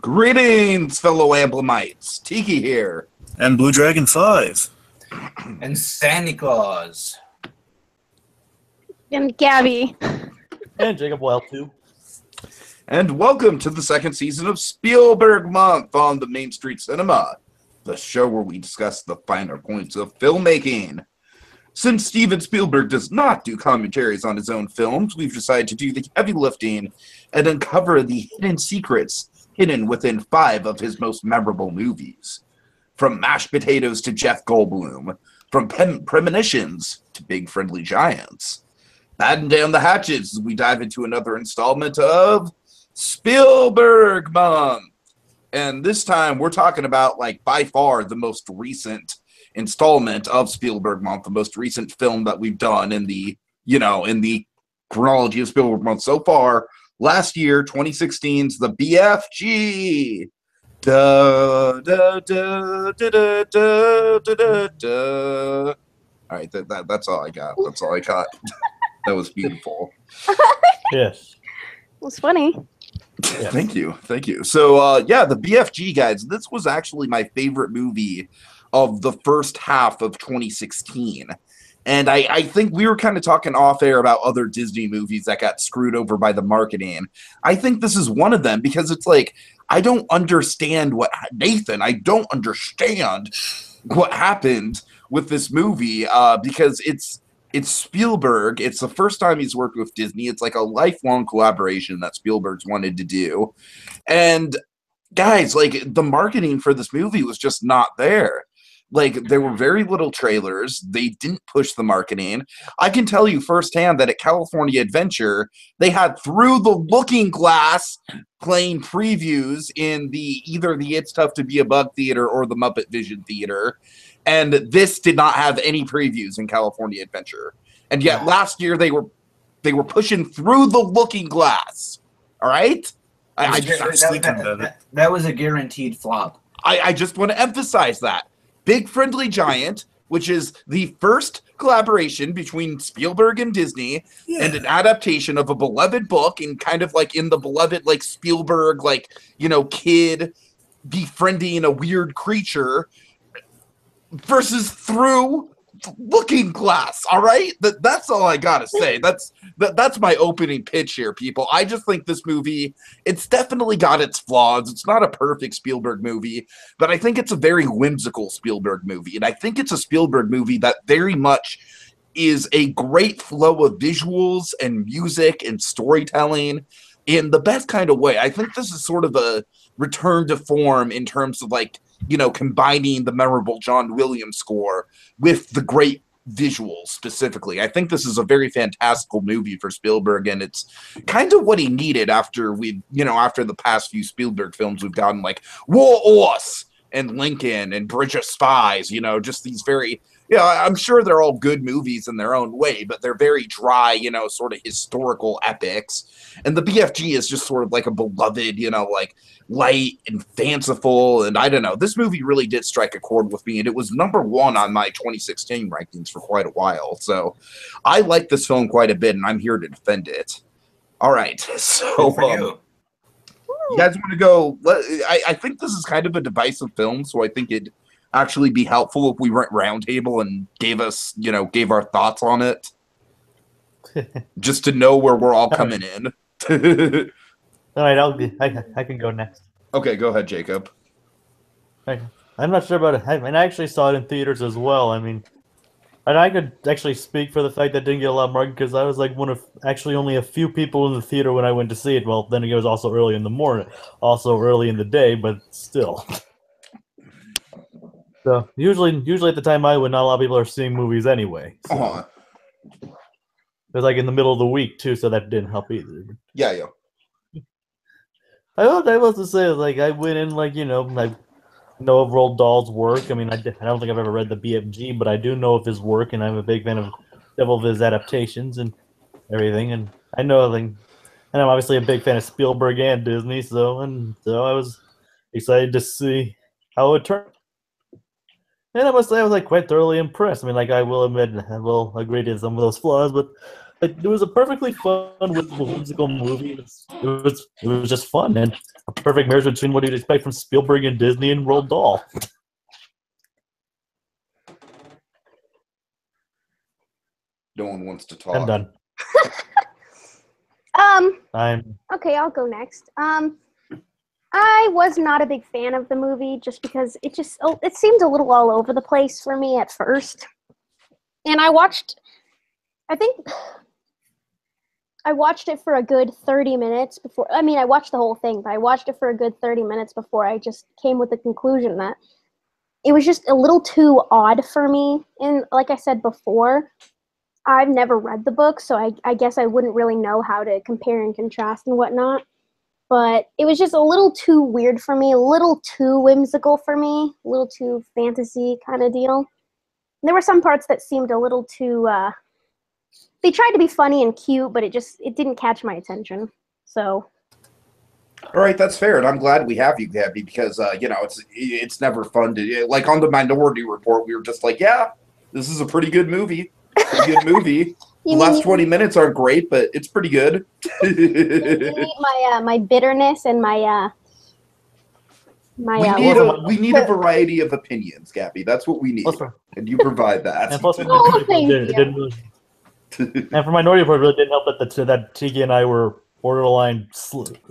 Greetings, fellow Amblemites. Tiki here. And Blue Dragon 5. And Santa Claus. And Gabby. And Jacob Wild too. And welcome to the second season of Spielberg Month on the Main Street Cinema, the show where we discuss the finer points of filmmaking. Since Steven Spielberg does not do commentaries on his own films, we've decided to do the heavy lifting and uncover the hidden secrets hidden within 5 of his most memorable movies. From Mashed Potatoes to Jeff Goldblum, from Premonitions to Big Friendly Giants. Batten down the hatches as we dive into another installment of Spielberg Month. And this time we're talking about, by far the most recent installment of Spielberg Month, the most recent film that we've done in the chronology of Spielberg Month so far. Last year, 2016's the BFG. Da, da, da, da, da, da, da, da. All right, that's all I got. That's all I got. That was beautiful. Yes. It was funny. Yeah. Thank you. So, the BFG, guys, this was actually my favorite movie of the first half of 2016. And I think we were kind of talking off air about other Disney movies that got screwed over by the marketing. I think this is one of them because it's I don't understand I don't understand what happened with this movie because it's Spielberg. It's the first time he's worked with Disney. It's like a lifelong collaboration that Spielberg's wanted to do. And guys, the marketing for this movie was just not there. There were very little trailers. They didn't push the marketing. I can tell you firsthand that at California Adventure, they had Through the Looking Glass playing previews in either the It's Tough to Be a Bug Theater or the Muppet Vision Theater. And this did not have any previews in California Adventure. And yet last year they were pushing Through the Looking Glass. All right? That was a guaranteed flop. I just want to emphasize that. Big Friendly Giant, which is the first collaboration between Spielberg and Disney, and an adaptation of a beloved book, and kind of in the beloved Spielberg kid befriending a weird creature, versus Through Looking Glass. All right, that's all I gotta say. That's my opening pitch here, people. I just think this movie, it's definitely got its flaws. It's not a perfect Spielberg movie, but I think it's a very whimsical Spielberg movie, and I think it's a Spielberg movie that very much is a great flow of visuals and music and storytelling in the best kind of way. I think this is sort of a return to form in terms of combining the memorable John Williams score with the great visuals specifically. I think this is a very fantastical movie for Spielberg, and it's kind of what he needed after after the past few Spielberg films we've gotten War Horse and Lincoln and Bridge of Spies, just these very, I'm sure they're all good movies in their own way, but they're very dry, sort of historical epics. And the BFG is just sort of a beloved, light and fanciful. And I don't know, this movie really did strike a chord with me, and it was #1 on my 2016 rankings for quite a while. So I like this film quite a bit, and I'm here to defend it. All right. So you guys want to go? I think this is kind of a divisive film, so I think it'd actually be helpful if we went roundtable and gave our thoughts on it, just to know where we're all coming in. All right, I can go next. Okay, go ahead, Jacob. I'm not sure about it. I actually saw it in theaters as well. and I could actually speak for the fact that it didn't get a lot of marketing because I was one of actually only a few people in the theater when I went to see it. Well, then it was also early in the morning, also early in the day, but still. So usually at the time I would, not a lot of people are seeing movies anyway. So. It was in the middle of the week too, so that didn't help either. Yeah. I was to say I went in I know of Roald Dahl's work. I don't think I've ever read the BFG, but I do know of his work, and I'm a big fan of several of his adaptations and everything. And and I'm obviously a big fan of Spielberg and Disney, so I was excited to see how it turned. And I must say I was quite thoroughly impressed. I will admit, I will agree to some of those flaws, but it was a perfectly fun, whimsical movie. It was just fun and a perfect marriage between what you'd expect from Spielberg and Disney and Roald Dahl. No one wants to talk. I'm done. Okay, I'll go next. I was not a big fan of the movie just because it seemed a little all over the place for me at first. And I watched it for a good 30 minutes before. I mean, I watched the whole thing, but I watched it for a good 30 minutes before I just came with the conclusion that it was just a little too odd for me. And like I said before, I've never read the book, so I guess I wouldn't really know how to compare and contrast and whatnot. But it was just a little too weird for me, a little too whimsical for me, a little too fantasy kind of deal. And there were some parts that seemed a little too, they tried to be funny and cute, but it didn't catch my attention. So. All right, that's fair, and I'm glad we have you, Gabby, because, it's never fun to, like on the Minority Report, we were just like, yeah, this is a pretty good movie. Pretty good movie. The last 20 minutes aren't great, but it's pretty good. You need my bitterness and my we need a variety of opinions, Gabby. That's what we need, and you provide that. And plus, and for Minority Report, it really didn't help that Tiki and I were borderline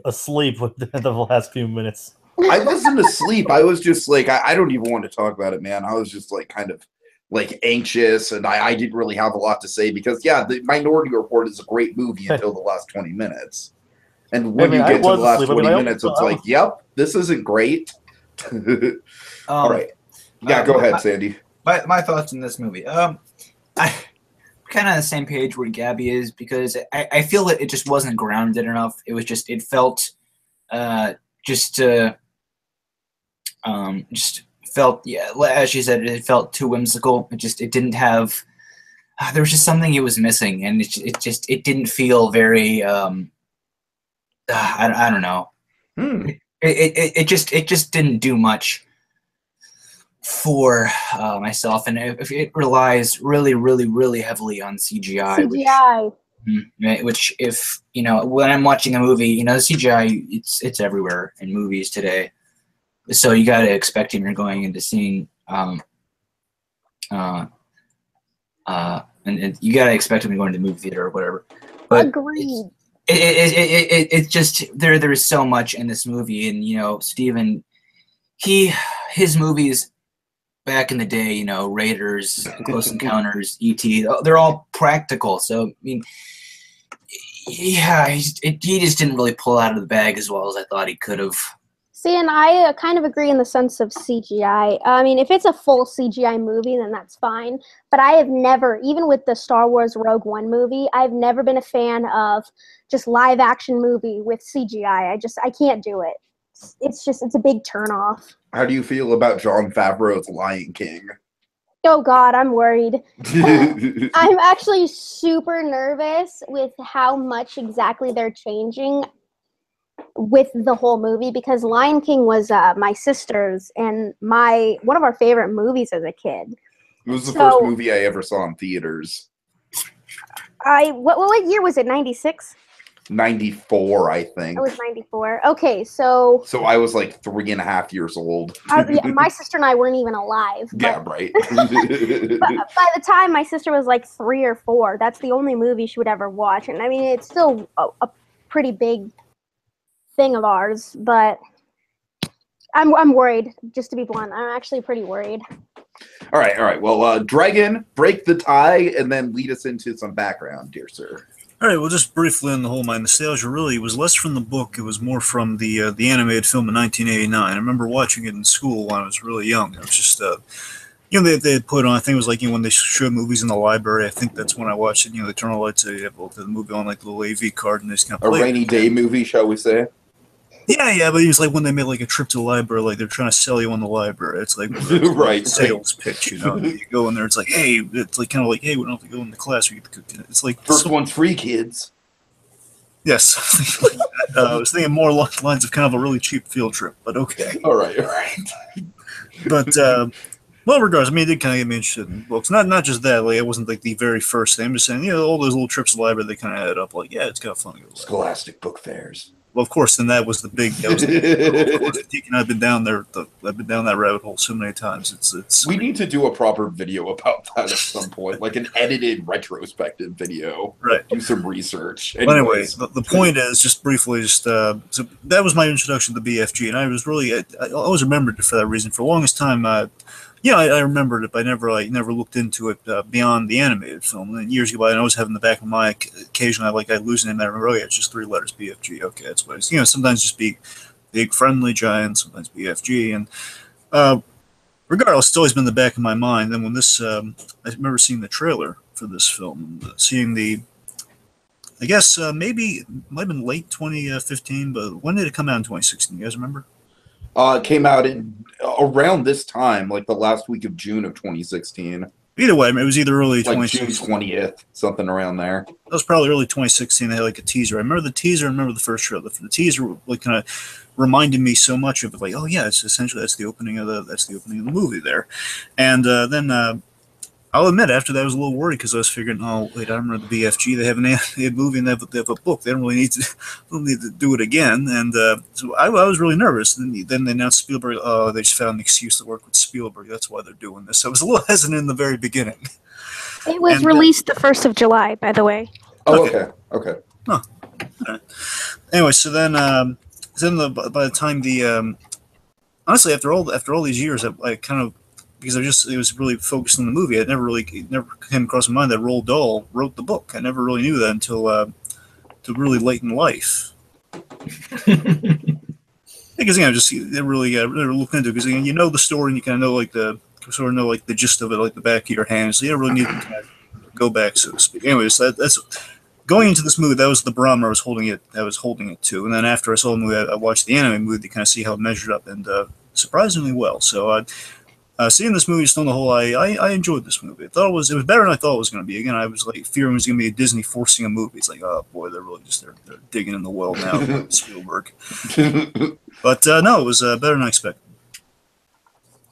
asleep with the last few minutes. I wasn't asleep. I was just like, I don't even want to talk about it, man. I was just like kind of like anxious, and I didn't really have a lot to say because, yeah, the Minority Report is a great movie until the last 20 minutes. And when you get to the last 20 minutes, it's like, yep, this isn't great. All right. Yeah, go ahead, Sandy. My thoughts on this movie. I'm kind of on the same page where Gabby is because I feel that it just wasn't grounded enough. It was just, it felt felt, yeah, as she said, it felt too whimsical. It didn't have, there was just something it was missing, and it didn't feel very, I don't know. It just didn't do much for myself, and it relies really, really, really heavily on CGI. Which if, when I'm watching a movie, CGI, it's everywhere in movies today. So you got to expect when you're going into seeing, and you got to expect when you're going to the movie theater or whatever. But agreed. It's just there's so much in this movie, and Steven, his movies back in the day, Raiders, Close Encounters, E.T., they're all practical. So I mean, yeah, he just didn't really pull out of the bag as well as I thought he could have. See, and I kind of agree in the sense of CGI. I mean, if it's a full CGI movie, then that's fine. But I have never, even with the Star Wars Rogue One movie, I've never been a fan of just live action movie with CGI. I can't do it. It's a big turnoff. How do you feel about Jon Favreau's Lion King? Oh God, I'm worried. I'm actually super nervous with how much exactly they're changing with the whole movie, because Lion King was my sister's and one of our favorite movies as a kid. It was the first movie I ever saw in theaters. What year was it? 96? 94, I think. It was 94. Okay, so I was like 3.5 years old. My sister and I weren't even alive. Yeah, right. By the time my sister was like 3 or 4, that's the only movie she would ever watch. And I mean, it's still a pretty big thing of ours, but I'm worried, just to be blunt. I'm actually pretty worried. All right. Well, Dragon, break the tie and then lead us into some background, dear sir. All right, well, just briefly on the whole, my nostalgia really was less from the book. It was more from the animated film in 1989. I remember watching it in school when I was really young. It was just, they had put on, I think it was like, when they showed movies in the library, I think that's when I watched it. They turn on the lights, they have the movie on like the little AV card, and they just kind of play a rainy day movie, shall we say? Yeah, but it was like when they made like a trip to the library, like they're trying to sell you on the library. It's like right sales pitch, You go in there, it's like, hey, it's like kind of like, hey, we don't have to go into class. It's like first one's free, kids. Yes, I was thinking more along the lines of kind of a really cheap field trip, but okay. All right. But Well, regardless, I mean, it did kind of get me interested in books. Not just that, like, it wasn't like the very first thing. I'm just saying, all those little trips to the library, they kind of added up. Like, yeah, it's kind of fun to go to the library. Scholastic book fairs. Well, of course, then that was the big. Of course, Deke and I've been down there. I've been down that rabbit hole so many times. It's. We need to do a proper video about that at some point, like an edited retrospective video. Right. Do some research. But anyway, the point is, just briefly, so that was my introduction to the BFG, and I was really, I always remembered it for that reason. For the longest time, I remembered it, but I never looked into it beyond the animated film. And years go by, and I always have in the back of my occasionally, I lose a name, and I remember, oh yeah, it's just 3 letters, BFG. Okay, that's what it is. Sometimes just be Big Friendly Giant, sometimes BFG, and regardless, it's always been in the back of my mind. Then when this, I remember seeing the trailer for this film, seeing I guess maybe it might have been late 2015, but when did it come out in 2016? You guys remember? It came out in around this time, like the last week of June of 2016. Either way, I mean, it was either early like 2016. June 20th, something around there. That was probably early 2016. They had like a teaser. I remember the teaser. I remember the first trailer. The teaser like kind of reminded me so much of it. Like, oh yeah, it's essentially that's the opening of the movie there. And then I'll admit, after that, I was a little worried because I was figuring, oh wait, I remember the BFG. They have an animated movie and they have a book. They don't really need to do it again. And so I was really nervous. Then they announced Spielberg. Oh, they just found an excuse to work with Spielberg. That's why they're doing this. So I was a little hesitant in the very beginning. It was released the 1st of July, by the way. Oh, okay. Huh. All right. Anyway, so then by the time honestly, after all these years, I kind of, because it was really focused on the movie. It never came across my mind that Roald Dahl wrote the book. I never really knew that until really late in life. Because never looked into it, because the story and you kind of know the gist of it like the back of your hand. So you don't really need to kind of go back, so to speak. Anyways, that's going into this movie. That was the barometer I was holding it to. And then after I saw the movie, I watched the anime movie to kind of see how it measured up, and surprisingly well. So seeing this movie just on the whole, I enjoyed this movie. I thought it was better than I thought it was going to be. Again, I was like fearing it was going to be a Disney forcing a movie. It's like, oh boy, they're really they're digging in the well now, Spielberg. But no, it was better than I expected.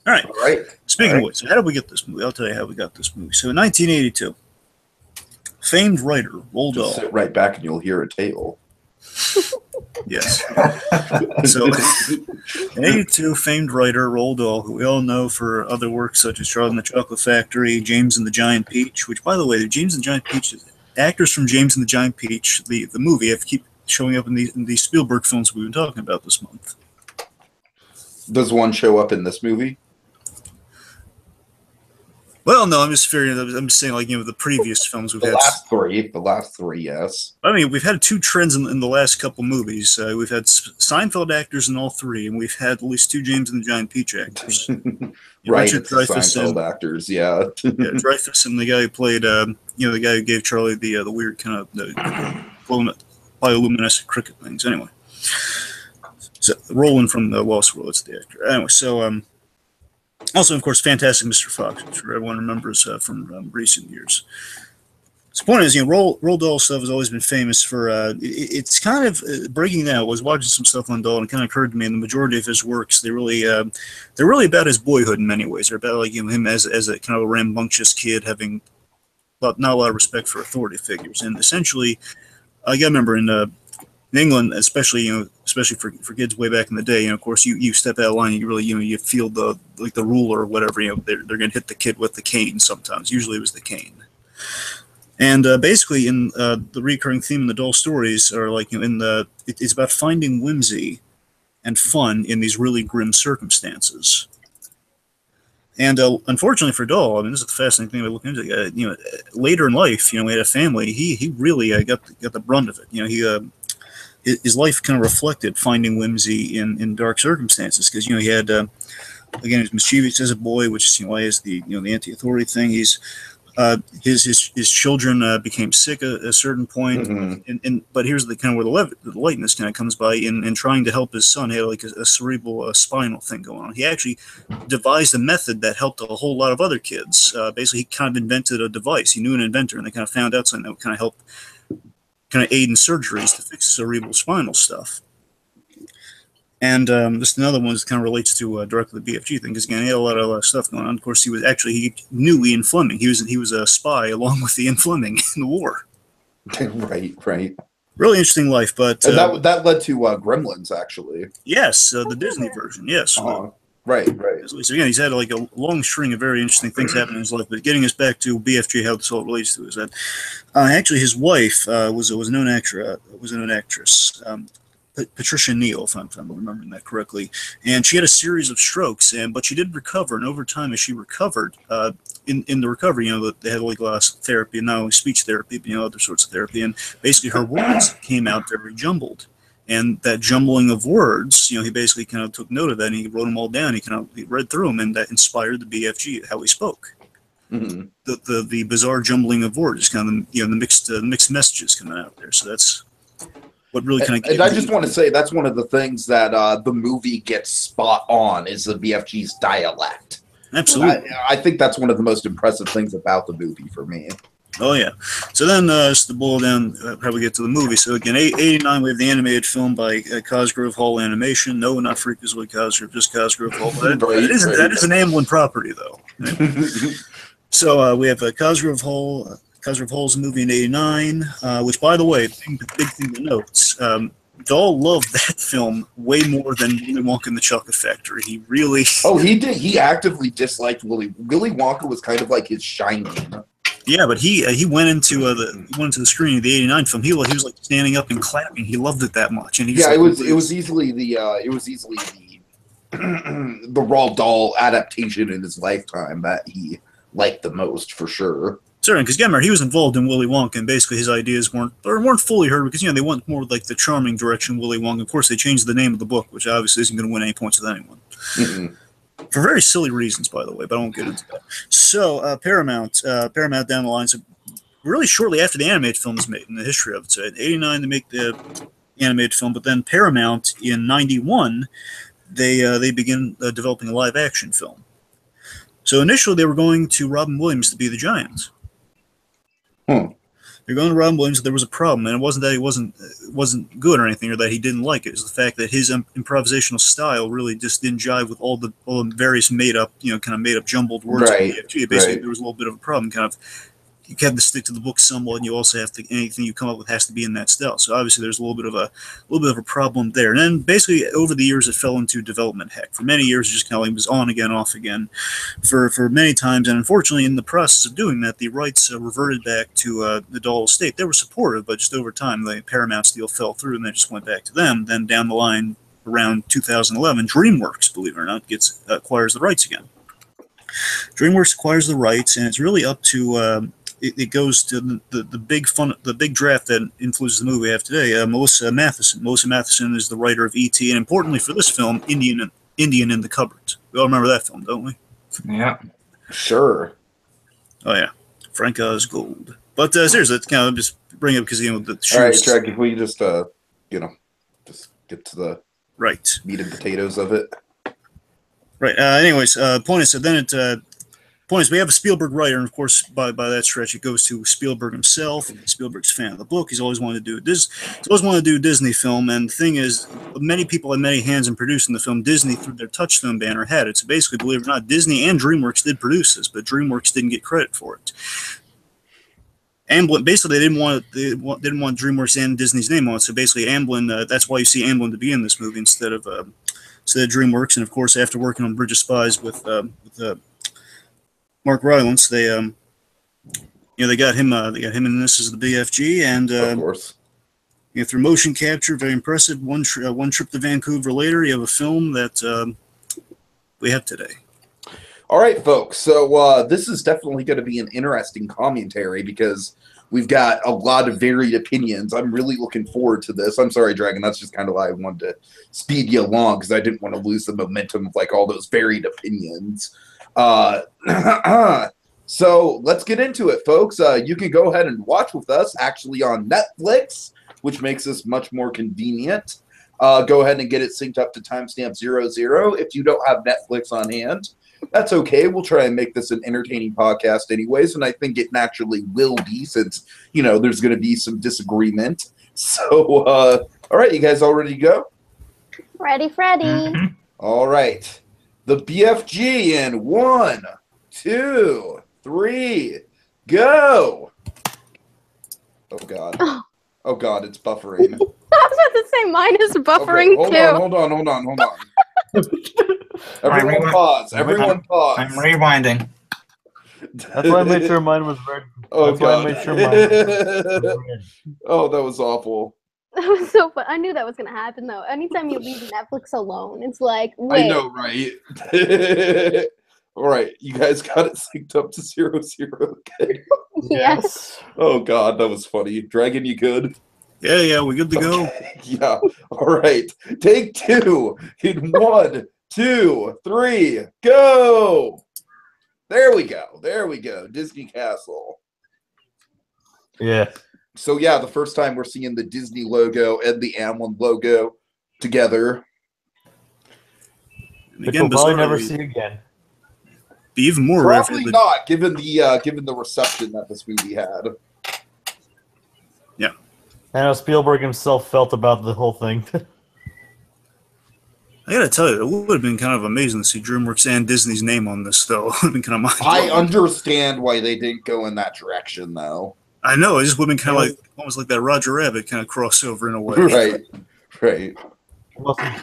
All right. Speaking of which, how did we get this movie? I'll tell you how we got this movie. So in 1982, famed writer Roald Dahl. Sit right back and you'll hear a tale. Yes. So, in 82, famed writer Roald Dahl, who we all know for other works such as Charlie and the Chocolate Factory, James and the Giant Peach, which, by the way, James and the Giant Peach, actors from James and the Giant Peach, the movie, have keep showing up in these Spielberg films we've been talking about this month. Does one show up in this movie? Well, no, I'm just figuring. I'm just saying, the previous films we've had. The last three, yes. I mean, we've had 2 trends in the last couple movies. We've had Seinfeld actors in all 3, and we've had at least 2 James and the Giant Peach actors. Right, Richard Dreyfuss Seinfeld actors, yeah. Yeah, Dreyfuss and the guy who played, the guy who gave Charlie the weird kind of bioluminescent cricket things. Anyway, so Roland from the Lost World is the actor. Anyway, so also, of course, Fantastic Mr. Fox, which everyone remembers from recent years. So the point is, Roald Dahl stuff has always been famous for, it's kind of breaking out. I was watching some stuff on Dahl, and it kind of occurred to me, in the majority of his works, they're really about his boyhood in many ways. They're about him as a kind of a rambunctious kid, having not a lot of respect for authority figures. And essentially, I gotta remember in England, especially for kids way back in the day, of course, you step out of line, you really, you feel the ruler or whatever, they're going to hit the kid with the cane sometimes. Usually it was the cane. And basically, in the recurring theme in the Dahl stories are it's about finding whimsy and fun in these really grim circumstances. And unfortunately for Dahl, I mean, this is the fascinating thing about looking into. Later in life, we had a family. He really got the brunt of it. His life kind of reflected finding whimsy in dark circumstances, because he had again, he was mischievous as a boy, which is why he has the the anti-authority thing. He's his children became sick at a certain point, but here's the kind of where the lightness kind of comes by in trying to help his son. He had a cerebral spinal thing going on. He actually devised a method that helped a whole lot of other kids. Basically, he kind of invented a device. He knew an inventor, and they kind of found out something that would kind of help, kind of aid in surgeries to fix cerebral spinal stuff. And just another one that kind of relates to directly the BFG thing, because again, he had a lot of stuff going on. Of course, he knew Ian Fleming. He was a spy along with Ian Fleming in the war. Right. Really interesting life, but and that led to Gremlins, actually. Yes, the Disney version. Yes. Right. So again, he's had like a long string of very interesting things happen in his life. But getting us back to BFG, how this all relates to is that actually his wife was a known actress. Patricia Neal, if I'm remembering that correctly, and she had a series of strokes, but she did recover. And over time, as she recovered, in the recovery, they had like therapy, and not only speech therapy, but other sorts of therapy. And basically, her words came out very jumbled, and that jumbling of words, he basically kind of took note of that, and he wrote them all down. He read through them, and that inspired the BFG, how he spoke. Mm-hmm. The bizarre jumbling of words, kind of the mixed messages coming out there. So that's what really kind of. And I just want to say that's one of the things that the movie gets spot on is the BFG's dialect. Absolutely, I think that's one of the most impressive things about the movie for me. Oh yeah. So then, just to boil down how we get to the movie. So again, 89, we have the animated film by Cosgrove Hall Animation. No, not Freakazoid Cosgrove, just Cosgrove Hall. That is an Amblin property, though. So we have Cosgrove Hall. Cosgrove Hall's movie in 89, which, by the way, big thing to note, Dahl loved that film way more than Willy Wonka and the Chocolate Factory. He really... Oh, he did. He actively disliked Willy. Willy Wonka was kind of like his shining. Yeah, but he went into the screening of the 89 film. He was like standing up and clapping. He loved it that much. And it was easily the the Roald Dahl adaptation in his lifetime that he liked the most, for sure. Certainly, because again, he was involved in Willy Wonka, and basically his ideas weren't fully heard because they went more like the charming direction Willy Wonka. Of course, they changed the name of the book, which obviously isn't going to win any points with anyone. Mm-hmm. For very silly reasons, by the way, but I won't get into that. So Paramount down the line, so really shortly after the animated film was made in the history of it. So in 89 they make the animated film, but then Paramount in 91 they begin developing a live action film. So initially they were going to Robin Williams to be the Giant. They're going to Robin Williams. There was a problem, and it wasn't that he wasn't good or anything, or that he didn't like it. It was the fact that his improvisational style really just didn't jive with all the various made up jumbled words. Right. Basically, there was a little bit of a problem. You have to stick to the book somewhat, and you also have to anything you come up with has to be in that style. So obviously, there's a little bit of a problem there. And then basically, over the years, it fell into development heck. For many years, it just kind of was on again, off again, for many times. And unfortunately, in the process of doing that, the rights reverted back to the Dahl estate. They were supportive, but just over time, the Paramount deal fell through, and they just went back to them. Then down the line, around 2011, DreamWorks, believe it or not, acquires the rights again. DreamWorks acquires the rights, and it's really up to. It goes to the big draft that influences the movie we have today. Melissa Matheson. Melissa Matheson is the writer of E.T. and importantly for this film, Indian in the Cupboard. We all remember that film, don't we? Yeah, sure. Oh yeah, Frank Osgold. But seriously, it's kind of just bring it because the shoes. All right, Jack. If we just just get to the right meat and potatoes of it. Right. Anyways, point is, so then we have a Spielberg writer, and of course, by that stretch, it goes to Spielberg himself. Spielberg's a fan of the book. He's always wanted to do a Disney film, and the thing is, many people had many hands in producing the film. Disney, through their Touchstone banner, had it. So basically, believe it or not, Disney and DreamWorks did produce this, but DreamWorks didn't get credit for it. Amblin, basically, they didn't want DreamWorks and Disney's name on it. So basically, Amblin. That's why you see Amblin to be in this movie instead of DreamWorks. And of course, after working on Bridge of Spies with Mark Rylance, they got him in this as the BFG, and of course, through motion capture, very impressive. One trip to Vancouver later, you have a film that we have today. All right, folks. So this is definitely going to be an interesting commentary because we've got a lot of varied opinions. I'm really looking forward to this. I'm sorry, Dragon. That's just kind of why I wanted to speed you along because I didn't want to lose the momentum of all those varied opinions. So let's get into it, folks. You can go ahead and watch with us actually on Netflix, which makes this much more convenient. Go ahead and get it synced up to timestamp 00. If you don't have Netflix on hand, that's okay. We'll try and make this an entertaining podcast anyways, and I think it naturally will be since, there's going to be some disagreement. So, all right, you guys all ready to go? Ready, Freddy. Mhm. All right. The BFG in 1, 2, 3, go. Oh God. Oh God, it's buffering. I was about to say mine is buffering Okay, hold too. on. Everyone pause. Everyone pause. I'm rewinding. That's why I made sure mine was red. Oh That's why God. I made sure mine was red. Oh, that was awful. That was so fun. I knew that was gonna happen though. Anytime you leave Netflix alone, it's like, wait. I know, right? All right, you guys got it synced up to 0, 0. Okay. Yes. Oh God, that was funny. Dragon, you good? Yeah, we good to go. Okay, yeah. All right. Take 2 in 1, 2, 3, go. There we go. Disney Castle. Yeah. So yeah, the first time we're seeing the Disney logo and the Amblin logo together. And Which again, we'll probably never bizarrely, see again. be even more Probably riveted. not, given the reception that this movie had. I know Spielberg himself felt about the whole thing. I gotta tell you, it would have been kind of amazing to see DreamWorks and Disney's name on this, though. It would have been kind of mind-blowing. I understand why they didn't go in that direction, though. I know, it just would have been kind of like, almost like that Roger Rabbit kind of crossover in a way. Right. Well, And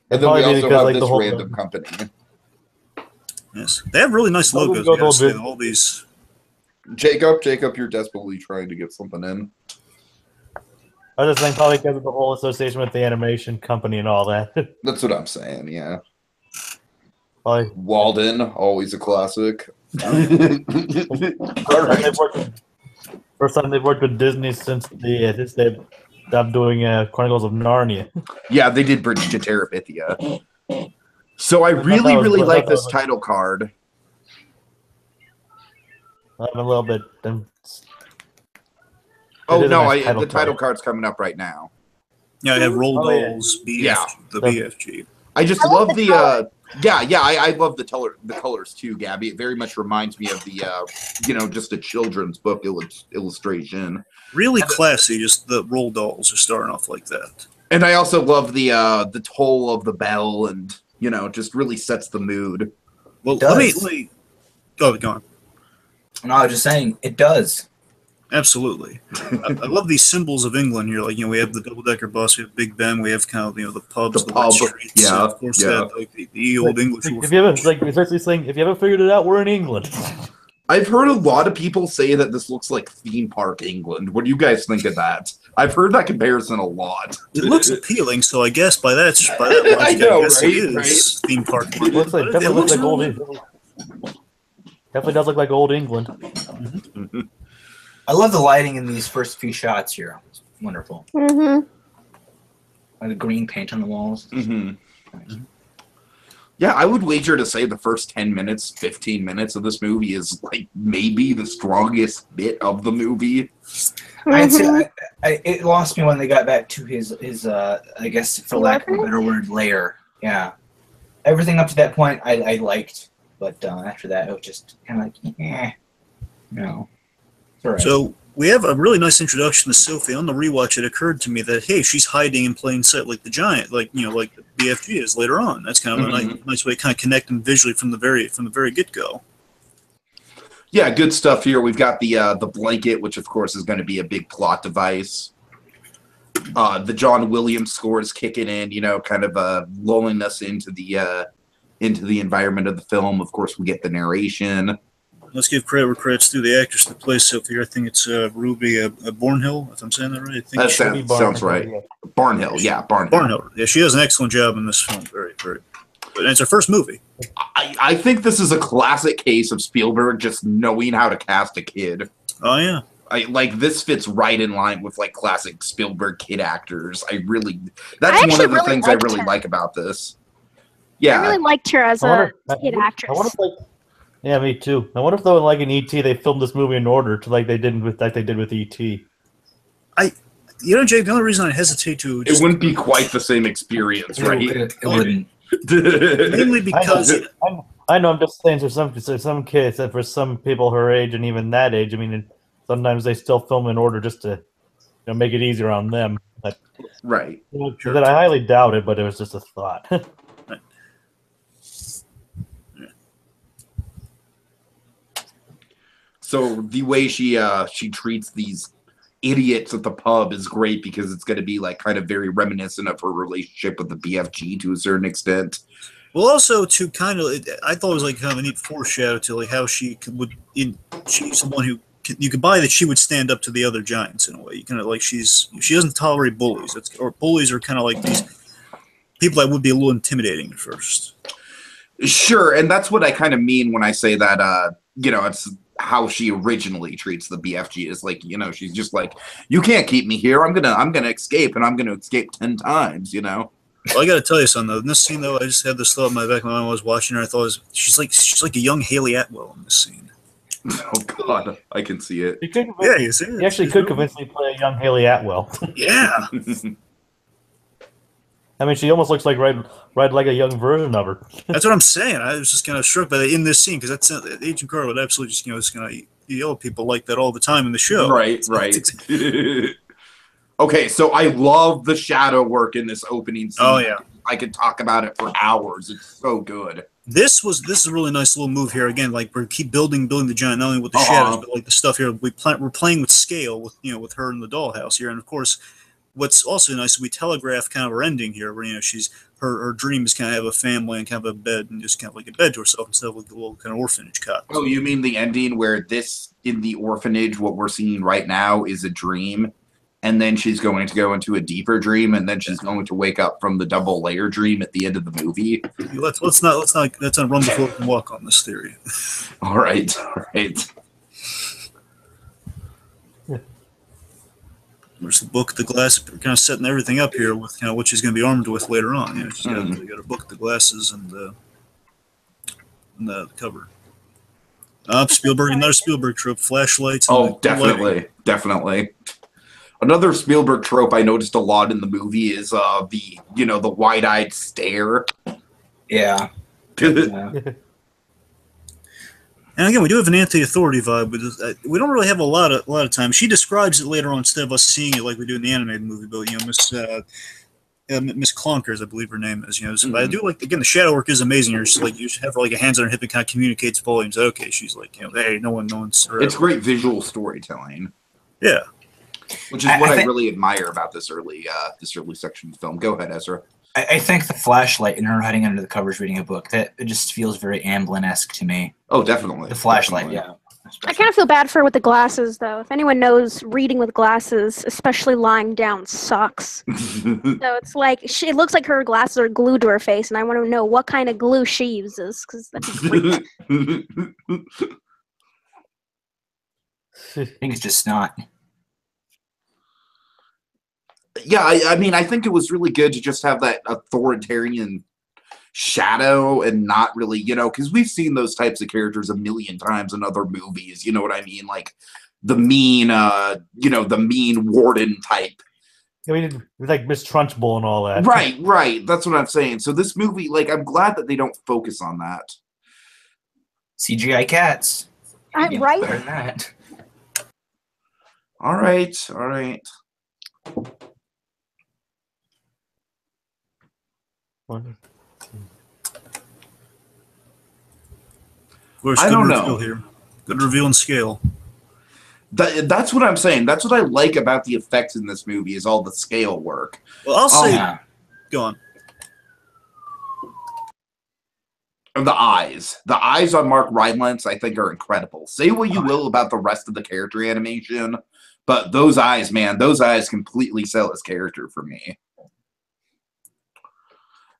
then we probably also because, have like, the this whole- random company. Yes. They have really nice Probably logos, go you gotta to say, Disney. all these. Jacob, you're desperately trying to get something in. I was just saying probably because of the whole association with the animation company and all that. That's what I'm saying, yeah. Probably. Walden, always a classic. All right. First time they've worked with Disney since they stopped doing Chronicles of Narnia. Yeah, they did Bridge to Terabithia. So I thought really, that was- really I like thought this that was- title card. I'm a little bit. Oh is a no, nice the title card. card's coming up right now. Yeah, I have Roll Oh, yeah. Dolls, Yeah. the BFG. I just I like love the the color. I love the colors too, Gabby. It very much reminds me of the just a children's book illustration. Really classy, just the Roll Dolls are starting off like that. And I also love the toll of the bell, and just really sets the mood. Well, It does. let me go on. No, I was just saying, it does. Absolutely. I love these symbols of England here. Like, we have the double-decker bus, we have Big Ben, we have kind of, the pubs, The the wet pub, streets. yeah, Of course, yeah. that, like, the old English. If you haven't, like, essentially saying, if you haven't figured it out, we're in England. I've heard a lot of people say that this looks like theme park England. What do you guys think of that? I've heard that comparison a lot. It looks appealing, so I guess by that I logic, know, guess right, it is theme park. It looks like, But definitely looks like old really- England. Definitely does look like old England. I love the lighting in these first few shots here. It's wonderful. Mm-hmm. Like the green paint on the walls. Yeah, I would wager to say the first 10 minutes, 15 minutes of this movie is like maybe the strongest bit of the movie. I'd say it lost me when they got back to his I guess for lack of a better word, lair. Yeah, everything up to that point I liked, but after that it was just kind of like, no. It's all right. So we have a really nice introduction to Sophie. On the rewatch, it occurred to me that, hey, she's hiding in plain sight like the giant, like the BFG is later on. That's kind of a nice way to kind of connect them visually from the very get-go. Yeah, good stuff here. We've got the blanket, which of course is going to be a big plot device. The John Williams score is kicking in, kind of lulling us into the environment of the film. Of course, we get the narration. Let's give credit where credit's due. The actress that plays Sophie, I think it's Ruby Barnhill, if I'm saying that right. I think That she- sounds right. Barnhill, yeah, Barnhill. Barnhill. Yeah, she does an excellent job in this film. Very, very. But it's her first movie. I think this is a classic case of Spielberg just knowing how to cast a kid. Oh yeah. This fits right in line with like classic Spielberg kid actors. That's I one actually of the really things I liked really her. like about this. I Yeah, really liked her as a kid actress. Yeah, me too. I wonder if though, like in ET, they filmed this movie in order to like they did with ET. Jake, the only reason I hesitate to it wouldn't be quite the same experience, right? It wouldn't. mainly because I know. I'm just saying for some kids, and for some people her age and even that age, I mean, sometimes they still film in order just to make it easier on them. Right. Sure. That I highly doubt it, but it was just a thought. So the way she treats these idiots at the pub is great because it's going to be like kind of very reminiscent of her relationship with the BFG to a certain extent. Well, also to kind of, I thought it was like kind of a neat foreshadow to like how she's someone who you could buy that she would stand up to the other giants in a way. You kind of like she doesn't tolerate bullies. Or bullies are kind of like these people that would be a little intimidating at first. Sure, and that's what I kind of mean when I say that. It's how she originally treats the BFG is like, she's just like, you can't keep me here. I'm gonna escape, and I'm gonna escape 10 times. Well, I got to tell you something though. In this scene though, I just had this thought in my back when I was watching her. I thought she's like a young Haley Atwell in this scene. Oh God, I can see it. Yeah, you see it. He actually could convincingly play a young Haley Atwell. Yeah. I mean, she almost looks like right like a young version of her. That's what I'm saying. I was just kind of struck by that in this scene because that's Agent Carter would absolutely just kind of yell at people like that all the time in the show. Right. Okay, so I love the shadow work in this opening scene. Oh yeah, I could talk about it for hours. It's so good. This is a really nice little move here. Again, like we keep building the giant, not only with the shadows, but like the stuff here. We're playing with scale with her in the dollhouse here, and of course, what's also nice is we telegraph kind of her ending here, where she's her dream is kind of have a family and kind of a bed and just kind of like a bed to herself instead of like a little kind of orphanage cot. Oh, you mean the ending where this in the orphanage, what we're seeing right now is a dream, and then she's going to go into a deeper dream, and then she's going to wake up from the double layer dream at the end of the movie. Let's not run before we can walk on this theory. All right. There's the book, the glass, kind of setting everything up here with what she's going to be armed with later on. She's got her book, the glasses, and the cover. Spielberg, another Spielberg trope, flashlights. Oh, definitely. Another Spielberg trope I noticed a lot in the movie is the wide-eyed stare. Yeah. And again, we do have an anti-authority vibe, but we don't really have a lot of time. She describes it later on instead of us seeing it like we do in the animated movie. But Miss Clonkers, I believe her name is. But I do like, again, the shadow work is amazing. You just have her like a hands on her hip and kind of communicates volumes. Okay, she's like, hey, no one's. It's great visual storytelling. Yeah, which is what I really admire about this early section of the film. Go ahead, Ezra. I think the flashlight and her hiding under the covers reading a book, that it just feels very Amblin-esque to me. Oh, definitely. The flashlight, yeah. I kind of feel bad for her with the glasses, though. If anyone knows, reading with glasses, especially lying down, sucks. So it's like, it looks like her glasses are glued to her face, and I want to know what kind of glue she uses, because that'd be great. I think it's just snot. Yeah, I mean, I think it was really good to just have that authoritarian shadow and not really, because we've seen those types of characters a million times in other movies, you know what I mean? Like the mean, the mean warden type. I mean, like Miss Trunchbull and all that. Right. That's what I'm saying. So this movie, like, I'm glad that they don't focus on that. CGI cats. Right? Better than that. All right. I don't know. Here. Good reveal and scale. That's what I'm saying. That's what I like about the effects in this movie is all the scale work. Well, I'll say, go on. The eyes on Mark Rylance, I think, are incredible. Say what you will about the rest of the character animation, but those eyes completely sell his character for me.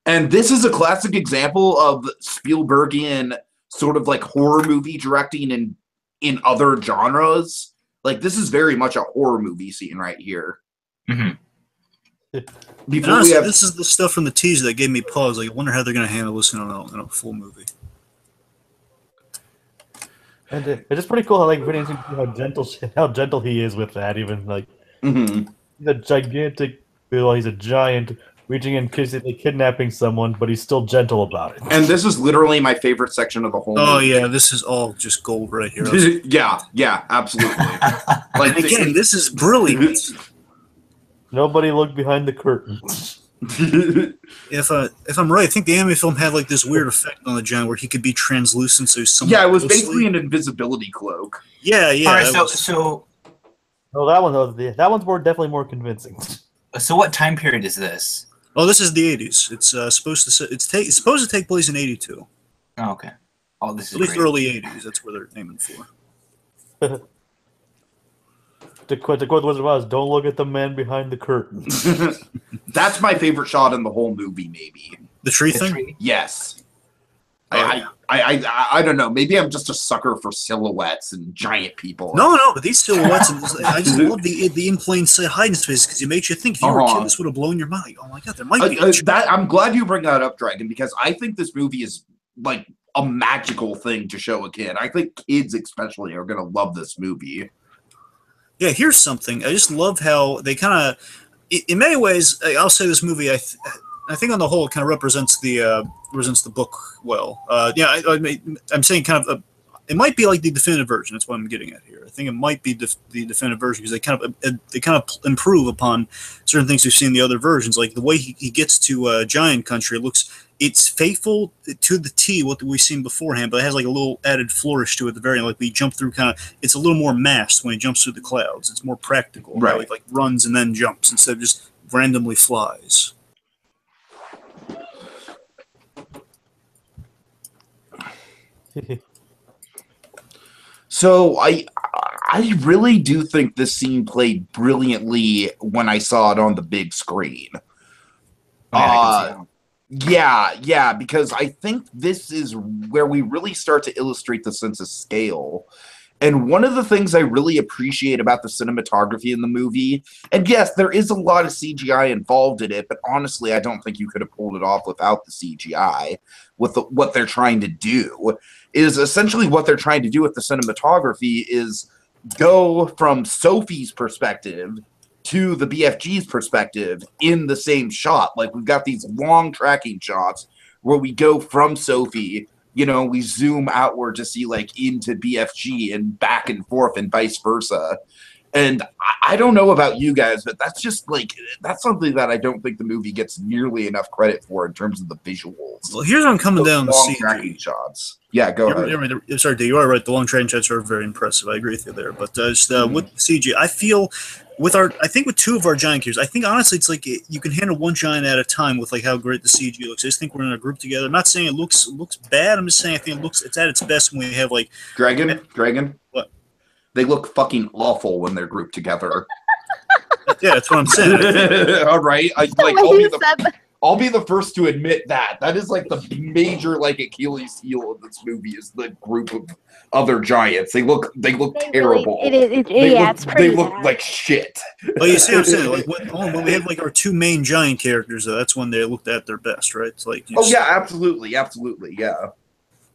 And this is a classic example of Spielbergian sort of like horror movie directing in other genres. Like, this is very much a horror movie scene right here. Mm-hmm. This is the stuff from the teaser that gave me pause. Like, I wonder how they're going to handle this in a full movie. And it's just pretty cool how gentle he is with that. Even like he's a gigantic, he's a giant reaching in, kidnapping someone, but he's still gentle about it. And this is literally my favorite section of the whole movie. Oh yeah, this is all just gold right here. Yeah, absolutely. Like again, this is brilliant. Nobody looked behind the curtain. If I'm right, I think the anime film had like this weird effect on the giant where he could be translucent, so he's somewhat Yeah, it was ghostly. basically an invisibility cloak. Yeah. All right, that so Oh, that one's definitely more convincing. what time period is this? Oh, this is the 80s. It's supposed to take place in 82. Oh, okay. Oh, this is At least great. early 80s. That's where they're aiming for. To quote the Wizard of Oz, don't look at the man behind the curtain. That's my favorite shot in the whole movie, maybe. The tree The thing? tree? Yes. Oh, I don't know. Maybe I'm just a sucker for silhouettes and giant people. No, but these silhouettes, I just love the in plain sight hiding space because it makes you think if you were a kid, this would have blown your mind. Oh my god, there might be I'm glad you bring that up, Dragon, because I think this movie is like a magical thing to show a kid. I think kids especially are going to love this movie. Yeah, here's something. I just love how they kind of, in many ways, I'll say this movie, I think on the whole, it kind of represents the book well. I'm saying kind of, it might be like the definitive version. That's what I'm getting at here. I think it might be the definitive version because they kind of improve upon certain things we've seen in the other versions. Like the way he gets to Giant Country, it's faithful to the T what we've seen beforehand, but it has like a little added flourish to it at the very end. Like we jump through it's a little more masked when he jumps through the clouds. It's more practical. Right. He like runs and then jumps instead of just randomly flies. So I really do think this scene played brilliantly when I saw it on the big screen. Yeah, because I think this is where we really start to illustrate the sense of scale. And one of the things I really appreciate about the cinematography in the movie, and yes, there is a lot of CGI involved in it, but honestly, I don't think you could have pulled it off without the CGI. With what they're trying to do is essentially what they're trying to do with the cinematography is go from Sophie's perspective to the BFG's perspective in the same shot. Like we've got these long tracking shots where we go from Sophie, we zoom outward to see like into BFG and back and forth and vice versa. And I don't know about you guys, but that's just that's something that I don't think the movie gets nearly enough credit for in terms of the visuals. Well, here's what I'm coming down to long see. tracking shots. Yeah, go ahead. Sorry, Dave, you are right. The long tracking shots are very impressive. I agree with you there. But with CG, I feel I think with two of our giant characters, I think honestly it's like you can handle one giant at a time with like how great the CG looks. I just think we're in a group together. I'm not saying it looks bad. I'm just saying I think it's at its best when we have like Dragon. What? They look fucking awful when they're grouped together. Yeah, that's what I'm saying. All right, I'll be the first to admit that. That is like the major Achilles heel of this movie is the group of other giants. They look terrible. It's pretty They look bad. like shit. Well, you see what I'm saying? Like when we have like our two main giant characters, though, that's when they looked at their best, right? It's like yeah, absolutely, yeah.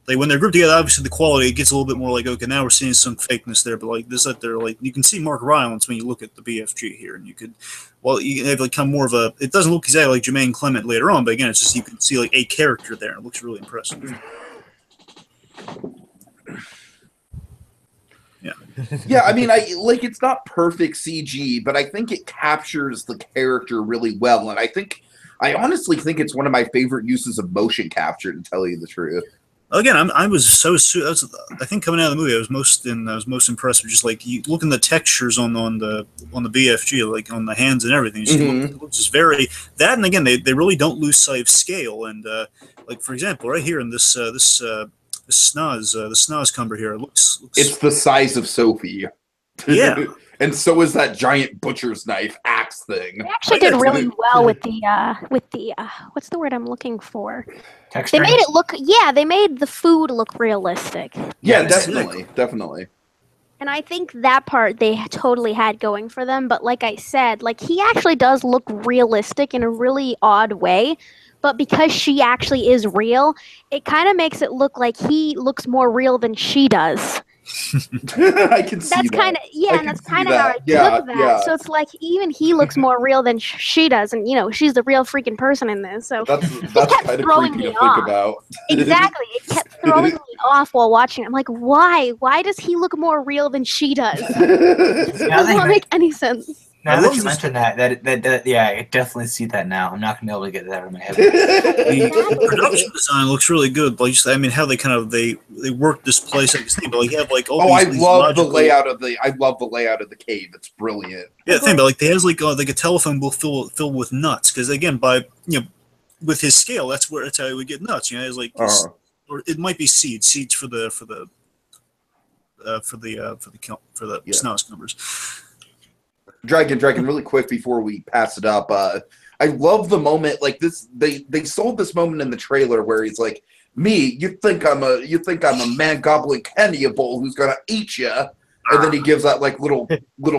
Like when they're grouped together, obviously the quality gets a little bit more like, okay, now we're seeing some fakeness there, but like this, that they're like you can see Mark Rylance when you look at the BFG here, and you have like kind of more of a. It doesn't look exactly like Jermaine Clement later on, but again, it's just you can see like a character there. And it looks really impressive. Yeah. Yeah, I mean, it's not perfect CG, but I think it captures the character really well, and I honestly think it's one of my favorite uses of motion capture, to tell you the truth. Again, I think coming out of the movie, I was most impressed with just like you look in the textures on the BFG, like on the hands and everything. It looks just very that, and again, they really don't lose sight of scale. And like for example, right here in this snaz cumber here, it looks it's the size of Sophie. Yeah. And so is that giant butcher's knife axe thing. They actually did really well with the what's the word I'm looking for? Texture. They made it look they made the food look realistic. Yeah, definitely. And I think that part they totally had going for them, but like I said, like he actually does look realistic in a really odd way. But because she actually is real, it kind of makes it look like he looks more real than she does. I can see that's kind of and that's kind of how I took that. Yeah. So it's like even he looks more real than she does, and she's the real freaking person in this. So that's kind of creepy to think about. Exactly, it kept throwing me off while watching. I'm like, why? Why does he look more real than she does? It doesn't make any sense. Now that you mentioned that, yeah, I definitely see that now. I'm not gonna be able to get that out of my head. The production design looks really good. Like, I mean, how they work this place like this thing, but like you have like all these. I love the layout of the cave. It's brilliant. Yeah, the thing, but like they has like a telephone booth filled with nuts. Because again, by with his scale, that's how he would get nuts. You know, it's like, or it might be seeds for the Snoz numbers. Dragon, really quick before we pass it up. I love the moment like this. They sold this moment in the trailer where he's like, "Me, you think I'm a man goblin cannibal who's gonna eat you?" And then he gives that like little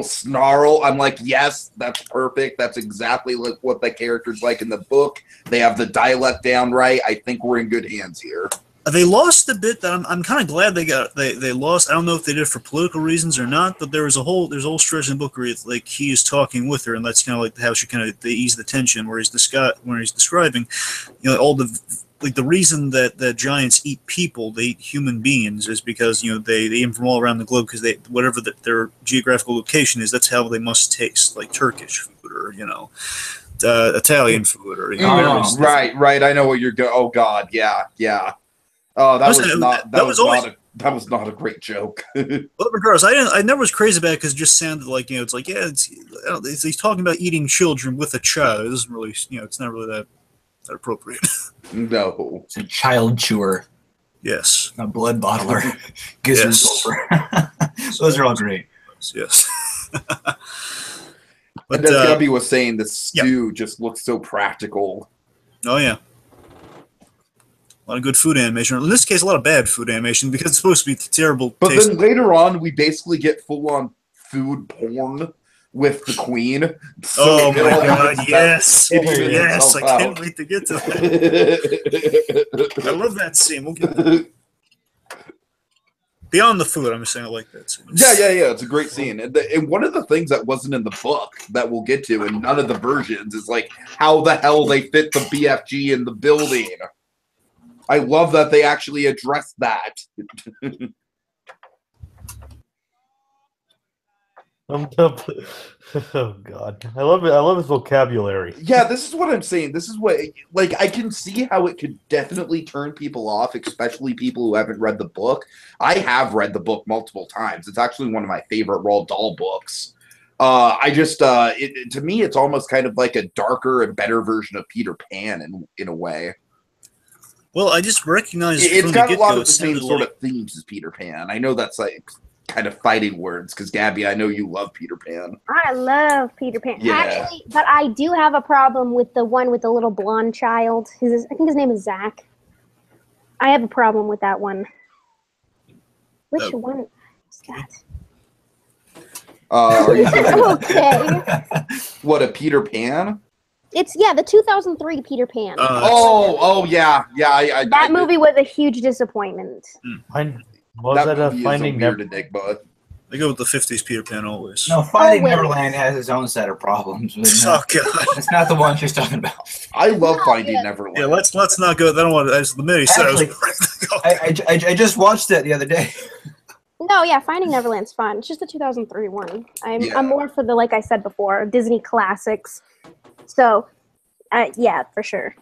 snarl. I'm like, yes, that's perfect. That's exactly like what that character's like in the book. They have the dialect down right. I think we're in good hands here. They lost a bit. That I'm kind of glad they lost. I don't know if they did it for political reasons or not, but there's a whole stretch in the book where it's like he is talking with her, and that's kind of like how she they ease the tension where he's describing, all the reason that giants eat people, they eat human beings, is because they eat from all around the globe because whatever their geographical location is, that's how they must taste, like Turkish food or Italian food or right. I know what you're going. Oh God, yeah. Oh, that was not a great joke. But regardless, I never was crazy about it because it just sounded like it's like he's talking about eating children with a child. It doesn't really it's not really that appropriate. No, it's a child chewer. Yes, a blood bottler. Yes. Those are all great. Yes. But as Gabby was saying, the stew just looks so practical. Oh yeah. A lot of good food animation. In this case, a lot of bad food animation because it's supposed to be terrible. But then later on, we basically get full-on food porn with the queen. So oh my God! Yes, yes! I can't wait to get to that. I love that scene. We'll get beyond the food. I'm just saying I like that scene. Yeah. It's a great scene, and one of the things that wasn't in the book that we'll get to in none of the versions is like how the hell they fit the BFG in the building. I love that they actually addressed that. Oh God, I love it. I love his vocabulary. Yeah, this is what I'm saying. This is what, like, I can see how it could definitely turn people off, especially people who haven't read the book. I have read the book multiple times. It's actually one of my favorite Roald Dahl books. To me, it's almost kind of like a darker and better version of Peter Pan in a way. Well, I just recognize it's got a lot of the same sort of themes as Peter Pan. I know that's like kind of fighting words because Gabby, I know you love Peter Pan. I love Peter Pan. Yeah. Actually, but I do have a problem with the one with the little blonde child. I think his name is Zach. I have a problem with that one. Which one? Scott. Are you thinking okay. What, a Peter Pan? It's the 2003 Peter Pan. Yeah. That movie was a huge disappointment. Was that a Finding Neverland? They go with the 50s Peter Pan always. No, Finding Neverland has its own set of problems. Oh God, it's not the one she's talking about. I love Finding Neverland. Yeah, let's not go. I don't want to. As the minute said, I just watched it the other day. No, yeah, Finding Neverland's fun. It's just the 2003 one. I'm more for the, like I said before, Disney classics. So, yeah, for sure.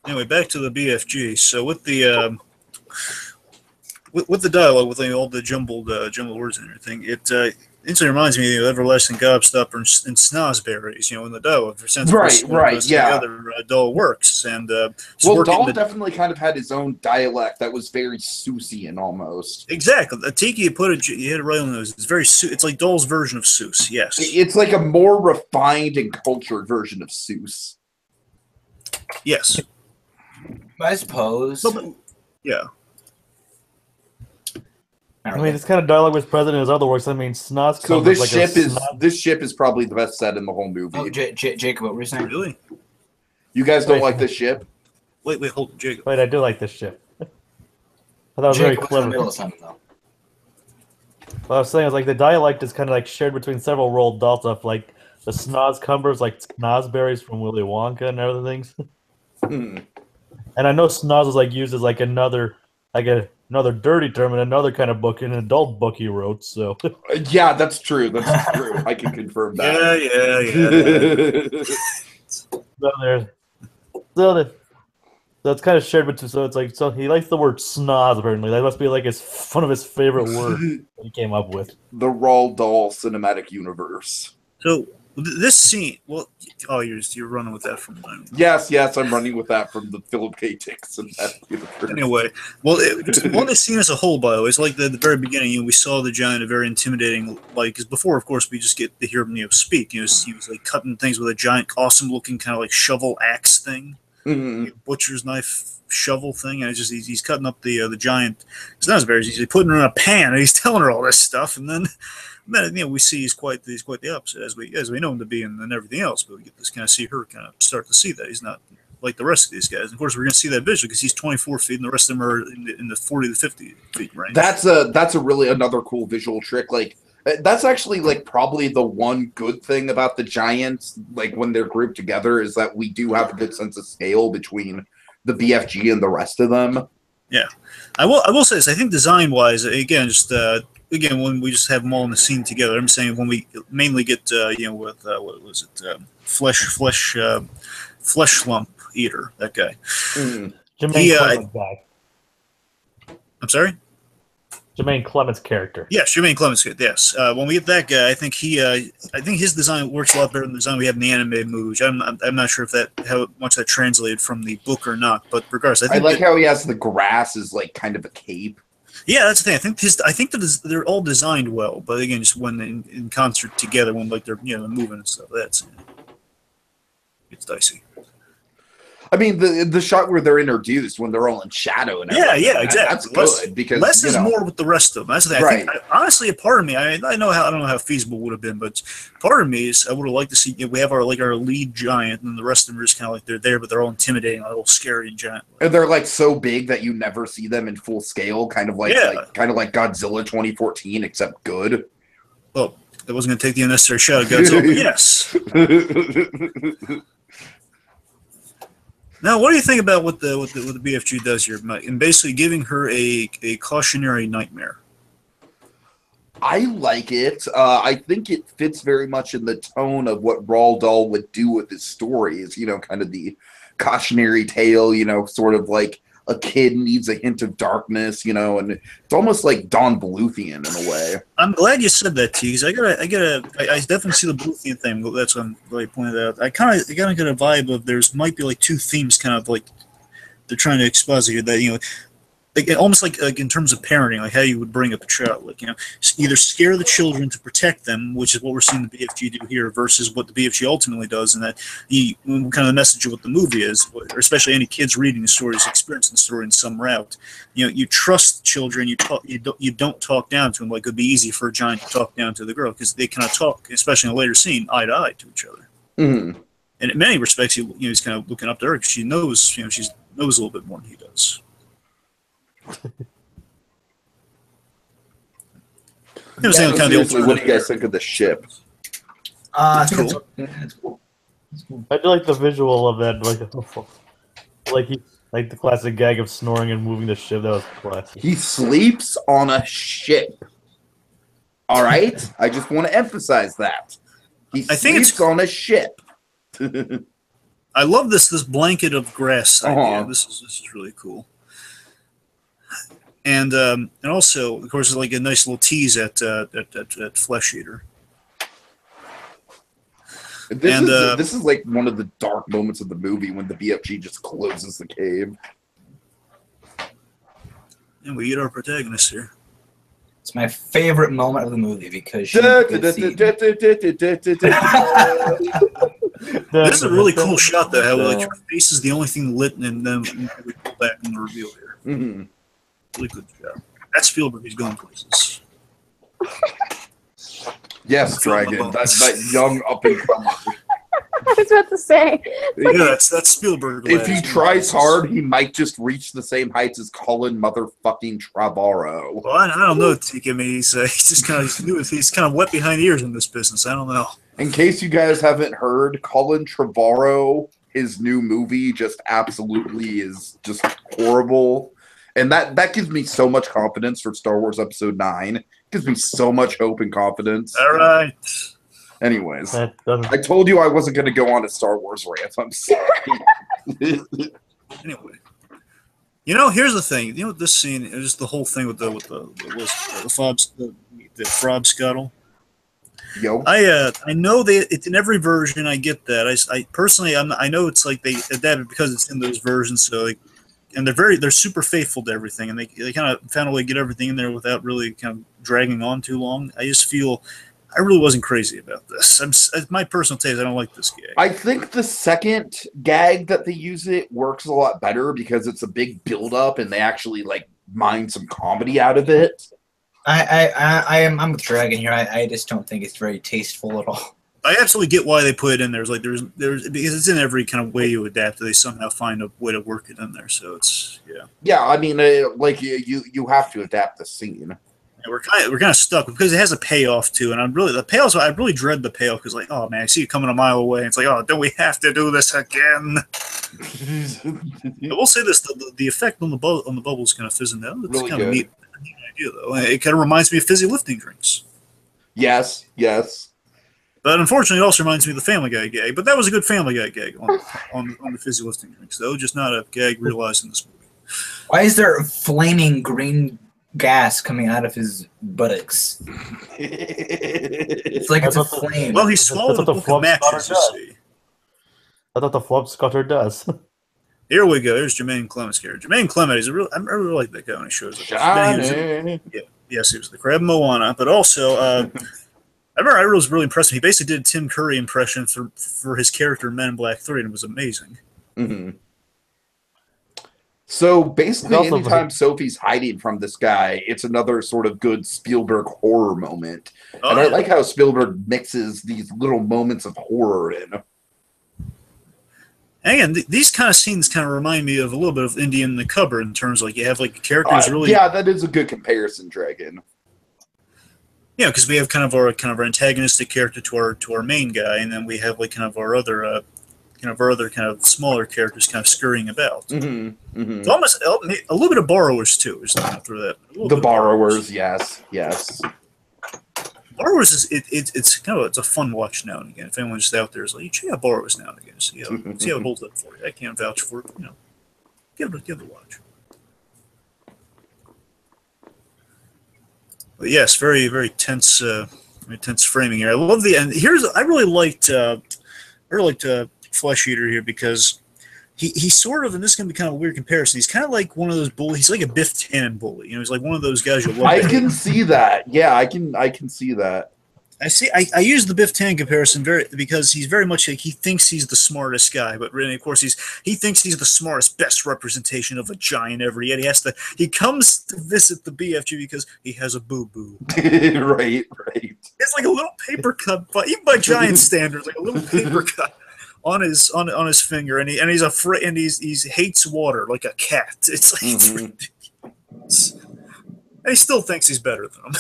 Anyway, back to the BFG. So with the with the dialogue, with all the jumbled words and everything, it instantly reminds me of Everlasting Gobstopper and Snozberries, in the dialogue. Right, yeah. The other Dahl works, and Dahl definitely kind of had his own dialect that was very Seussian almost. Exactly. Tiki, you hit it right on the nose. It's very it's like Dahl's version of Seuss. Yes, it's like a more refined and cultured version of Seuss. Yes, I suppose. Yeah. I mean, this kind of dialogue was present in his other works. I mean, Snoz. So this ship is probably the best set in the whole movie. Oh, Jacob, what were you saying? Really? You guys don't like this ship? Wait, hold, Jacob. Wait, I do like this ship. I thought it was very clever. What I was saying is like the dialect is kind of like shared between several Roald Dahl stuff, like the Snoz cumbers, like Snozberries from Willy Wonka and other things. And I know Snoz is like used as like another, like a another dirty term and another kind of book, an adult book he wrote. So Yeah, that's true. That's true. I can confirm that. Yeah. so there's so the so it's kind of shared between. So it's like so he likes the word snoz apparently. That must be like one of his favorite words that he came up with. The Roald Dahl cinematic universe. So this scene, well, oh, you're running with that from mine. Yes, I'm running with that from the Philip K. Dick cinematic universe. Anyway, well, this scene as a whole, by the way, it's like the very beginning. You know, we saw the giant, a very intimidating. Like, because before, of course, we just get to hear him, speak. He was like cutting things with a giant, awesome-looking kind of like shovel axe thing, butcher's knife shovel thing, and he's cutting up the giant. It's not as bad. He's putting her in a pan, and he's telling her all this stuff, and then we see he's quite the opposite as we know him to be and everything else, but we get this kind of see her kind of start to see that he's not like the rest of these guys. And of course, we're going to see that visually because he's 24 feet and the rest of them are in the 40 to 50 feet range. That's a really another cool visual trick. Like that's actually like probably the one good thing about the giants, like when they're grouped together, is that we do have a good sense of scale between the BFG and the rest of them. Yeah, I will say this. I think design wise, again, again, when we just have them all in the scene together, I'm saying when we mainly get, with what was it, flesh lump eater, that guy. Jermaine Clement's guy. I'm sorry. Jermaine Clement's character. Yes, Jermaine Clement's. Yes. When we get that guy, I think his design works a lot better than the design we have in the animated movies. I'm not sure if how much that translated from the book or not, but regardless, I like how he has the grass as like kind of a cape. Yeah, that's the thing. I think they're all designed well, but again, just when in concert together, when like they're moving and stuff, it's dicey. I mean, the shot where they're introduced when they're all in shadow and everything. Yeah, exactly. That's good because less is more with the rest of them. That's the thing. Right. I think, honestly, a part of me, I don't know how feasible it would have been, but part of me is I would have liked to see we have our lead giant, and the rest of them are just kind of like they're there, but they're all intimidating, a little scary and giant. And they're like so big that you never see them in full scale, kind of like Godzilla 2014, except good. Well, that wasn't going to take the unnecessary shot at Godzilla, but yes. Now, what do you think about what the BFG does here, Mike, in basically giving her a cautionary nightmare? I like it. I think it fits very much in the tone of what Roald Dahl would do with his stories. Kind of the cautionary tale. Sort of like a kid needs a hint of darkness. And it's almost like Don Bluthian in a way. I'm glad you said that, T, because I definitely see the Bluthian thing. That's what I'm really pointed out. I kind of get a vibe of might be like two themes, kind of like they're trying to exposit here that like almost like in terms of parenting, like how you would bring up a child, like either scare the children to protect them, which is what we're seeing the BFG do here, versus what the BFG ultimately does, and that kind of the message of what the movie is, or especially any kids reading the story is experiencing the story in some route. You trust children, you don't talk down to them, like it would be easy for a giant to talk down to the girl because they cannot talk, especially in a later scene, eye to eye to each other. Mm-hmm. And in many respects, he's kind of looking up to her because she knows, she knows a little bit more than he does. What do you guys think of the ship? It's cool. It's cool. I do like the visual of that, like the classic gag of snoring and moving the ship. That was classic. He sleeps on a ship. All right, I just want to emphasize that he sleeps on a ship. I love this blanket of grass idea. This is really cool. And also, of course, it's like a nice little tease at Flesh Eater. This is like one of the dark moments of the movie when the BFG just closes the cave. And we eat our protagonist here. It's my favorite moment of the movie because this is a really cool shot, though. How like your face is the only thing lit, and then we pull back in the reveal here. Mm-hmm. Really good job. That's Spielberg. He's going places. Yes, Dragon. That's that young up and comer. I was about to say. Yeah, that's Spielberg. If he tries hard, he might just reach the same heights as Colin motherfucking Trevorrow. Well, I don't know, Tiki. I mean, he's just kind of wet behind the ears in this business. I don't know. In case you guys haven't heard, Colin Trevorrow, his new movie just absolutely is just horrible. And that gives me so much confidence for Star Wars Episode 9. It gives me so much hope and confidence. All right. Anyways, That doesn't. I told you I wasn't going to go on a Star Wars rant. I'm sorry. Anyway, you know, here's the thing. You know, this scene is the whole thing with the Frog scuttle. Yo. I know it's in every version. I get that. I personally, I know it's like they adapted because it's in those versions. So like, and they're super faithful to everything, and they kind of found a way to get everything in there without really kind of dragging on too long. I just feel I really wasn't crazy about this. My personal taste. I don't like this gag. I think the second gag that they use it works a lot better because it's a big build-up and they actually like mine some comedy out of it. I'm with Dragon here. I just don't think it's very tasteful at all. I absolutely get why they put it in there. It's like there's because it's in every kind of way you adapt it. They somehow find a way to work it in there. So it's Yeah, I mean, like you have to adapt the scene. And we're kind of stuck because it has a payoff too, and I really dread the payoff because like, oh man, I see it coming a mile away. And it's like, oh, don't we have to do this again? I will say this: the effect on the bubbles kind of fizzing out. It's Really kind of good. neat idea though. It kind of reminds me of fizzy lifting drinks. Yes. But unfortunately, it also reminds me of the Family Guy gag. But that was a good Family Guy gag on the fizzy lifting drinks, though. Just not a gag realized in this movie. Why is there flaming green gas coming out of his buttocks? It's like it's a flame. Well, he swallowed a That's what the book of flub matches, scutter you see. I thought the flub scutter does. Here we go. There's Jermaine Clement's character. Jermaine Clement is I really like that guy when he shows up. Yes, he was the crab Moana, but also I remember I was really impressed. He basically did a Tim Curry impression for his character in Men in Black 3, and it was amazing. Mm-hmm. So basically, Also, anytime Sophie's hiding from this guy, it's another sort of good Spielberg horror moment. Oh, And I yeah. like how Spielberg mixes these little moments of horror in. And again, these kind of scenes kind of remind me of a little bit of Indian in the Cupboard in terms of like you have like characters really. Yeah, that is a good comparison, Dragon. Yeah, because we have kind of our antagonistic character to our main guy, and then we have like kind of our other kind of smaller characters kind of scurrying about. Mm-hmm. Mm-hmm. It's almost a little bit of Borrowers too. Just through that. The Borrowers, yes. Borrowers is it's a fun watch now and again. If anyone's just out there is like, check out Borrowers now and again, see how it holds up for you. I can't vouch for it, but, give it a watch. But yes, very very tense framing here. I love and I really liked Flesh Eater here because he sort of, and this is gonna be kind of a weird comparison. He's kind of like one of those bullies. He's like a Biff Tannen bully. He's like one of those guys you love. I can see that. Yeah, I can see that. I use the Biff Tannen comparison because he's very much like he thinks he's the smartest guy, but really, of course, he thinks he's the smartest, best representation of a giant ever. Yet he comes to visit the BFG because he has a boo boo. Right. It's like a little paper cut, but even by giant standards, like a little paper cut on his finger, and he's afraid, and he hates water like a cat. It's like it's ridiculous, and he still thinks he's better than him.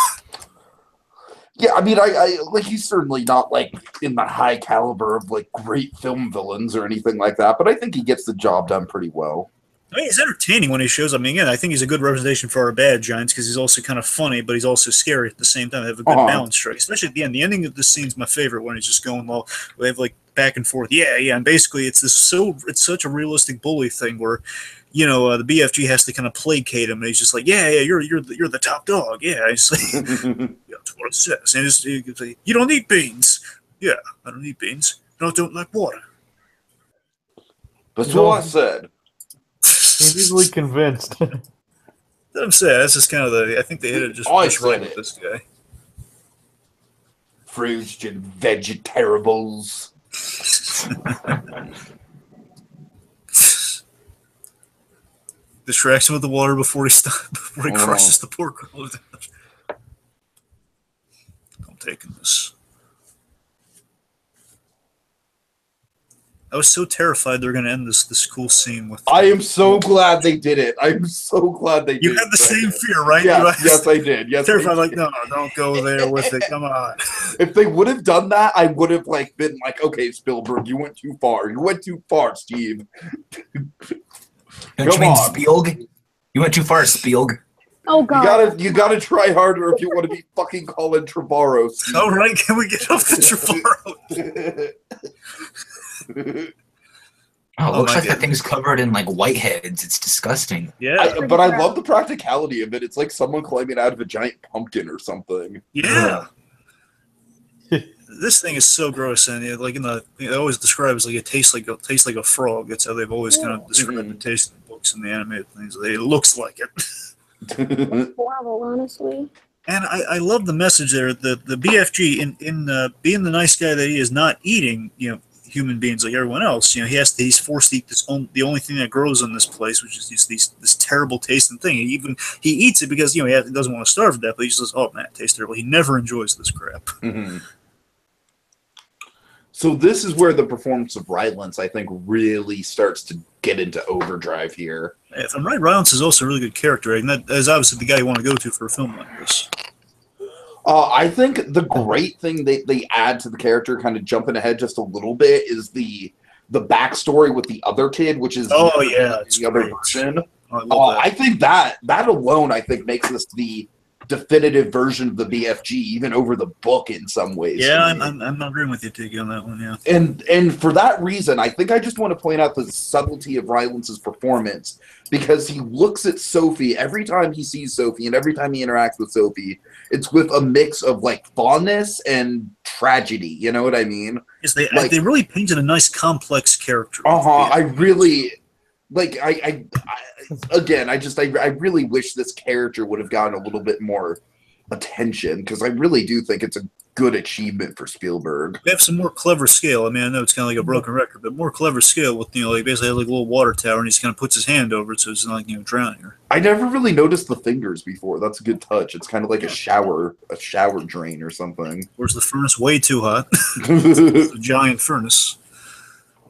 Yeah, I mean, I like he's certainly not like in the high caliber of like great film villains or anything like that, but I think he gets the job done pretty well. I mean, he's entertaining when he shows up. I mean, again, I think he's a good representation for our bad giants because he's also kind of funny, but he's also scary at the same time. They have a good balance strike, especially at the end. The ending of the scene's my favorite when he's just going well. They have like back and forth, yeah, and basically it's such a realistic bully thing where, the BFG has to kind of placate him, and he's just like, yeah, you're the top dog, yeah. He's like, that's what it says, and he's like, you don't eat beans, yeah, I don't eat beans, don't like water. That's what I said. He's easily convinced. That's what I'm saying. That's just kind of I think they hit it just right with this guy. Fruits and vegetables. Distracts him with the water before he crushes the pork roll. I'm taking this. I was so terrified they were going to end this cool scene with. I am so glad they did it. I'm so glad they did it. You had the same fear, right? Yes, I did. Yes, terrified, like, no, don't go there with it. Come on. If they would have done that, I would have been like, okay, Spielberg, you went too far. You went too far, Steve. Don't you mean Spielg? You went too far, Spielg. Oh god. You gotta try harder if you want to be fucking Colin Trevorrow. All right, can we get off the Trevorrow? Oh, it looks my like that goodness. thing's covered in like whiteheads. It's disgusting. Yeah, But I love the practicality of it. It's like someone climbing out of a giant pumpkin or something. yeah. This thing is so gross, and like I always describe it as like it tastes like a frog. That's how they've always kind of described the taste in the books and the animated things. It looks like it. Horrible, honestly. And I love the message there. The BFG in being the nice guy that he is, not eating human beings like everyone else. He's forced to eat the only thing that grows on this place, which is this terrible tasting thing. He eats it because he doesn't want to starve to death. But he just says, "Oh man, it tastes terrible." He never enjoys this crap. Mm-hmm. So this is where the performance of Rylance, I think, really starts to get into overdrive here. If I'm right, Rylance is also a really good character, and that is obviously the guy you want to go to for a film like this. I think the great thing they add to the character, kind of jumping ahead just a little bit, is the backstory with the other kid, which is the other version. I think that alone, I think, makes this the definitive version of the BFG, even over the book in some ways. Yeah, I'm agreeing with you, Tiki, on that one. Yeah, and for that reason, I think I just want to point out the subtlety of Rylance's performance, because he looks at Sophie every time he sees Sophie, and every time he interacts with Sophie, it's with a mix of like fondness and tragedy. You know what I mean? Yes, they really painted a nice complex character. I really. Like I really wish this character would have gotten a little bit more attention, because I really do think it's a good achievement for Spielberg. They have some more clever scale. I mean, I know it's kind of like a broken record, but more clever scale with like basically like a little water tower, and he just kind of puts his hand over it so it's not like drowning her. I never really noticed the fingers before. That's a good touch. It's kind of like a shower drain or something. Where's the furnace way too hot? It's a giant furnace.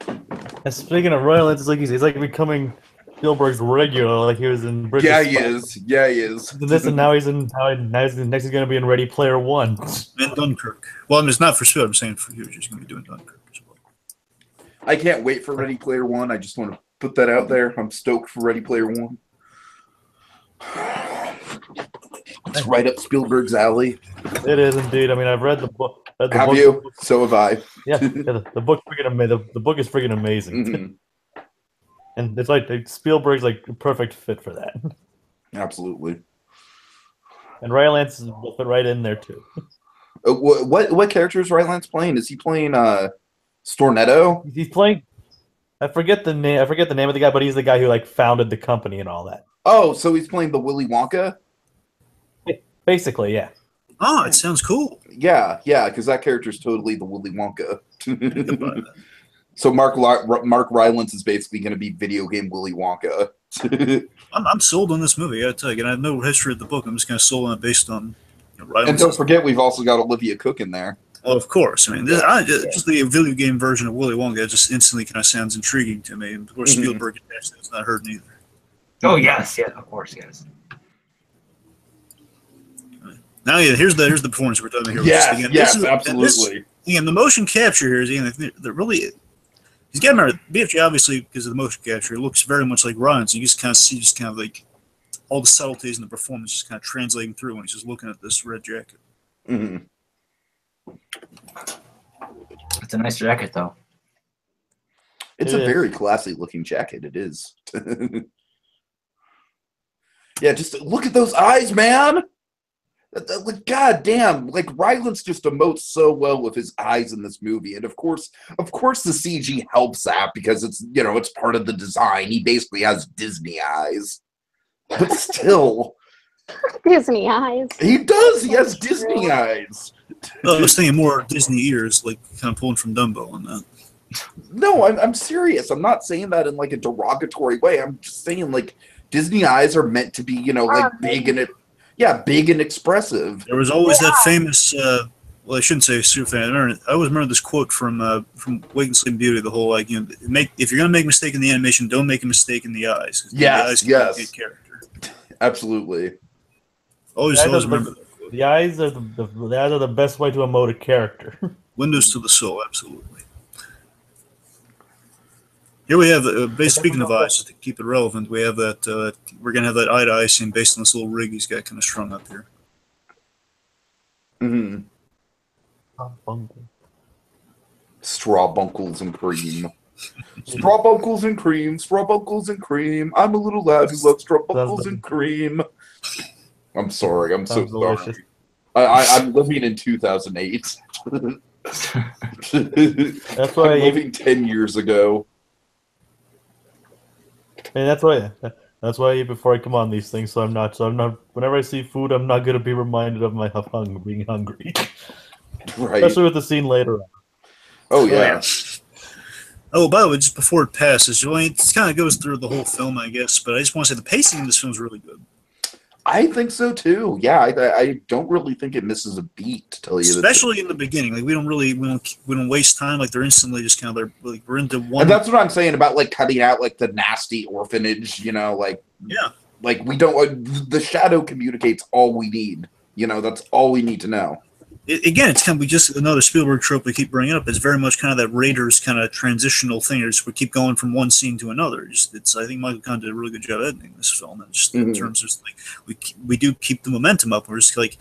And speaking of Rylance, it's like he's like becoming Spielberg's regular, like he was in British. Yeah, he is. Yeah, he is. And now he's next he's going to be in Ready Player One and Dunkirk. Well, it's not for Spielberg. I'm saying for you, he's going to be doing Dunkirk as well. I can't wait for Ready Player One. I just want to put that out there. I'm stoked for Ready Player One. It's right up Spielberg's alley. It is indeed. I mean, I've read the book. Have you? So have I. Yeah, the book freaking amazing. The book is freaking amazing, and it's like Spielberg's like a perfect fit for that. Absolutely. And Rylance is fit right in there too. What character is Rylance playing? Is he playing Stornetto? He's playing. I forget the name of the guy, but he's the guy who like founded the company and all that. Oh, so he's playing the Willy Wonka? Basically, yeah. Oh, it sounds cool. Yeah, because that character is totally the Willy Wonka. So Mark Rylance is basically going to be video game Willy Wonka. I'm sold on this movie. I gotta tell you, and I have no history of the book. I'm just kind of sold on it based on Rylance. And don't forget, we've also got Olivia Cook in there. Oh, of course. I mean, just the video game version of Willy Wonka just instantly kind of sounds intriguing to me. And of course, Spielberg it's not hurting either. Oh yes, yeah, of course, yes. Now, here's the performance we're talking about here. Yes, absolutely. The motion capture here is they're really. He's got to remember, BFG obviously because of the motion capture, it looks very much like Ryan. So you just kind of see like all the subtleties in the performance just kind of translating through when he's just looking at this red jacket. It's a nice jacket, though. It's a very classy looking jacket. It is. Yeah, just look at those eyes, man. God damn, like Rylance just emotes so well with his eyes in this movie, and of course the CG helps that because it's it's part of the design. He basically has Disney eyes, but still, Disney eyes. He does. He has Disney eyes. I was thinking more Disney ears, like kind of pulling from Dumbo on that. No, I'm serious. I'm not saying that in like a derogatory way. I'm just saying like Disney eyes are meant to be like big and big and expressive. There was always that famous, well, I shouldn't say super fan. I always remember this quote from Wake and Sleep Beauty, the whole, like, if you're going to make a mistake in the animation, don't make a mistake in the eyes. Yes. Character. Absolutely. Always remember that quote. The eyes are the best way to emote a character. Windows to the soul, absolutely. Here we have, speaking of eyes, just to keep it relevant, we have that, we're going to have that eye-to-eye scene based on this little rig he's got kind of strung up here. Mm-hmm. Strawbunkles and cream. Strawbunkles and cream, strawbunkles and cream. I'm a little lad who loves strawbunkles and cream. I'm sorry, I'm so sorry. I'm living in 2008. That's why I'm living 10 years ago. And that's why I eat before I come on these things, so I'm not whenever I see food, I'm not gonna be reminded of my being hungry. Right. Especially with the scene later on. Oh yeah. Oh, by the way, just before it passes, it kind of goes through the whole film, I guess, but I just want to say the pacing in this film is really good. I think so too. Yeah, I don't really think it misses a beat, to tell you the truth. Especially in the beginning, like we don't waste time. Like they're instantly just kind of we're into one. And that's what I'm saying about like cutting out like the nasty orphanage. You know, like yeah, like we don't. The shadow communicates all we need. You know, that's all we need to know. Again, it's kind of just another Spielberg trope we keep bringing up. It's very much kind of that Raiders kind of transitional thing. We keep going from one scene to another. I think Michael Kahn did a really good job editing this film. And just in terms of like we do keep the momentum up. We're just like,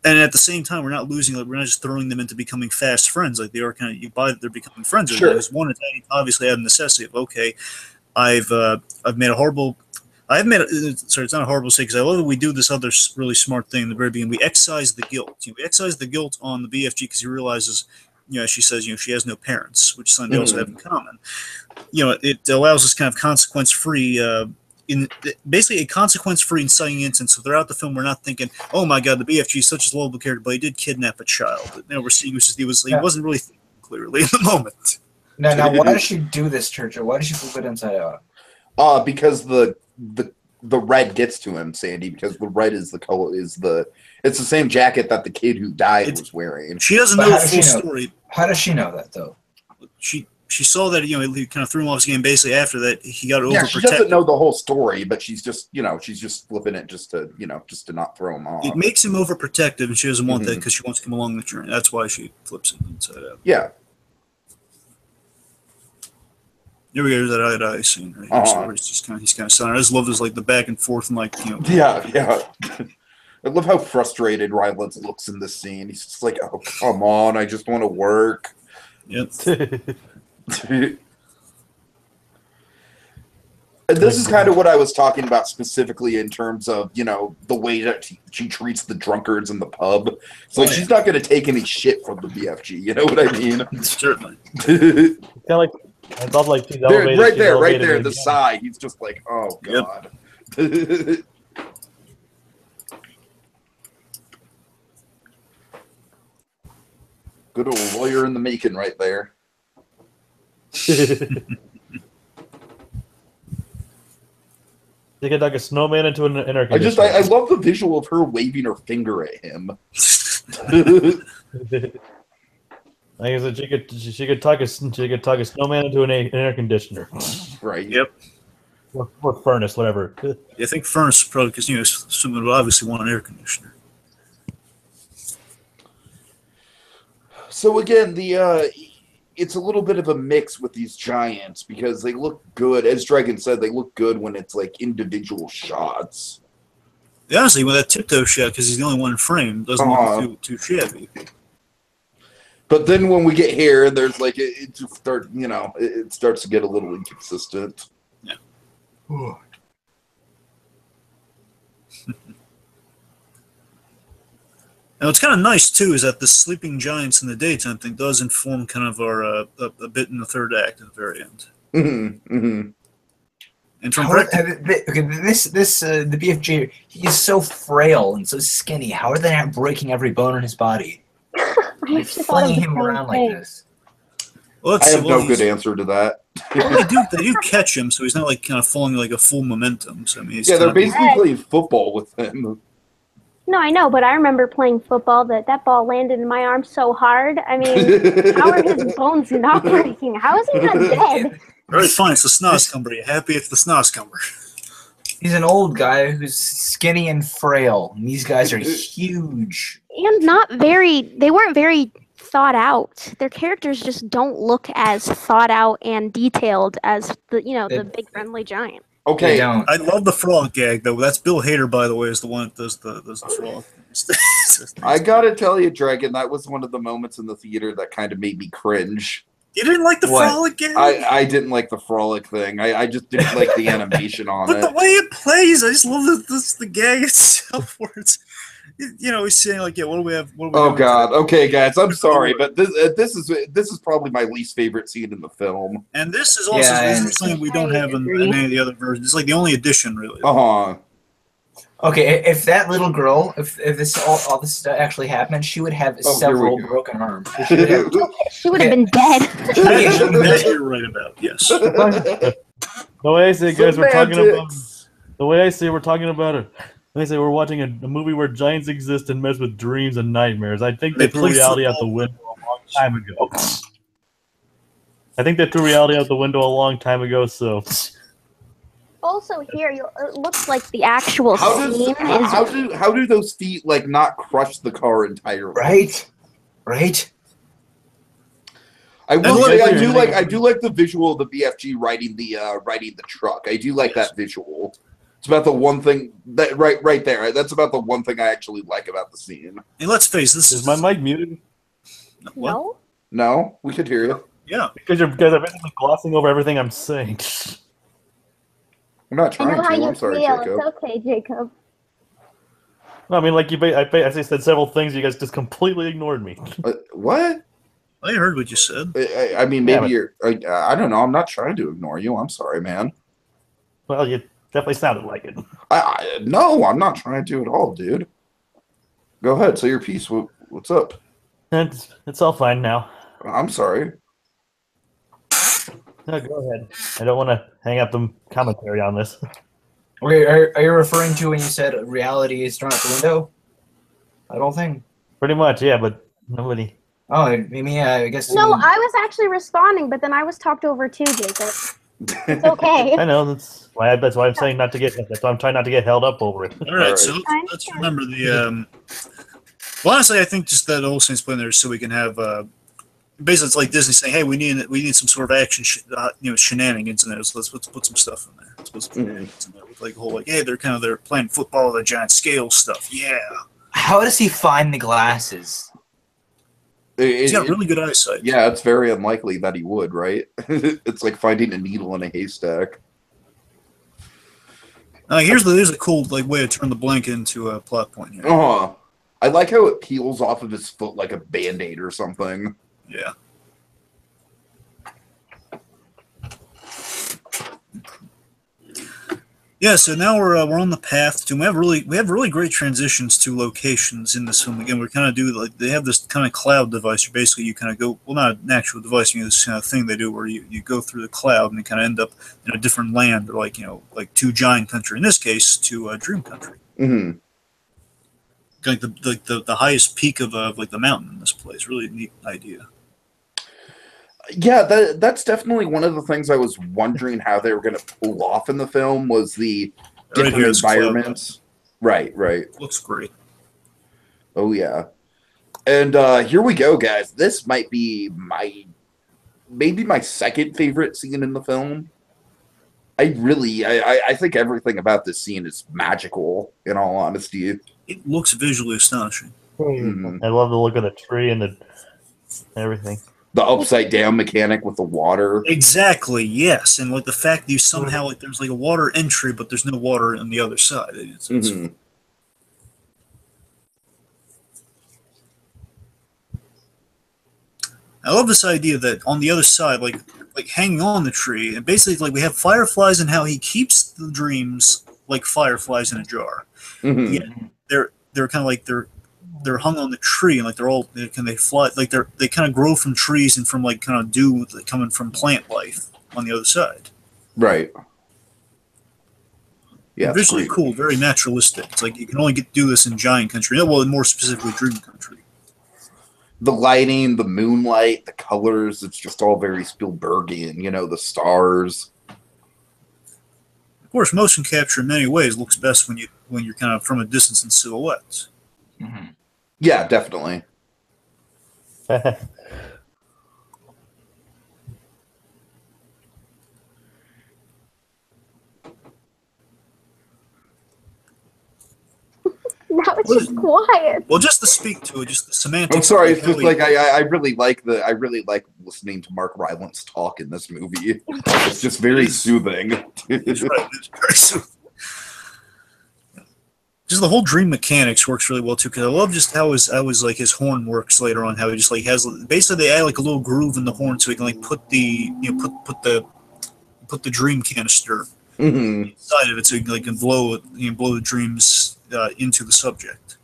and at the same time, we're not losing. Like, we're not just throwing them into becoming fast friends. Like they are kind of you buy that they're becoming friends. Sure. There's one is obviously out of necessity of okay, I've made a horrible. Sorry, it's not a horrible mistake because I love that we do this other really smart thing in the very beginning. We excise the guilt. We excise the guilt on the BFG because he realizes, she says, she has no parents, which is something they also have in common. It allows us kind of consequence-free, basically a consequence-free inciting instance. So throughout the film, we're not thinking, oh my God, the BFG is such a lovable character, but he did kidnap a child. But we're seeing he wasn't really thinking clearly in the moment. Now, why does she do this, Churchill? Why does she flip it inside out? Because the red gets to him, Sandy, because the red is the color it's the same jacket that the kid who died was wearing. She doesn't know the full story. How does she know that though? She saw that he kind of threw him off his game. Basically, after that, he got overprotected. Yeah, she doesn't know the whole story, but she's just flipping it just to not throw him off. It makes him overprotective, and she doesn't want that because she wants to come along the journey. That's why she flips it inside out. Yeah. Here we go, that eye-to-eye scene right here. So he's kind of silent. I just love this, like, the back and forth and, like, Yeah. I love how frustrated Rylance looks in this scene. He's just like, oh, come on, I just want to work. Yep. And this is kind of what I was talking about specifically in terms of, the way that she treats the drunkards in the pub. It's like she's not going to take any shit from the BFG. You know what I mean? Certainly. Kind of like, I thought like she's elevated. Right there, the side. He's just like, oh God. Yep. Good old lawyer in the making, right there. She could like a snowman into an air conditioner. I love the visual of her waving her finger at him. Like I said, she could talk a snowman into an air conditioner. Right. Yep. Or furnace, whatever. I think furnace probably because someone would obviously want an air conditioner. So again, it's a little bit of a mix with these giants because they look good. As Dragon said, they look good when it's like individual shots. Yeah, honestly, with that tiptoe shot, because he's the only one in frame, doesn't look too shabby. But then when we get here, there's like it starts to get a little inconsistent. Yeah. Now, what's kind of nice too is that the sleeping giants in the daytime thing does inform kind of our a bit in the third act at the very end. And from the BFG, he's so frail and so skinny. How are they not breaking every bone in his body? Flinging him around like this. Well, I have no good answer to that. Well, they do catch him, so he's not like kind of falling like a full momentum. So I mean, they're basically playing football with him. No, I know, but I remember playing football. That ball landed in my arm so hard. I mean, how are his bones not breaking? How is he not dead? All right, fine. It's the Snozzcumber. You happy? It's the Snozzcumber. He's an old guy who's skinny and frail. And these guys are huge. And they weren't very thought out. Their characters just don't look as thought out and detailed as the big friendly giant. Okay. They don't. I love the frog gag though. That's Bill Hader, by the way, is the one that does the frog. I gotta tell you, Dragon, that was one of the moments in the theater that kind of made me cringe. You didn't like the What? frolic gag? I didn't like the frolic thing. I just didn't like the animation on But it. the way it plays, I just love the gag itself. Where it's, he's saying like, yeah, what do we have? What do we Oh doing God. today? Okay, guys, I'm sorry, but this is probably my least favorite scene in the film. And this is also Yeah, I this is understand. something we don't have in any of the other versions. It's like the only addition, really. Okay, if that little girl, if this all this stuff actually happened, she would have Oh, here we several go. broken arms. She would have- She would have been dead. That's what you're right about. Yes. The way I say, guys, we're talking about. Semantics. The way I say we're talking about it. When I say we're watching a movie where giants exist and mess with dreams and nightmares, I think they They threw play reality out the football. window a long time ago. I think they threw reality out the window a long time ago. So Also, here it looks like the actual How scene is. how do those feet like not crush the car entirely? Right. I will look, say here, I do like the visual of the BFG riding the truck. I do like that visual. It's about the one thing that right there. That's about the one thing I actually like about the scene. And let's face this is my mic muted? What? No? No, we could hear you. Yeah. Because you guys are basically glossing over everything I'm saying. I'm not I trying know how to. you I'm sorry, feel. Jacob. It's okay, Jacob. No, I mean, like I said several things. You guys just completely ignored me. What? I heard what you said. I mean, Yeah, maybe but- you're. I don't know. I'm not trying to ignore you. I'm sorry, man. Well, you definitely sounded like it. No, I'm not trying to at all, dude. Go ahead, say your piece. What's up? It's all fine now. I'm sorry. No, go ahead. I don't want to hang up the commentary on this. Wait, are you referring to when you said reality is thrown out the window? I don't think. Pretty much, yeah, but nobody. Oh, I mean, yeah, I guess. No, I was actually responding, but then I was talked over too, Jacob. It's okay. I know that's why I'm saying not to get. That's why I'm trying not to get held up over it. All right, All so right. let's remember the. Well, honestly, I think just that whole thing's put in there so we can have. Basically, it's like Disney saying, "Hey, we need some sort of action, shenanigans in there. So let's put some stuff in there. Let's put some shenanigans in there with like a whole like, hey, they're playing football at a giant scale stuff. Yeah, How does he find the glasses? he's got really good eyesight. Yeah, it's very unlikely that he would, right? It's like finding a needle in a haystack. Here's a cool like way to turn the blanket into a plot point here. I like how it peels off of his foot like a band-aid or something. Yeah. Yeah, so now we're on the path to we have really great transitions to locations in this film. Again, we kind of do like they have this kind of cloud device. Where basically, you kind of go not an actual device. This kind of thing they do where you go through the cloud and you kind of end up in a different land, or like to Giant Country. In this case, to Dream Country. Mm-hmm. Like the highest peak of like the mountain in this place. Really neat idea. Yeah, that's definitely one of the things I was wondering how they were going to pull off in the film was the Right different here, it's environments. Right. Looks great. Oh yeah, and here we go, guys. This might be maybe my second favorite scene in the film. I think everything about this scene is magical. In all honesty, It looks visually astonishing. Mhm. I love the look of the tree and the everything. The upside down mechanic with the water. Exactly, yes. And like the fact that you somehow like there's like a water entry, but there's no water on the other side. It's Mhm. I love this idea that on the other side, like hanging on the tree, and basically like we have fireflies and how he keeps the dreams like fireflies in a jar. Mhm. Yeah, they're kind of like they're hung on the tree and like they fly like they kind of grow from trees and from like kind of dew coming from plant life on the other side. Right. Yeah, it's Visually great. cool, very naturalistic. It's like you can only do this in Giant Country. Well, more specifically, Dream Country. The lighting, the moonlight, the colors, it's just all very Spielbergian, the stars. Of course, motion capture in many ways looks best when you're kind of from a distance in silhouettes. Mm-hmm. Yeah, definitely. Now it's just quiet. Well, just to speak to it, just the semantics. I'm sorry. of It's how just like I really like listening to Mark Rylance talk in this movie. It's just very soothing. He's right. It's very soothing. Just the whole dream mechanics works really well too, because I love just how his like his horn works later on. How he just like has basically they add like a little groove in the horn so he can like put the put the dream canister inside of it so he can like blow the dreams into the subject.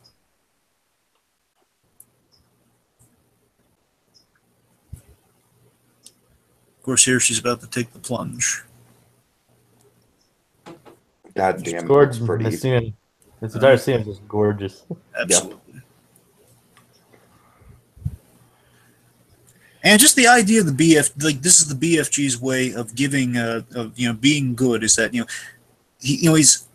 Of course, here she's about to take the plunge. God damn, Gorgeous. it's pretty. This entire scene is just gorgeous. Absolutely. Yep. And just the idea of the BF, like this is the BFG's way of giving, of being good. Is that he's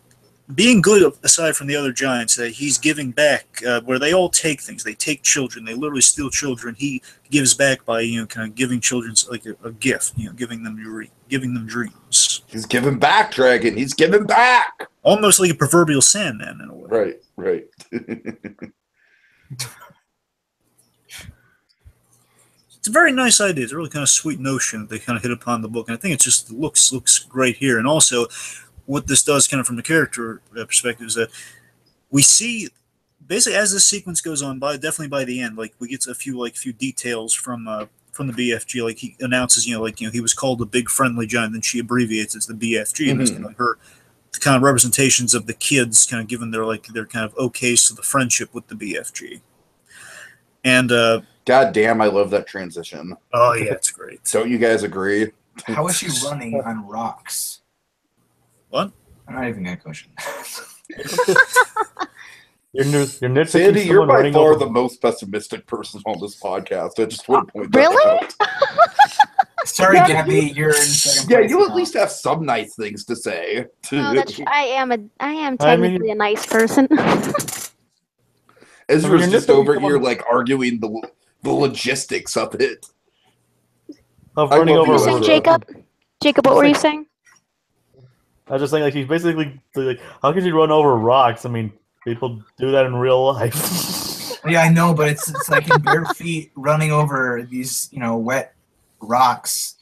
being good aside from the other giants. That he's giving back, where they all take things. They take children. They literally steal children. He gives back by kind of giving children like a gift. Giving them dreams. He's giving back, Dragon. He's giving back. Almost like a proverbial Sandman in a way. Right. It's a very nice idea. It's a really kind of sweet notion that they kind of hit upon the book, and I think it just looks great here. And also, what this does, kind of from the character perspective, is that we see basically as this sequence goes on, definitely by the end, like we get a few details from the BFG. Like he announces, he was called the Big Friendly Giant, and she abbreviates it as the BFG, and it's kind of like her kind of representations of the kids, kind of giving their kind of okays to the friendship with the BFG. And God damn, I love that transition. Oh yeah, it's great. Don't you guys agree? How is she running on rocks? What? I'm not even gonna question. You're Sandy, you're by far the most pessimistic person on this podcast. I just want to point that out. Sorry, Gabby, you're in second place. Yeah, you at least have some nice things to say. No, I am technically a nice person. Ezra's just over here like arguing the logistics of it. Of running over. What were you saying, Jacob? Jacob, what were you saying? I was just saying, like, she's basically like, how can she run over rocks? I mean, people do that in real life. Yeah, I know, but it's like in bare feet running over these, wet rocks.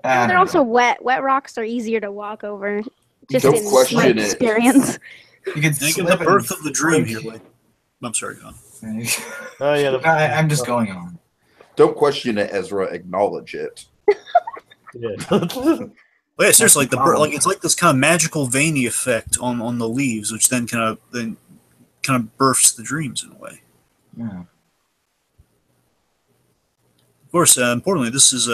They're also wet. Wet rocks are easier to walk over. Just Don't in question my it. experience. You can think of the birth of the dream here. Like, I'm sorry, go on. Oh yeah, I'm just going on. Don't question it, Ezra. Acknowledge it. Yeah. Well, yeah, seriously, it's like this kind of magical veiny effect on the leaves, which then kind of births the dreams in a way. Yeah. Of course, importantly, this is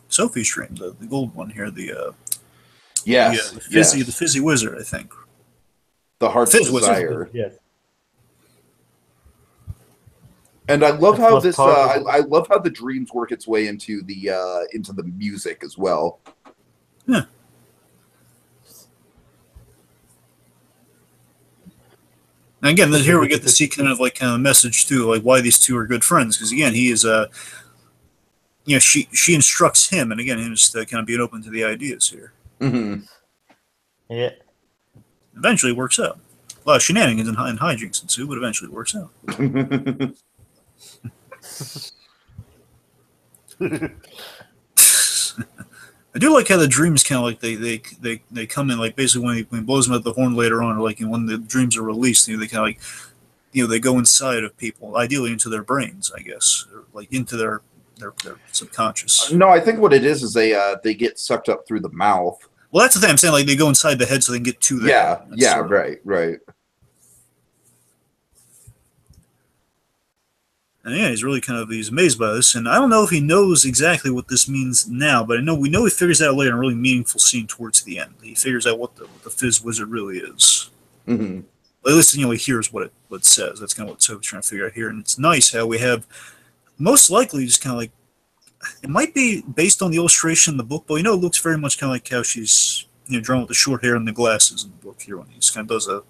Sophie's dream, the gold one here, the fizzy wizard, I think. The heart's desire. Yes. And I love how this. powerful. I love how the dreams work its way into the music as well. Yeah. And again, here we get to see kind of a message too, like why these two are good friends. Because again, he is she instructs him, and again, him just kind of being open to the ideas here. Mm-hmm. Yeah. Eventually, it works out. A lot of shenanigans and hijinks ensue, but eventually, it works out. I do like how the dreams kind of like they come in like basically when he blows them at the horn later on, or like when the dreams are released, they kind of like they go inside of people, ideally into their brains, I guess, or like into their subconscious. No, I think what it is they get sucked up through the mouth. Well, that's the thing I'm saying. Like they go inside the head so they can get to the head. Yeah, right. And yeah, he's amazed by this, and I don't know if he knows exactly what this means now, but we know he figures out later in a really meaningful scene towards the end. He figures out what the Fizz Wizard really is. Mm-hmm. At least he hears what it says. That's kind of what Sophie's trying to figure out here, and it's nice how we have most likely just kind of like it might be based on the illustration in the book, but it looks very much kind of like how she's drawn with the short hair and the glasses in the book here when he just kind of does a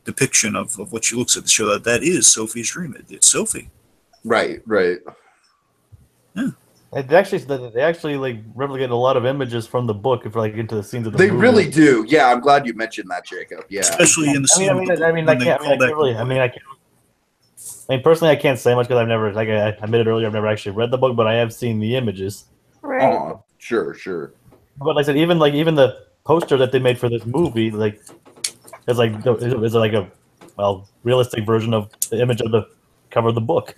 depiction of what she looks like to show that is Sophie's dream. It's Sophie. Right, right. They actually like replicate a lot of images from the book if like into the scenes of the They movie. really do. Yeah, I'm glad you mentioned that, Jacob. Yeah. Especially in the scene. Personally, I can't say much because I've never, like I admitted earlier, I've never actually read the book, but I have seen the images. Right. Sure, sure. But like I said, even the poster that they made for this movie, like, is like a realistic version of the image of the cover of the book.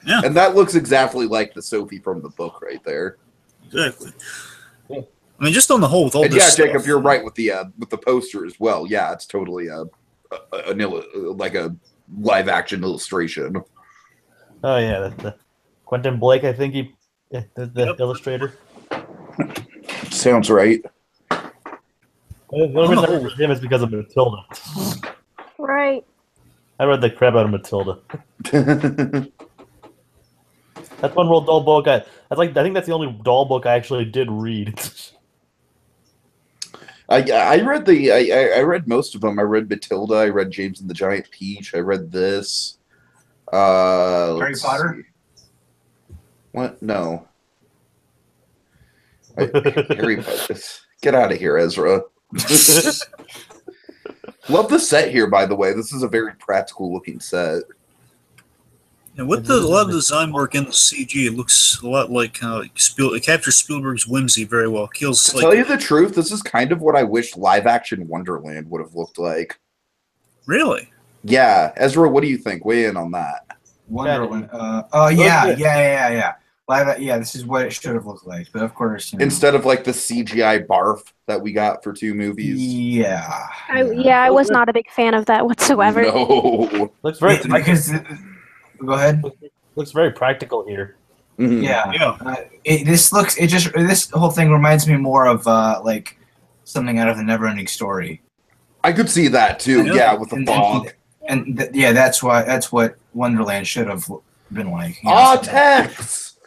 Yeah, And that looks exactly like the Sophie from the book right there. exactly. Yeah. I mean, just on the whole, with all And this yeah, stuff, Jacob, you're right with the poster as well. Yeah, it's totally like a live action illustration. Oh yeah, the Quentin Blake, I think the illustrator. Sounds right. The only reason I read him is because of Matilda. Right. I read the crap out of Matilda. That's one Roald Dahl book I think that's the only Dahl book I actually did read. I read most of them. I read Matilda. I read James and the Giant Peach. I read this. Harry Potter? See. What? No. Harry Potter. Get out of here, Ezra. Love the set here, by the way. This is a very practical looking set. and with a lot of the design work in the CG, it looks a lot like it captures Spielberg's whimsy very well. It feels To like, tell you the truth, this is kind of what I wish live action Wonderland would have looked like. really? Yeah, Ezra, what do you think? Weigh in on that. Wonderland. Yeah. This is what it should have looked like. But of course, Instead of like the CGI barf that we got for 2 movies. Yeah. I was not a big fan of that whatsoever. No. Looks very Go ahead. looks very practical here. Mhm. Yeah. This whole thing reminds me more of like something out of the Neverending Story. I could see that too. Yeah, with the fog. That's what Wonderland should have been like. Tex!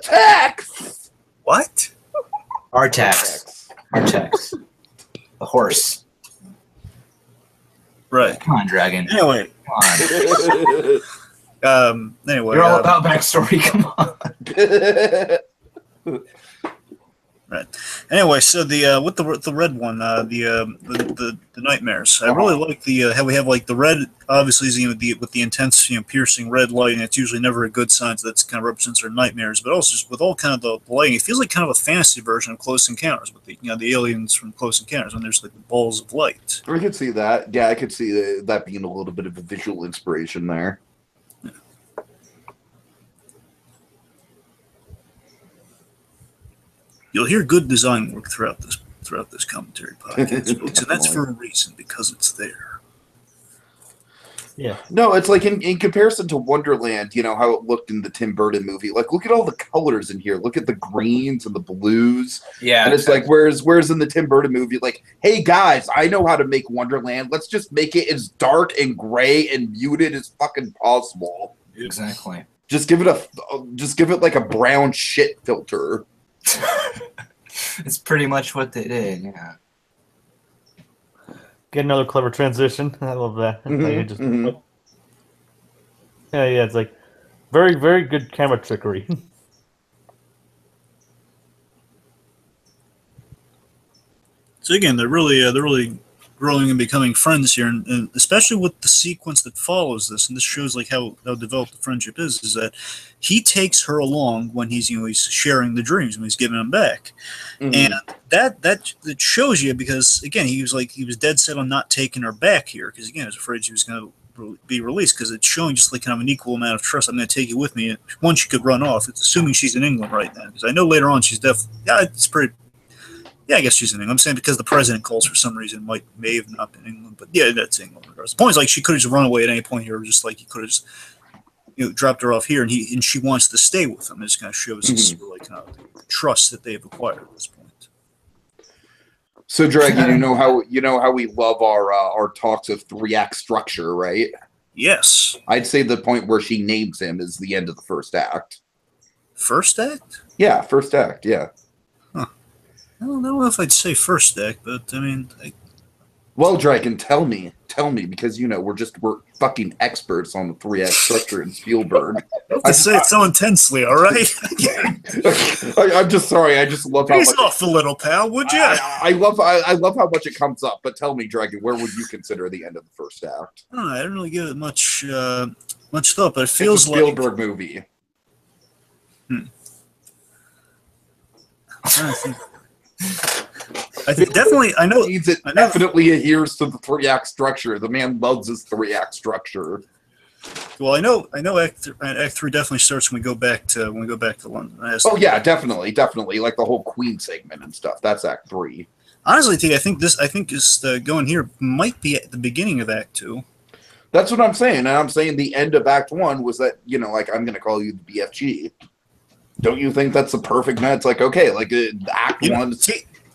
Tex! What? Artax. The horse. Right. Come on, dragon. Anyway. Come on. Anyway. You're all about backstory. Come on. Right. Anyway, so the with the red one, the nightmares. I really like the how we have like the red. Obviously, is, with the intense, piercing red light, and it's usually never a good sign. So that's kind of represents our nightmares. But also just with all kind of the lighting, it feels like kind of a fantasy version of Close Encounters with the the aliens from Close Encounters, when there's like the balls of light. I could see that. Yeah, I could see that being a little bit of a visual inspiration there. You'll hear good design work throughout this commentary podcast, folks, and that's for a reason, because it's there. Yeah. No, it's like in comparison to Wonderland, how it looked in the Tim Burton movie. Like, look at all the colors in here. Look at the greens and the blues. Yeah. And it's like, whereas in the Tim Burton movie, like, hey guys, I know how to make Wonderland. Let's just make it as dark and gray and muted as fucking possible. Exactly. Just give it like a brown shit filter. It's pretty much what they did. Yeah. Get another clever transition. I love that. Yeah, it's like very, very good camera trickery. So again, they're really growing and becoming friends here, and especially with the sequence that follows this, and this shows like how developed the friendship is that he takes her along when he's he's sharing the dreams, when he's giving them back, and that shows you, because again he was dead set on not taking her back here, because again he was afraid she was going to be released, because it's showing just like kind of an equal amount of trust. I'm going to take you with me. Once she could run off, it's assuming she's in England right now, because I know later on she's definitely it's pretty. Yeah, I guess she's in England. I'm saying because the president calls for some reason may have not been England, but yeah, that's England. Regardless. The point is, like, she could have just run away at any point here, just like he could have just dropped her off here, and she wants to stay with him. It just kind of shows this like kind of trust that they have acquired at this point. So, Dragon, you know how we love our talks of 3-act structure, right? Yes. I'd say the point where she names him is the end of the first act. First act? Yeah, first act. Yeah. I don't know if I'd say first act, but I mean... Well, Dragon, tell me tell me, because we're fucking experts on the 3-act structure in Spielberg. I say it so intensely, all right? I'm just sorry. I just love how Ease much off a little, pal, would you? I love how much it comes up. But tell me, Dragon, where would you consider the end of the first act? I didn't really give it much thought, but it feels it's a Spielberg movie. I think definitely. I know. It definitely adheres to the 3-act structure. The man loves his 3-act structure. Well, I know. Act 3 definitely starts when we go back to London. Oh yeah, definitely, like the whole Queen segment and stuff. That's Act 3. Honestly, T, I think going here might be at the beginning of Act 2. That's what I'm saying, and I'm saying the end of Act 1 was that like I'm going to call you the BFG. Don't you think that's the perfect match? It's like, okay, like Act 1.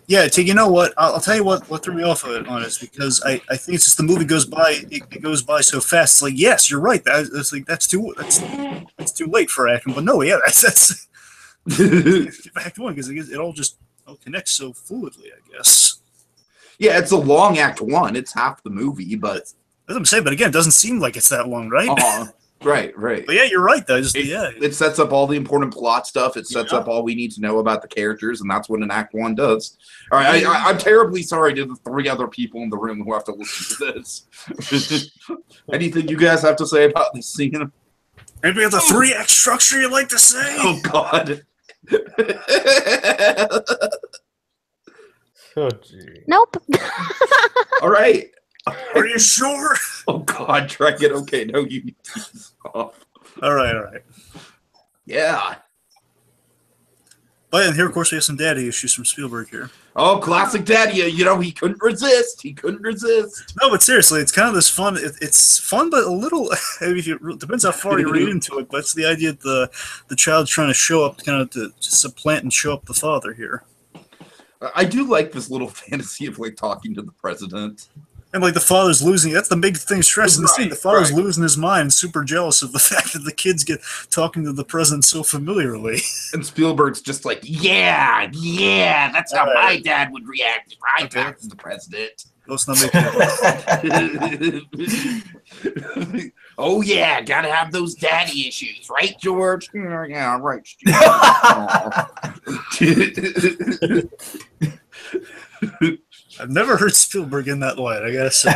Yeah, you know what? I'll tell you what threw me off on it is because I think it's just the movie goes by. It goes by so fast. It's like, yes, you're right. That's too late for Act 1. But no, yeah, that's Act 1 because it all connects so fluidly, I guess. Yeah, it's a long Act 1. It's half the movie, but as I'm saying, but again, it doesn't seem like it's that long, right? Right. But yeah, you're right. Though. It sets up all the important plot stuff. It sets up all we need to know about the characters, and that's what an Act 1 does. All right, I'm terribly sorry to the 3 other people in the room who have to listen to this. Anything you guys have to say about this scene? Maybe the 3-act structure you'd like to say? Oh, God. Oh, gee. Nope. All right. Are you sure? Oh, God, Dragon. Okay, no, you need to stop. All right. Yeah. But and here, of course, we have some daddy issues from Spielberg here. Oh, classic daddy. He couldn't resist. No, but seriously, it's kind of this fun. It's fun, but a little. It depends how far you read into it. But it's the idea that the child's trying to show up, kind of to supplant and show up the father here. I do like this little fantasy of talking to the president. And the father's losing. That's the big thing stressing the scene. The father's right. losing his mind, super jealous of the fact that the kids get talking to the president so familiarly. And Spielberg's just like, yeah, that's how my dad would react if I talked to the president. Let's not make it. Oh yeah, gotta have those daddy issues, right, George? Yeah, right. I've never heard Spielberg in that light, I gotta say.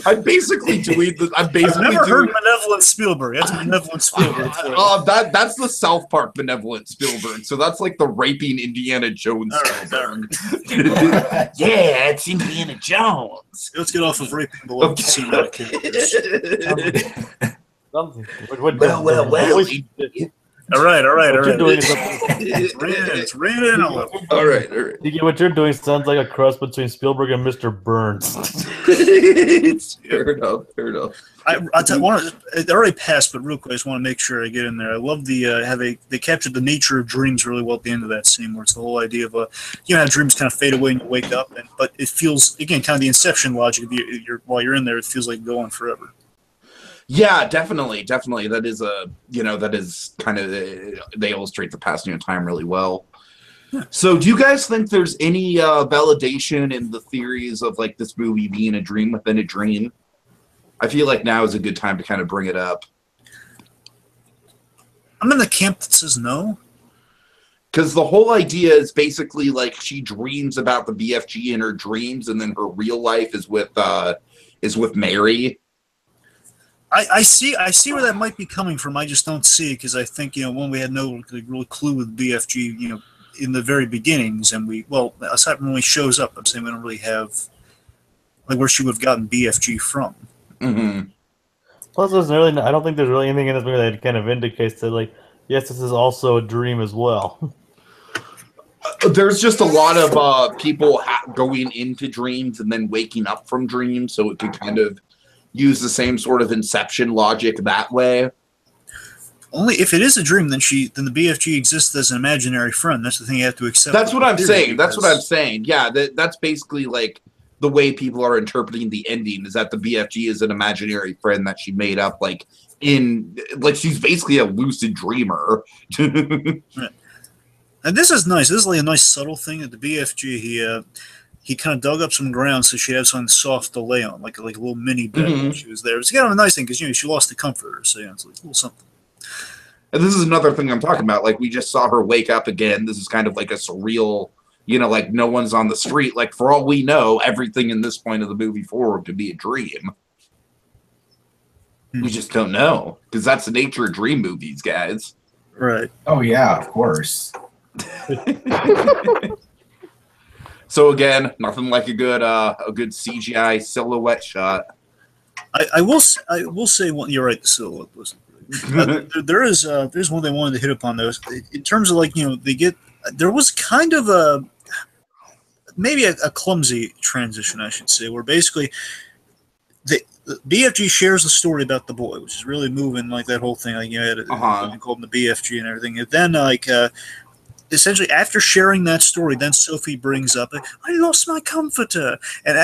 I'm basically doing this. I've never heard benevolent Spielberg. That's benevolent Spielberg. That's the South Park benevolent Spielberg. So that's like the raping Indiana Jones Spielberg. Yeah, it's Indiana Jones. Let's get off of raping below cinematic characters. Well. All right. What you're doing is it's raining a little. All right. What you're doing sounds like a cross between Spielberg and Mr. Burns. It's fair enough. I'll tell you, it already passed, but real quick, I just want to make sure I get in there. I love how they captured the nature of dreams really well at the end of that scene, where it's the whole idea of how dreams kind of fade away and you wake up, but it feels again kind of the Inception logic of while you're in there, it feels like going forever. Yeah, definitely. That is that is kind of they illustrate the passing of time really well. Yeah. So, do you guys think there's any validation in the theories of this movie being a dream within a dream? I feel like now is a good time to kind of bring it up. I'm in the camp that says no. Because the whole idea is basically she dreams about the BFG in her dreams, and then her real life is with Mary. I see where that might be coming from. I just don't see it because I think when we had no real clue with BFG in the very beginnings, and aside from when he shows up, I'm saying we don't really have where she would have gotten BFG from. Mm-hmm. Plus, I don't think there's really anything in this movie that kind of indicates that yes, this is also a dream as well. There's just a lot of people going into dreams and then waking up from dreams, so it could kind of use the same sort of Inception logic that way. Only if it is a dream, then the BFG exists as an imaginary friend. That's the thing you have to accept. That's what I'm saying. Yeah, that's basically the way people are interpreting the ending is that the BFG is an imaginary friend that she made up she's basically a lucid dreamer. Right. And this is nice. This is a nice subtle thing that the BFG he kind of dug up some ground so she'd have something soft to lay on, like a little mini bed when she was there. It's kind of a nice thing because she lost the comforter, so it's like a little something. And this is another thing I'm talking about. Like, we just saw her wake up again. This is kind of like a surreal, like no one's on the street. Like, for all we know, everything in this point of the movie forward could be a dream. We just don't know, because that's the nature of dream movies, guys. Right. Oh yeah, of course. So again, nothing like a good CGI silhouette shot. I will say one. You're right. The silhouette wasn't good. There's one thing I wanted to hit upon though. In terms of there was kind of maybe a clumsy transition, I should say, where basically the BFG shares the story about the boy, which is really moving, like that whole thing. Like called him the BFG and everything. And then essentially after sharing that story, then Sophie brings up, "I lost my comforter," and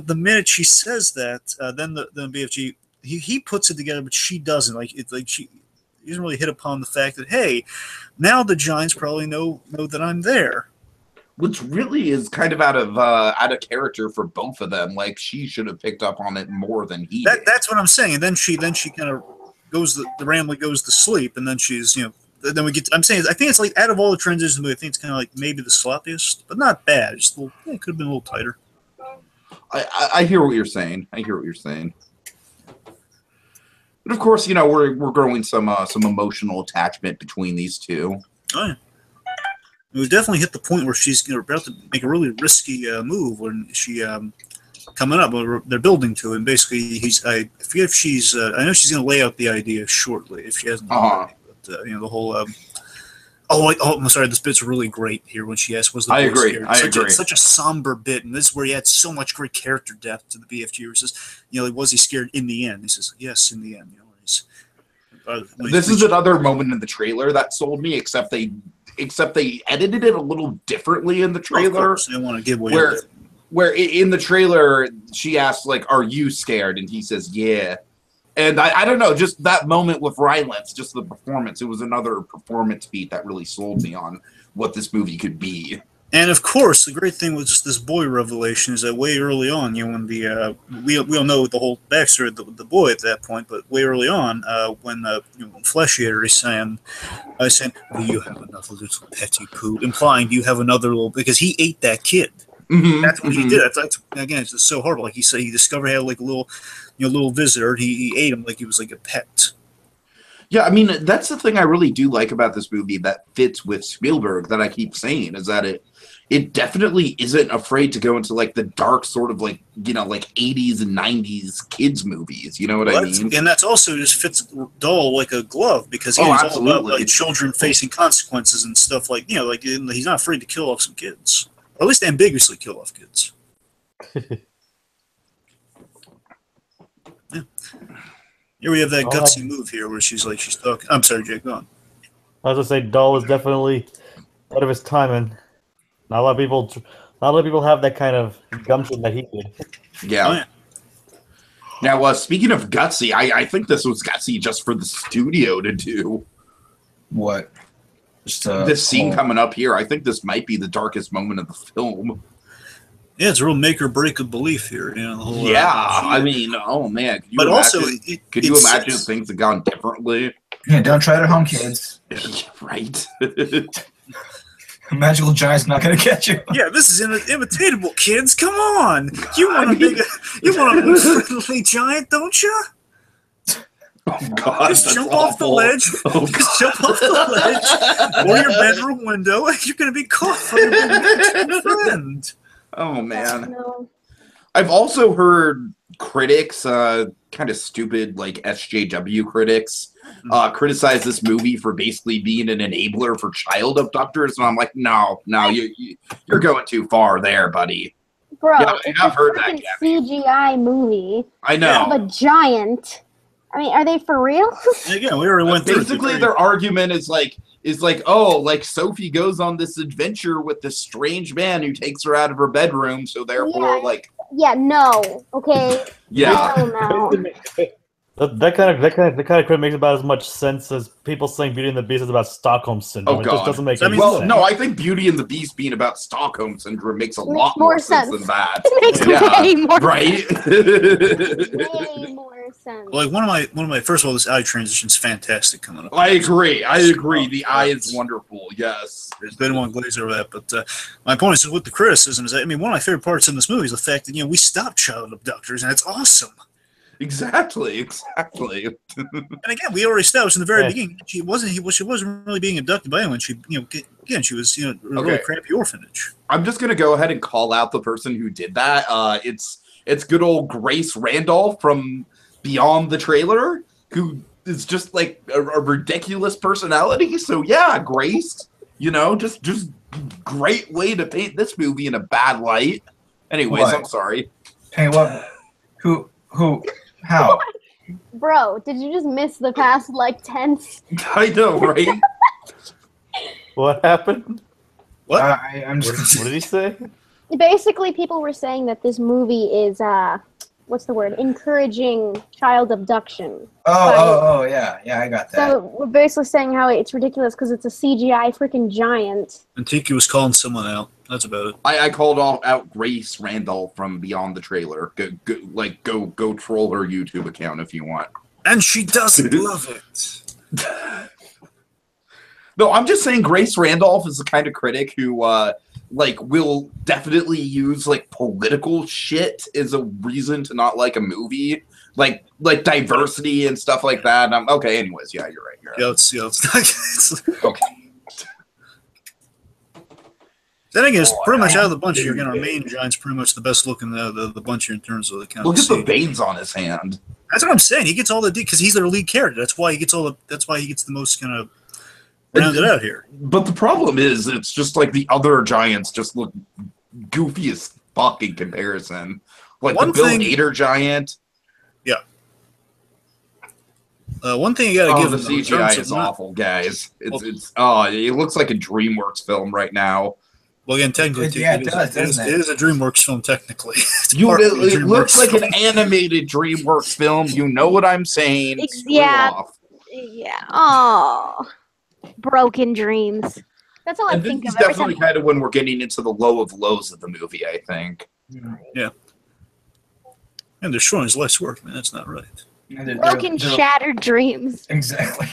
the minute she says that, then the BFG he puts it together, but she doesn't. She doesn't really hit upon the fact that, hey, now the Giants probably know that I'm there. Which really is kind of out of character for both of them. Like, she should have picked up on it more than he did. That's what I'm saying. And then she kind of goes, the Ramley goes to sleep, and then she's then we get. I'm saying, I think it's like out of all the transitions, I think it's kind of like maybe the sloppiest, but not bad. Just it could have been a little tighter. I hear what you're saying. But of course, we're growing some emotional attachment between these two. Oh yeah. We definitely hit the point where she's about to make a really risky move when she coming up. They're building to it. And basically, I forget if she's. I know she's going to lay out the idea shortly if she hasn't. But, the whole. I'm sorry. This bit's really great here when she asks, "Was the boy scared?" I agree. Such a somber bit, and this is where he had so much great character depth to the BFG. Where he says, was he scared in the end? He says, "Yes, in the end." This is another moment in the trailer that sold me, except they edited it a little differently in the trailer. They want to give away where in the trailer she asks, like, "Are you scared?" and he says, "Yeah." And I don't know, just that moment with Rylance, just the performance. It was another performance beat that really sold me on what this movie could be. And of course, the great thing with just this boy revelation is that way early on, when we all know the whole backstory of the boy at that point, but way early on, when Flesh Eater is saying, "Do you have another little petty poo?" implying, "Do you have another little?" because he ate that kid. Mm-hmm, that's what he did. That's again, it's just so horrible. Like he said, he discovered he had like a little visitor. And he ate him like he was like a pet. Yeah, I mean, that's the thing I really do like about this movie that fits with Spielberg that I keep saying is that it definitely isn't afraid to go into like the dark sort of like 80s and 90s kids movies. You know what I mean? And that's also just fits Dahl like a glove because he's all about like children facing consequences and stuff like he's not afraid to kill off some kids, or at least ambiguously kill off kids. Yeah. Here we have that gutsy move here where she's talking. I'm sorry, Jake, go on. I was gonna say Dahl is definitely out of his time, and not a lot of people have that kind of gumption that he did. Yeah. Oh, yeah. Now, speaking of gutsy, I think this was gutsy just for the studio to do. What? This scene coming up here, I think this might be the darkest moment of the film. Yeah, it's a real make or break of belief here. The whole, I mean, oh man. Could you imagine if things had gone differently? Yeah, don't try it at home, kids. Right. Magical Giant's not going to catch you. Yeah, this is imitatable, kids. Come on. You want a big friendly giant, don't you? Oh, God. Just jump off the ledge. Oh, just jump off the ledge or your bedroom window, and you're going to be caught from your big friend. Oh, man. No. I've also heard critics, kind of stupid, like SJW critics, criticize this movie for basically being an enabler for child abductors, and I'm like, no, you're going too far there, buddy. Bro, yeah, it's I've a heard that, CGI movie. I know. Of a giant. I mean, are they for real? Again, we already went through. Basically, their argument is like, oh, like Sophie goes on this adventure with this strange man who takes her out of her bedroom, so therefore, Yeah, no, okay? Yeah. Hell no. That kind of crap makes about as much sense as people saying Beauty and the Beast is about Stockholm syndrome. Oh, It just God. doesn't make I any mean, Well, sense. no, I think Beauty and the Beast being about Stockholm syndrome makes a Makes lot more more sense sense. than that. It makes way more right? way more sense. Like one of my first of all, this eye transition's fantastic coming up. I agree. The eye is wonderful. Yes. There's been one glaze over that, but my point is with the criticism is that, I mean, one of my favorite parts in this movie is the fact that we stop child abductors, and it's awesome. Exactly. And again, we already established in the very beginning she wasn't really being abducted by anyone. She she was a really crappy orphanage. I'm just gonna go ahead and call out the person who did that. It's good old Grace Randolph from Beyond the Trailer, who is just like a ridiculous personality. So yeah, Grace, just great way to paint this movie in a bad light. Anyways, What? I'm sorry. Hey, what? Who? How? Bro, did you just miss the past like tense? I know, right? What happened? What? I'm What just. did he say? Basically, people were saying that this movie is what's the word? Encouraging child abduction. Oh, yeah, I got that. So we're basically saying how it's ridiculous because it's a CGI freaking giant. And Tiki was calling someone out. That's about it. I called out Grace Randolph from Beyond the Trailer. Go troll her YouTube account if you want. And she doesn't love it. No, I'm just saying Grace Randolph is the kind of critic who will definitely use political shit as a reason to not like a movie. Like diversity and stuff like that. And okay, anyways, yeah, you're right. Yeah, it's Okay. Then again, it's pretty much out of the bunch here. Again, our main giant's pretty much the best looking the bunch here in terms of the kind Look of at the scene. veins on his hand. That's what I'm saying. He gets all the because he's their lead character. That's why he gets That's why he gets the most kind of rounded out here. But the problem is, it's just like the other giants just look goofy as fuck in comparison. Like the Bill Hader giant. Yeah. One thing you got to give the him CGI is awful, guys. It looks like a DreamWorks film right now. Well, again, technically, it is a DreamWorks film. Technically, it looks like an animated DreamWorks film. You know what I'm saying? Yeah. Screw off. Yeah. Oh, broken dreams. That's all I And this think is of every definitely time. kind of when we're getting into the low of lows of the movie, I think. Yeah. And they're showing his life's work, man. That's not right. Broken, shattered dreams. Exactly.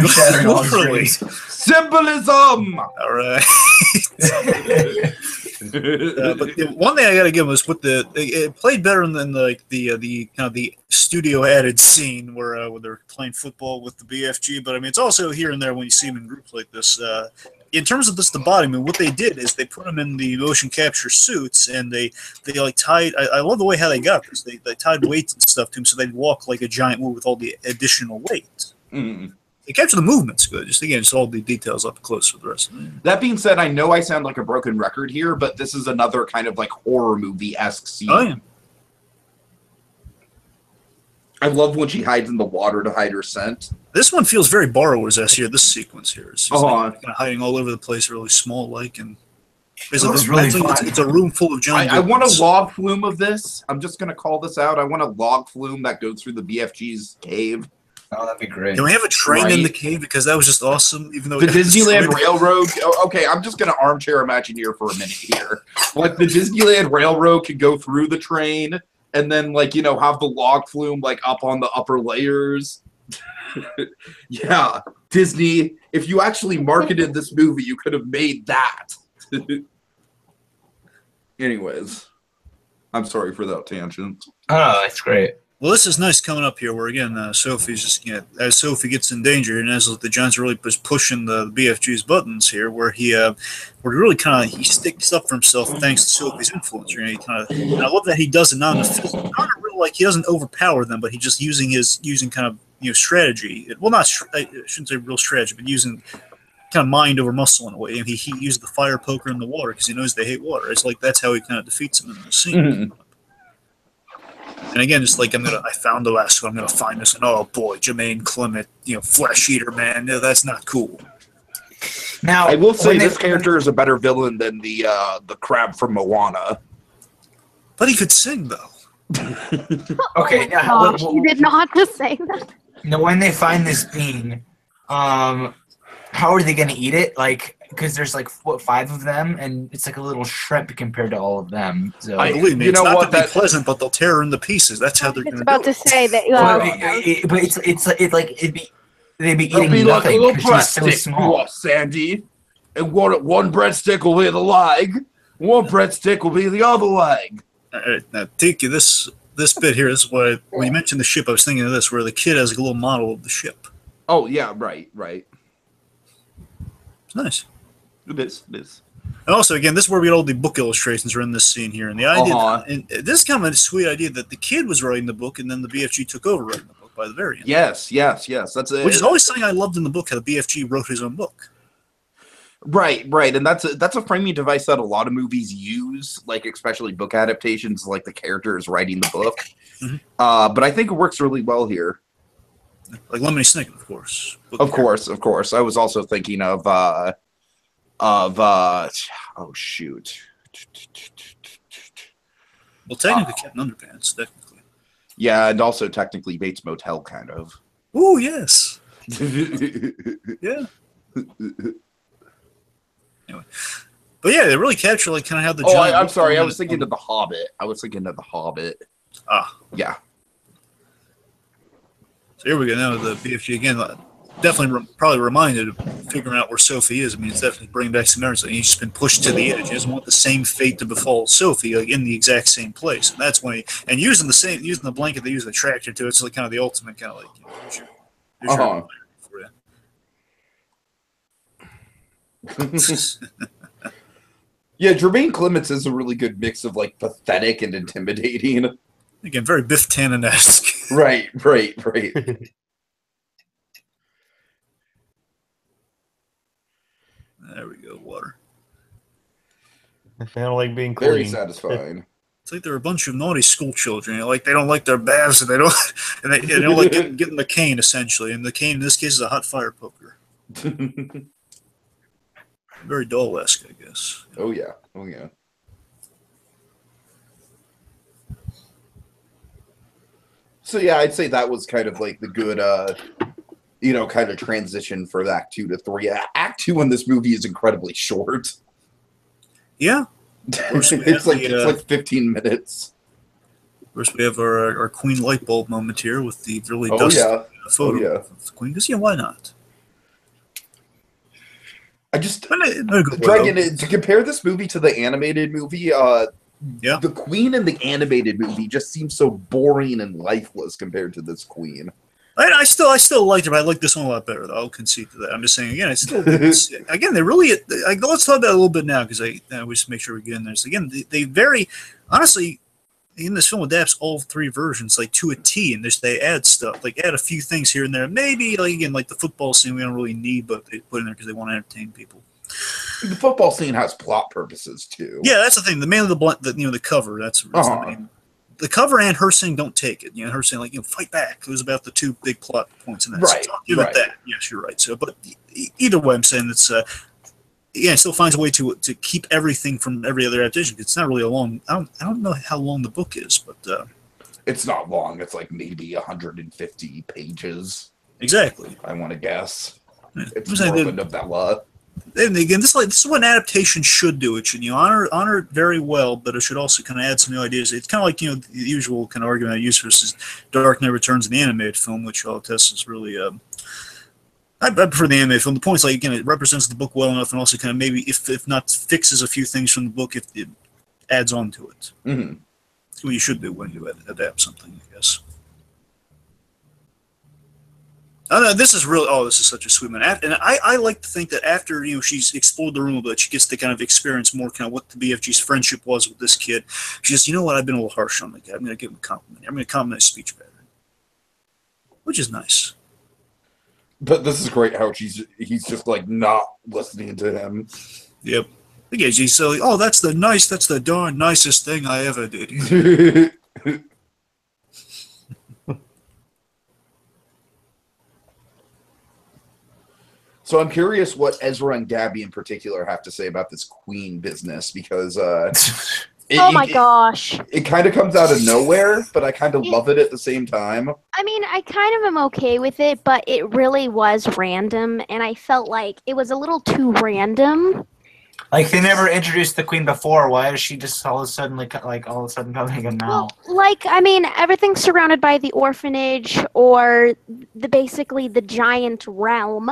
Shattered all Literally. dreams. Symbolism! All right. But the one thing I got to give him was it played better than the kind of the studio added scene where they're playing football with the BFG. But I mean, it's also here and there when you see them in groups like this. In terms of the body, I mean, what they did is they put them in the motion capture suits and they like tied. I love the way how they got this. They tied weights and stuff to them so they'd walk like a giant with all the additional weight. Mm. They capture the movements good. Just all the details up close for the rest of it. That being said, I know I sound like a broken record here, but this is another kind of like horror movie-esque scene. Oh yeah. I love when she hides in the water to hide her scent. This one feels very Borrowers-esque here. This sequence here is just Uh-huh. kind of hiding all over the place, really small, and Looks really fun. it's a room full of giant. I want villains. a log flume of this. I'm just going to call this out. I want a log flume that goes through the BFG's cave. Oh, that'd be great. Can we have a train in Right. the cave because that was just awesome? Even though The it got Disneyland destroyed. Railroad. Okay, I'm just going to armchair Imagineer for a minute here. Like the Disneyland Railroad could go through the train and then have the log flume up on the upper layers. Yeah, Disney, if you actually marketed this movie, you could have made that. Anyways, I'm sorry for that tangent. Oh, that's great. Well, this is nice coming up here, where again Sophie's just as Sophie gets in danger, and as the Giants really pushing the BFG's buttons here, where he really kind of he sticks up for himself thanks to Sophie's influence. He kind of, and I love that he does it not real he doesn't overpower them, but he just using kind of strategy. Well, I shouldn't say real strategy, but using kind of mind over muscle in a way. And he used the fire poker in the water because he knows they hate water. It's like that's how he kind of defeats them in the scene. Mm-hmm. And again, it's like I found the last one. I'm gonna find this, and oh boy, Jermaine Clement, flesh eater, man. No, that's not cool. Now I will say this character is a better villain than the crab from Moana. But he could sing though. Okay, now, Gosh, you did not just say that. now when they find this bean, how are they gonna eat it? Like, because there's like what 5 of them, and it's like a little shrimp compared to all of them. So Believe me, you it's know not what, going to be pleasant, but they'll tear her into pieces. That's how they're I going was to about do to it. say that. but it's like they'd be It'll eating be like a nothing little because she's so breadstick to small. us, Sandy. And one breadstick will be the leg, one breadstick will be the other leg. All right, now take you this bit here. This is what when you mentioned the ship, I was thinking of this, where the kid has a little model of the ship. Oh yeah, right. It's nice. It is. And also, again, this is where we get all the book illustrations are in this scene here, and the idea, and this is kind of a sweet idea that the kid was writing the book, and then the BFG took over writing the book by the very end. Yes. That's it. Which is always something I loved in the book, how the BFG wrote his own book. Right, and that's a framing device that a lot of movies use, like especially book adaptations, like the character is writing the book. Mhm. But I think it works really well here. Like Lemony Snicket, of course. Of course. I was also thinking of oh shoot. Well, technically, Captain Underpants, technically. Yeah, and also technically Bates Motel, kind of. Ooh, yes. Yeah. Anyway, but yeah, they really capture like kind of how the. I'm sorry. I was thinking of The Hobbit. Ah, yeah. So here we go. Now the BFG again, definitely probably reminded of figuring out where Sophie is. I mean, it's definitely bringing back some memories. He's just been pushed to the edge. He doesn't want the same fate to befall Sophie, like in the exact same place. And that's when using the blanket they use the tractor to. It's like kind of the ultimate kind of like. Here's your for you. Yeah, Jermaine Clements is a really good mix of like pathetic and intimidating. Again, very Biff Tannen-esque. Right. There we go, water. I don't like being clean. Very satisfying. It's like they're a bunch of naughty school children. Like they don't like their baths, and they don't like getting the cane essentially. And the cane in this case is a hot fire poker. Very doll-esque, I guess. Oh yeah. So yeah, I'd say that was kind of like the good, kind of transition for Act 2 to 3. Act 2 in this movie is incredibly short. Yeah. It's like 15 minutes. Of course, we have our Queen light bulb moment here with the really dusty photo of the Queen. Because why not? I just Dragon, to compare this movie to the animated movie, the Queen in the animated movie just seems so boring and lifeless compared to this Queen. I still liked it, but I like this one a lot better, though. I'll concede to that. I'm just saying, again, it's again, they really, let's talk about it a little bit now, because we just make sure we get in there. So again, they very, honestly, in this film adapts all 3 versions, like, to a T, and they add stuff, like, add a few things here and there. Maybe, like, again, like the football scene we don't really need, but they put in there because they want to entertain people. The football scene has plot purposes, too. Yeah, that's the thing. Mainly the cover, that's the main. The cover and her saying "Don't take it," her saying like "fight back." It was about the 2 big plot points in that. Right. So I'll give it that. Yes, you're right. So, but either way, I'm saying it's it still finds a way to keep everything from every other adaptation. It's not really a long. I don't know how long the book is, but it's not long. It's like maybe 150 pages. Exactly. I want to guess. Yeah. It's more of a novella. And again, this is what an adaptation should do. It should honor it very well, but it should also kind of add some new ideas. It's kind of like the usual kind of argument I use versus Dark Knight Returns in the animated film, which I'll attest is really. I prefer the animated film. The point is, like, again, it represents the book well enough, and also kind of maybe if not fixes a few things from the book, if it adds on to it. Mm-hmm. That's what you should do when you adapt something, I guess. This is really, this is such a sweet man. And I like to think that after, she's explored the room a bit, she gets to kind of experience more kind of what the BFG's friendship was with this kid. She says, I've been a little harsh on the guy. I'm going to give him a compliment. I'm going to compliment his speech pattern. Which is nice. But this is great how he's just like not listening to him. Yep. Again, she's so, that's the darn nicest thing I ever did. So I'm curious what Ezra and Gabby in particular have to say about this Queen business, because Oh my gosh. It kind of comes out of nowhere, but I kind of love it at the same time. I mean, I kind of am okay with it, but it really was random, and I felt like it was a little too random. Like they never introduced the queen before. Why is she just all of a sudden coming in now? Well, like, I mean, everything's surrounded by the orphanage or basically the giant realm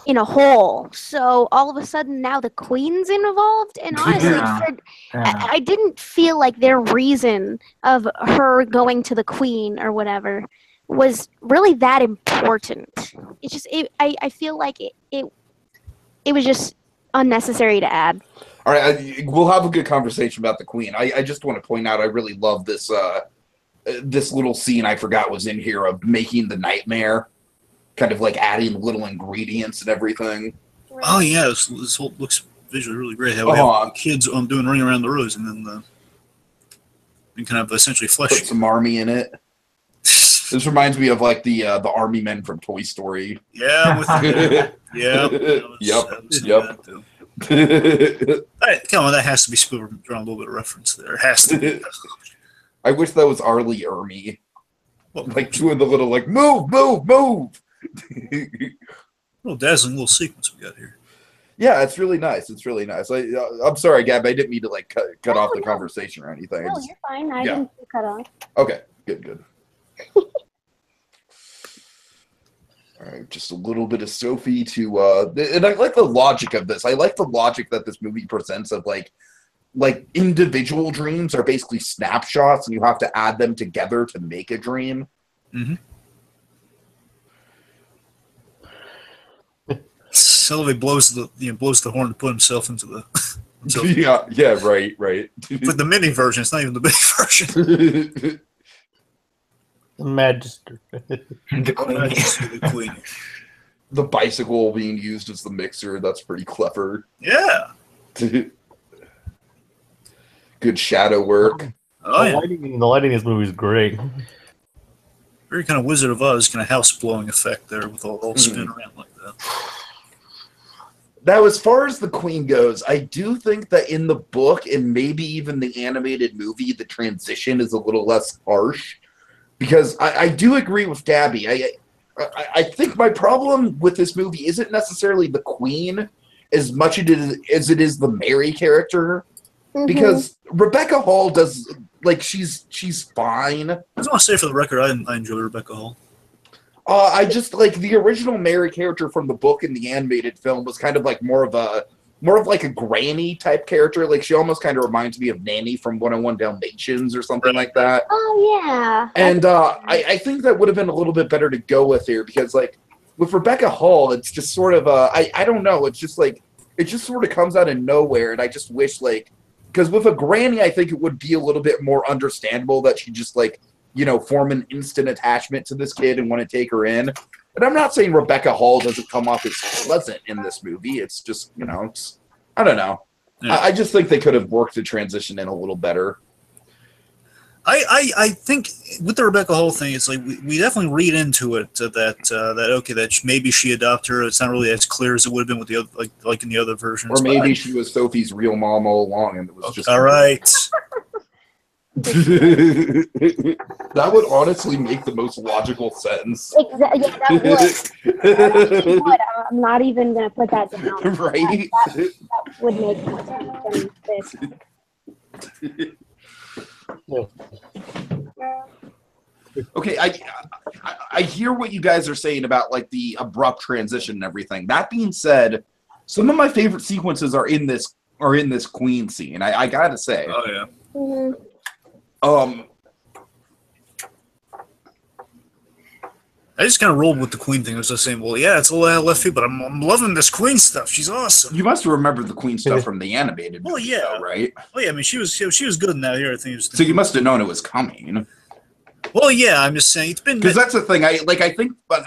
in a whole. So all of a sudden now the queen's involved, and honestly, I didn't feel like their reason of her going to the queen or whatever was really that important. It's just I feel like it was just unnecessary to add. All right, we'll have a good conversation about the queen. I just want to point out I really love this this little scene I forgot was in here of making the nightmare, kind of like adding little ingredients and everything. Oh yeah, this whole looks visually really great. How we have kids doing running around the rooms, and then and kind of essentially flesh. Put some army in it. This reminds me of like the army men from Toy Story. Yeah, yeah. Yep. Come on, that has to be Spielberg drawing a little bit of reference there. It has to be. I wish that was Arlie Ermy. Like doing the little like move. Little dazzling little sequence we got here. Yeah, it's really nice. It's really nice. I'm sorry, Gab. I didn't mean to like cut off the conversation or anything. No, you're fine. I didn't cut off. Okay, good. All right, just a little bit of Sophie to, and I like the logic of this. I like the logic that this movie presents of like individual dreams are basically snapshots, and you have to add them together to make a dream. Mm-hmm. Sylvie blows the horn to put himself into the. Yeah, right. But the mini version, it's not even the big version. The Magister. The queen. The bicycle being used as the mixer, that's pretty clever. Yeah. Good shadow work. The lighting in this movie is great. Very kind of Wizard of Oz kind of house blowing effect there with all spin around like that. Now, as far as the queen goes, I do think that in the book and maybe even the animated movie, the transition is a little less harsh. Because I do agree with Gabby. I think my problem with this movie isn't necessarily the queen as much as it is the Mary character. Mm-hmm. Because Rebecca Hall does, like, she's fine. I just want to say for the record, I enjoy Rebecca Hall. I just, like, the original Mary character from the book and the animated film was kind of like more of like a granny type character. Like, she almost kind of reminds me of Nanny from 101 Dalmatians or something like that. Oh, yeah. And I think that would have been a little bit better to go with here because, like, with Rebecca Hall, it's just sort of, I don't know, it's just like, it just sort of comes out of nowhere. And I just wish, like, because with a granny, I think it would be a little bit more understandable that she just, like, you know, form an instant attachment to this kid and want to take her in. And I'm not saying Rebecca Hall doesn't come off as pleasant in this movie. It's just, you know, I don't know. Yeah. I just think they could have worked the transition in a little better. I think with the Rebecca Hall thing, it's like we definitely read into it that maybe she adopted her. It's not really as clear as it would have been with the other, like in the other versions. Or maybe she was Sophie's real mom all along, and it was just all right. That would honestly make the most logical sense. Exactly. Yeah, that would. I'm not even going to put that down. Right? That would make more sense than this. Okay, I hear what you guys are saying about like the abrupt transition and everything. That being said, some of my favorite sequences are in this Queen scene. I gotta say. Oh yeah. Mm-hmm. I just kind of rolled with the Queen thing. I was just saying, well, yeah, it's a little out of left field, but I'm loving this Queen stuff. She's awesome. You must have remembered the Queen stuff from the animated movie, yeah, though, right? Oh yeah, I mean she was good in that here. I think. So you must have known it was coming. Well, yeah, I'm just saying it's been because that's the thing. I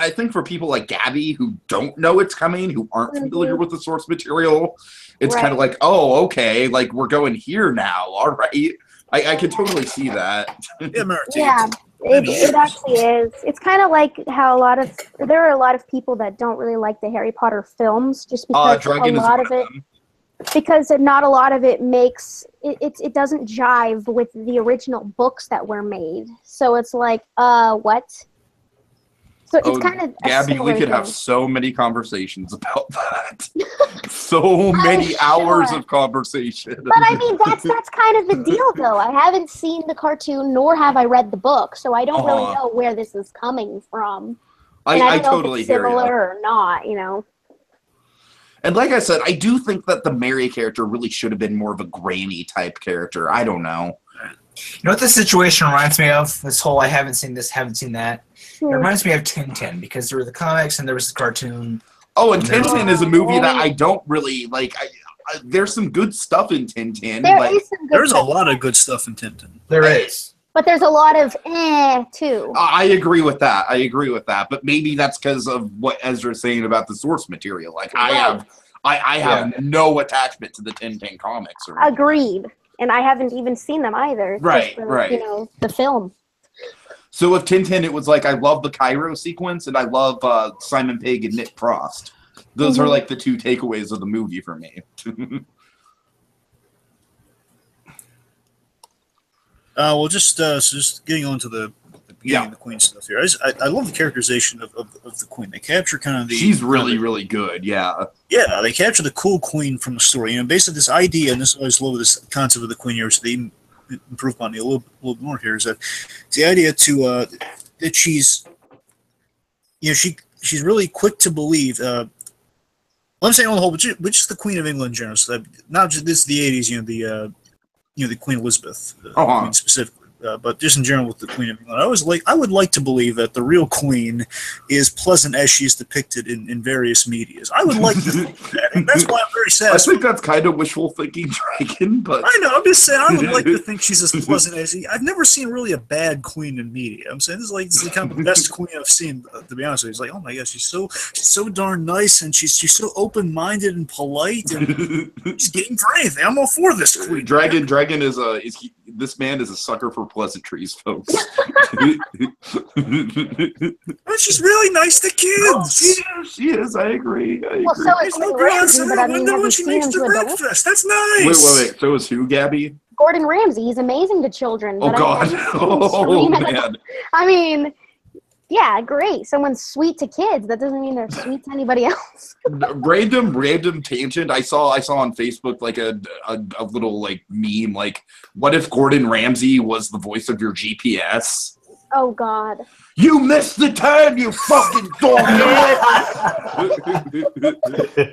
think for people like Gabby who don't know it's coming, who aren't familiar with the source material, it's kind of like, oh, okay, like we're going here now. All right, I can totally see that. Yeah. It actually is. It's kind of like how there are a lot of people that don't really like the Harry Potter films just because a lot of it. because not a lot of it makes it doesn't jive with the original books that were made. So it's like, what? So it's kind of Gabby, we could have so many conversations about that. So many hours of conversation. But I mean, that's kind of the deal, though. I haven't seen the cartoon, nor have I read the book, so I don't really know where this is coming from. And I don't know totally if it's hear you. similar or not, you know. And like I said, I do think that the Mary character really should have been more of a granny type character. I don't know. You know what this situation reminds me of? This whole I haven't seen this, haven't seen that. It reminds me of Tintin, because there were the comics and there was the cartoon. Oh, and Tintin is a movie that I don't really like. There's some good stuff in Tintin. There's a lot of good stuff in Tintin. There is. But there's a lot of too. I agree with that. But maybe that's because of what Ezra's saying about the source material. Like I have no attachment to the Tintin comics. Agreed. And I haven't even seen them either. Right. You know, the film. So with Tintin, it was like I love the Cairo sequence and I love Simon Pegg and Nick Frost. Those are like the two takeaways of the movie for me. Well, just getting on to the beginning of the Queen stuff here. I love the characterization of the Queen. They capture kind of the... She's really, really good, yeah. Yeah, they capture the cool Queen from the story. You know, basically this idea, and this I always love this concept of the Queen here, so they improve upon it a little bit more here, is that it's the idea that she's, you know, she's really quick to believe. Well, I'm saying on the whole, which is the Queen of England in general. So that, not just this the 80s, you know, the Queen Elizabeth, Queen specifically. But just in general with the Queen of England, I would like to believe that the real Queen is pleasant as she's depicted in various medias. I would like to think that, and that's why I'm very sad. I think that's kind of wishful thinking, Dragon. But I know, I'm just saying, I would like to think she's as pleasant as I've never seen really a bad Queen in media. I'm saying this is kind of the best Queen I've seen. To be honest with you, it's like, oh my gosh, she's so darn nice, and she's so open-minded and polite, and she's getting for anything. I'm all for this Queen. Dragon is this man is a sucker for pleasantries, folks. But she's really nice to kids. She is. I agree. Well, so is Gordon Ramsay, but I mean, have you seen him to adults? That's nice. Wait. So is who, Gabby? Gordon Ramsay. He's amazing to children. Oh, God. Oh, man. I mean, yeah, great. Someone's sweet to kids. That doesn't mean they're sweet to anybody else. random tangent. I saw on Facebook like a little like meme, like, what if Gordon Ramsay was the voice of your GPS? Oh, God. You missed the turn, you fucking dog!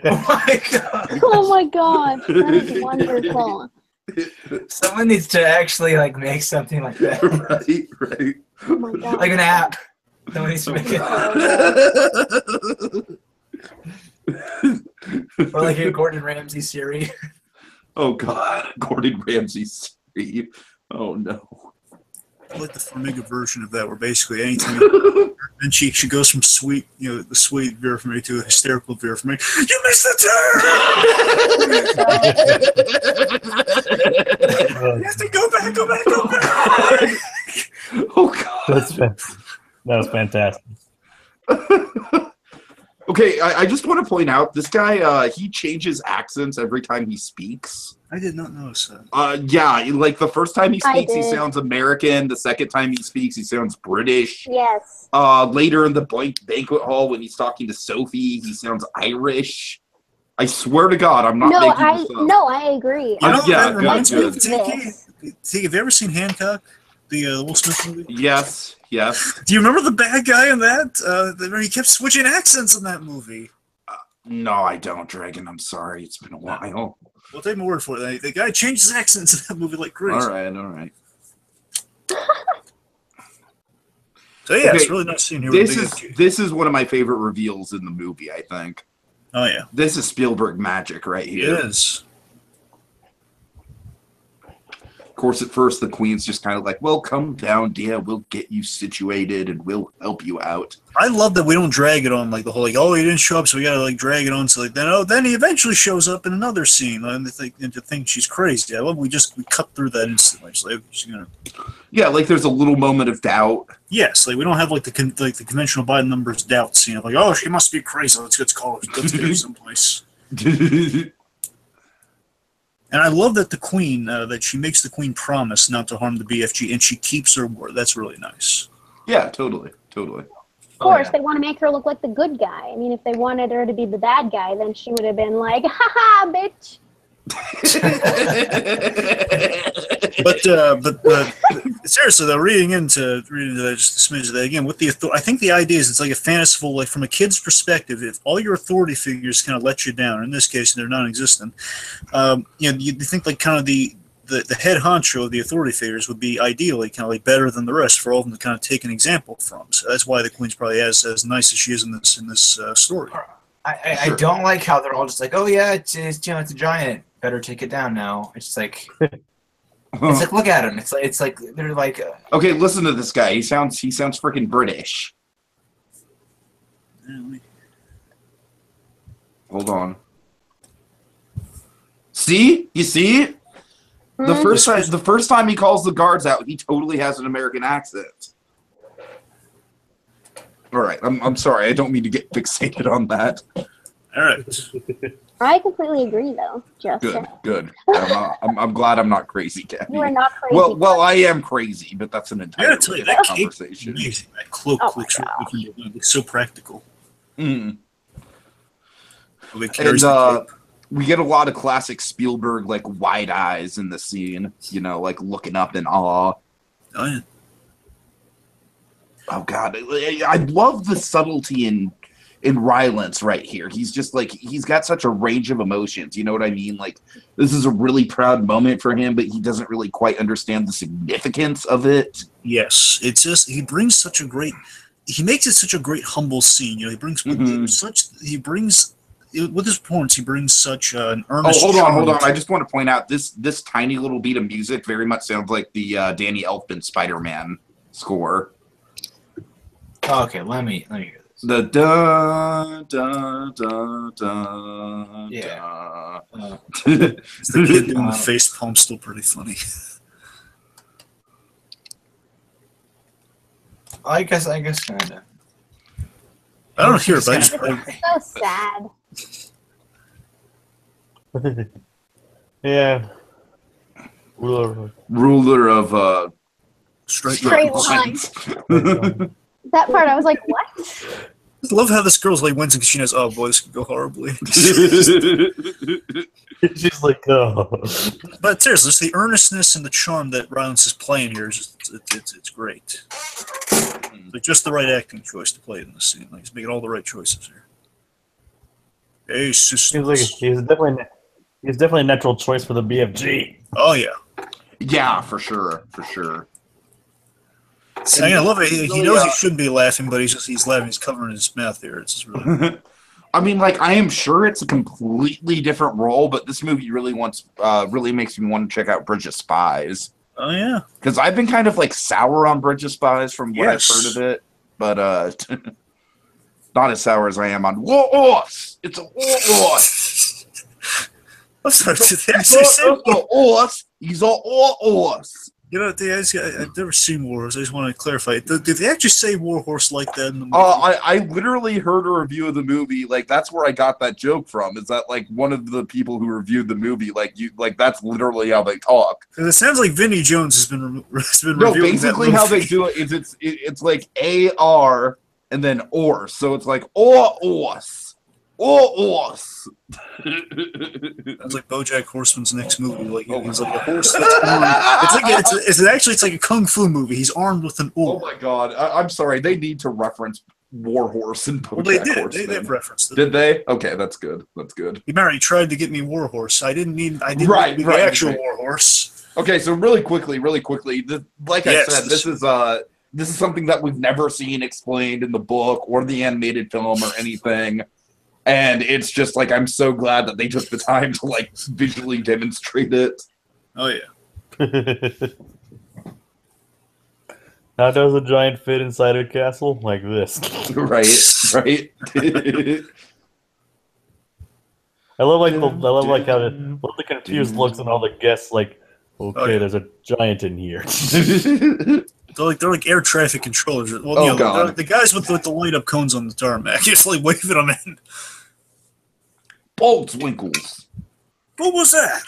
Oh my God. Oh my God. That is wonderful. Someone needs to actually like make something like that. Right. Oh my God. Like an app. Someone needs to make it. Or like a Gordon Ramsay Siri. Oh God, Gordon Ramsay Siri. Oh no. I like the Flamingo version of that, where basically anything, and she goes from sweet, you know, the sweet Vera Farmiga to a hysterical Vera Farmiga. You missed the turn! You have to go back! Oh God. That was fantastic. Okay, I just want to point out, this guy, he changes accents every time he speaks. I did not notice that. Yeah, like the first time he speaks, he sounds American. The second time he speaks, he sounds British. Yes. Later in the banquet hall, when he's talking to Sophie, he sounds Irish. I swear to God, I'm not making this up. No, I agree. You know, yeah, that reminds me of this. have you ever seen Hancock, the Will Smith movie? Yes. Do you remember the bad guy in that? He kept switching accents in that movie. No, I don't, Dragon. I'm sorry. It's been a while. Well, take my word for it. The guy changed his accents in that movie like crazy. All right. So yeah, it's really nice seeing here. This is one of my favorite reveals in the movie, I think. Oh yeah, this is Spielberg magic right here. It is. Of course, at first the Queen's just kind of like, "Well, come down, dear. We'll get you situated and we'll help you out." I love that we don't drag it on like the whole like, "Oh, he didn't show up, so we gotta like drag it on." So like then he eventually shows up in another scene, and to think she's crazy. I love we cut through that instantly. It's like she's gonna. Yeah, like there's a little moment of doubt. Yes, like we don't have like the conventional by numbers doubt scene of like, "Oh, she must be crazy. Let's get her someplace." And I love that the Queen, that she makes the Queen promise not to harm the BFG, and she keeps her word. That's really nice. Yeah, totally, totally. Of course, they want to make her look like the good guy. I mean, if they wanted her to be the bad guy, then she would have been like, haha, bitch. but seriously though, reading into that just a smidge of that again with the I think the idea is it's like a fanciful, like from a kid's perspective, if all your authority figures kind of let you down, in this case they're non-existent, you think like kind of the head honcho of the authority figures would be ideally kind of like better than the rest for all of them to kind of take an example from. So that's why the Queen's probably as nice as she is in this story. I don't like how they're all just like, oh yeah, it's a giant. Better take it down now. It's like, it's like, look at him. It's like they're like. Okay, listen to this guy. He sounds freaking British. Hold on. See? You see? The first time he calls the guards out, he totally has an American accent. All right, I'm sorry. I don't mean to get fixated on that. All right. I completely agree, though. Good. I'm glad I'm not crazy, Kathy. You are not crazy. Well, I am crazy, but that's an entirely different conversation. Amazing. That cloak looks so practical. Mm. And we get a lot of classic Spielberg like wide eyes in the scene. You know, like looking up in awe. Oh yeah. Oh God, I love the subtlety in Rylance right here. He's just like, he's got such a range of emotions. You know what I mean? Like, this is a really proud moment for him, but he doesn't really quite understand the significance of it. Yes, it's just he makes it such a great humble scene. You know, he brings with his performance, he brings such an earnest. Oh, hold on. I just want to point out this tiny little beat of music very much sounds like the Danny Elfman Spider-Man score. Okay, let me hear this. The da da da da. Yeah. It's the kid doing the face palm, still pretty funny. I guess kind of. I don't hear about It's so sad. Yeah. Ruler of Straight lines. That part, I was like, what? I love how this girl's like wincing because she knows, oh, boys can go horribly. She's like, oh. But seriously, just the earnestness and the charm that Rylance is playing here is just, it's great. Like just the right acting choice to play it in the scene. Like he's making all the right choices here. Hey, sisters. He's definitely a natural choice for the BFG. Oh yeah. Yeah, for sure. I love it. He knows he shouldn't be laughing, but he's laughing. He's covering his mouth here. It's just really. I mean, like, I am sure it's a completely different role, but this movie really makes me want to check out Bridge of Spies. Oh yeah, because I've been kind of like sour on Bridge of Spies from what I've heard of it, but not as sour as I am on Warhorse. It's a Warhorse. I'm sorry. He's a Warhorse. You know, I've never seen Warhorse. I just want to clarify. Did they actually say Warhorse like that in the movie? I literally heard a review of the movie. Like, that's where I got that joke from. Is that, like, one of the people who reviewed the movie, that's literally how they talk. It sounds like Vinnie Jones has been reviewing No, basically how they do it is it's like A-R and then OR. So it's like OR-ORS. Sounds like BoJack Horseman's next movie. Like he's like a horse that's armed. It's like a kung fu movie. He's armed with an oar. Oh my god! I'm sorry. They need to reference Warhorse and BoJack Horseman. They've referenced it. Did they? Okay, that's good. He tried to get me Warhorse. I didn't need the actual Warhorse. Okay, so really quickly, I said, this is something that we've never seen explained in the book or the animated film or anything. And it's just like, I'm so glad that they took the time to like visually demonstrate it. Oh yeah. How does a giant fit inside a castle? Like this. Right. I love how the confused looks and all the guests like, okay, there's a giant in here. They're like air traffic controllers. Well, the guys with the light up cones on the tarmac, just like waving them in. Boltzwinkles. What was that?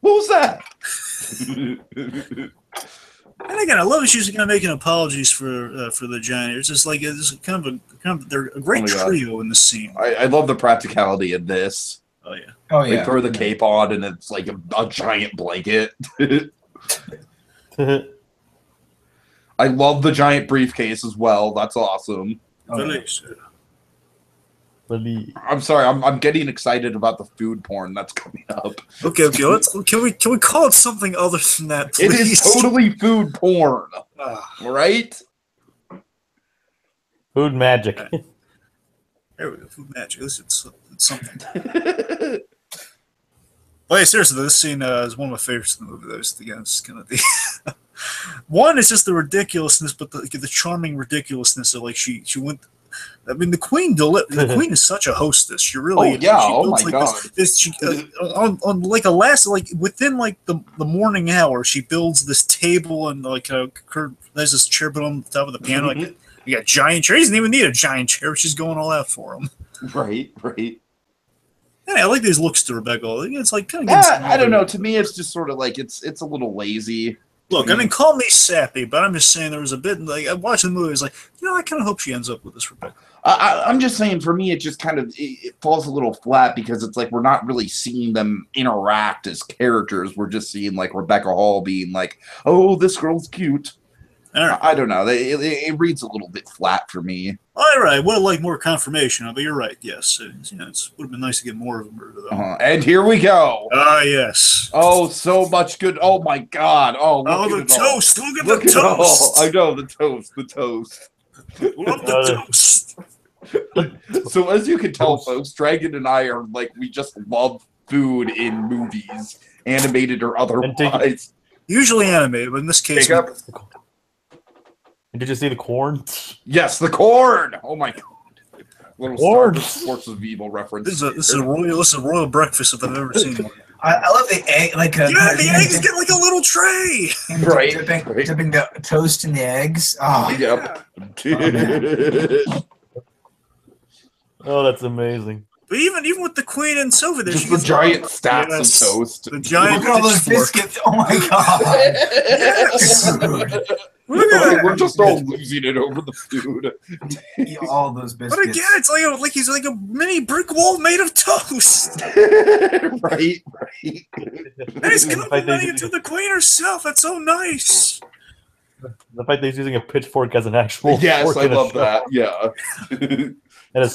What was that? And again, I love that she's going to make an apologies for the giant. It's just like it's kind of they're a great trio in the scene. I love the practicality of this. Oh yeah. Oh yeah. They throw the cape on, and it's like a giant blanket. I love the giant briefcase as well. That's awesome. I'm sorry. I'm getting excited about the food porn that's coming up. Okay. Can we call it something other than that, please? It is totally food porn, right? Food magic. There we go. Food magic. It's something. Oh yeah, seriously, this scene is one of my favorites in the movie. Again, it's kind of the one is just the ridiculousness, but the charming ridiculousness of like she went. I mean, the queen is such a hostess. She really. Oh yeah! She oh my like god! On like a last within like the morning hour, she builds this table and like there's this chair put on the top of the piano. Like you got a giant chair. He doesn't even need a giant chair. She's going all out for him. Right. Yeah, I like these looks to Rebecca. It's like kind of. I don't know. To me, it's just sort of like it's a little lazy. Look, I mean, call me sappy, but I'm just saying there was a bit like I watched the movie. I was like, I kind of hope she ends up with this Rebecca. I'm just saying, for me, it just kind of it falls a little flat because it's like we're not really seeing them interact as characters. We're just seeing like Rebecca Hall being like, "Oh, this girl's cute." I don't know. It reads a little bit flat for me. All right, would have liked more confirmation, but you're right. Yes, it would have been nice to get more of them. And here we go. Yes. Oh, so much good. Oh my God. Oh, the toast. Look at the toast. I know the toast. The toast. Love the toast. So as you can tell, folks, Dragon and I are like we just love food in movies, animated or otherwise. Usually animated, but in this case. Did you see the corn? Yes, the corn. Oh my God! Little corn. Forces of Evil reference. This is a royal breakfast if I've ever seen one. I love the egg. The eggs get like a little tray. Right. Dipping the toast in the eggs. Oh. Yep. Oh, that's amazing. But even with the queen and Sophie, there's just the giant stacks of toast. The giant. Look at all those biscuits. Oh my God. Yes. We're just all losing it over the food. All those biscuits. But again, it's like he's like a mini brick wall made of toast. Right. And he's complimenting it to the queen herself. That's so nice. The fact that he's using a pitchfork as an actual yes, fork I love that. Yeah. And a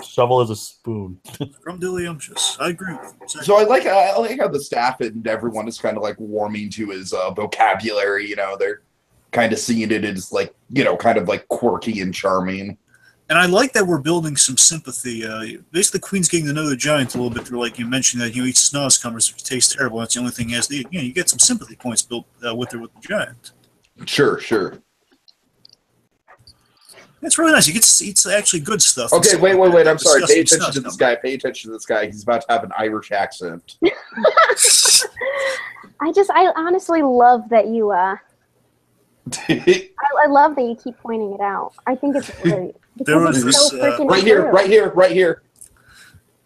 shovel as a spoon. Scrumdiddlyumptious. I agree with you. So I like how the staff and everyone is kind of like warming to his vocabulary. You know, they're kind of seeing it as like, kind of like quirky and charming. And I like that we're building some sympathy. Basically, the queen's getting to know the giant a little bit through, like you mentioned, that he eats snozcummers, which tastes terrible. That's the only thing he has to eat. You get some sympathy points built with the giant. Sure. It's really nice. It's actually good stuff. Okay, wait. I'm sorry. Pay attention to this guy. He's about to have an Irish accent. I honestly love that you, I love that you keep pointing it out. I think it's great. There was this, right here.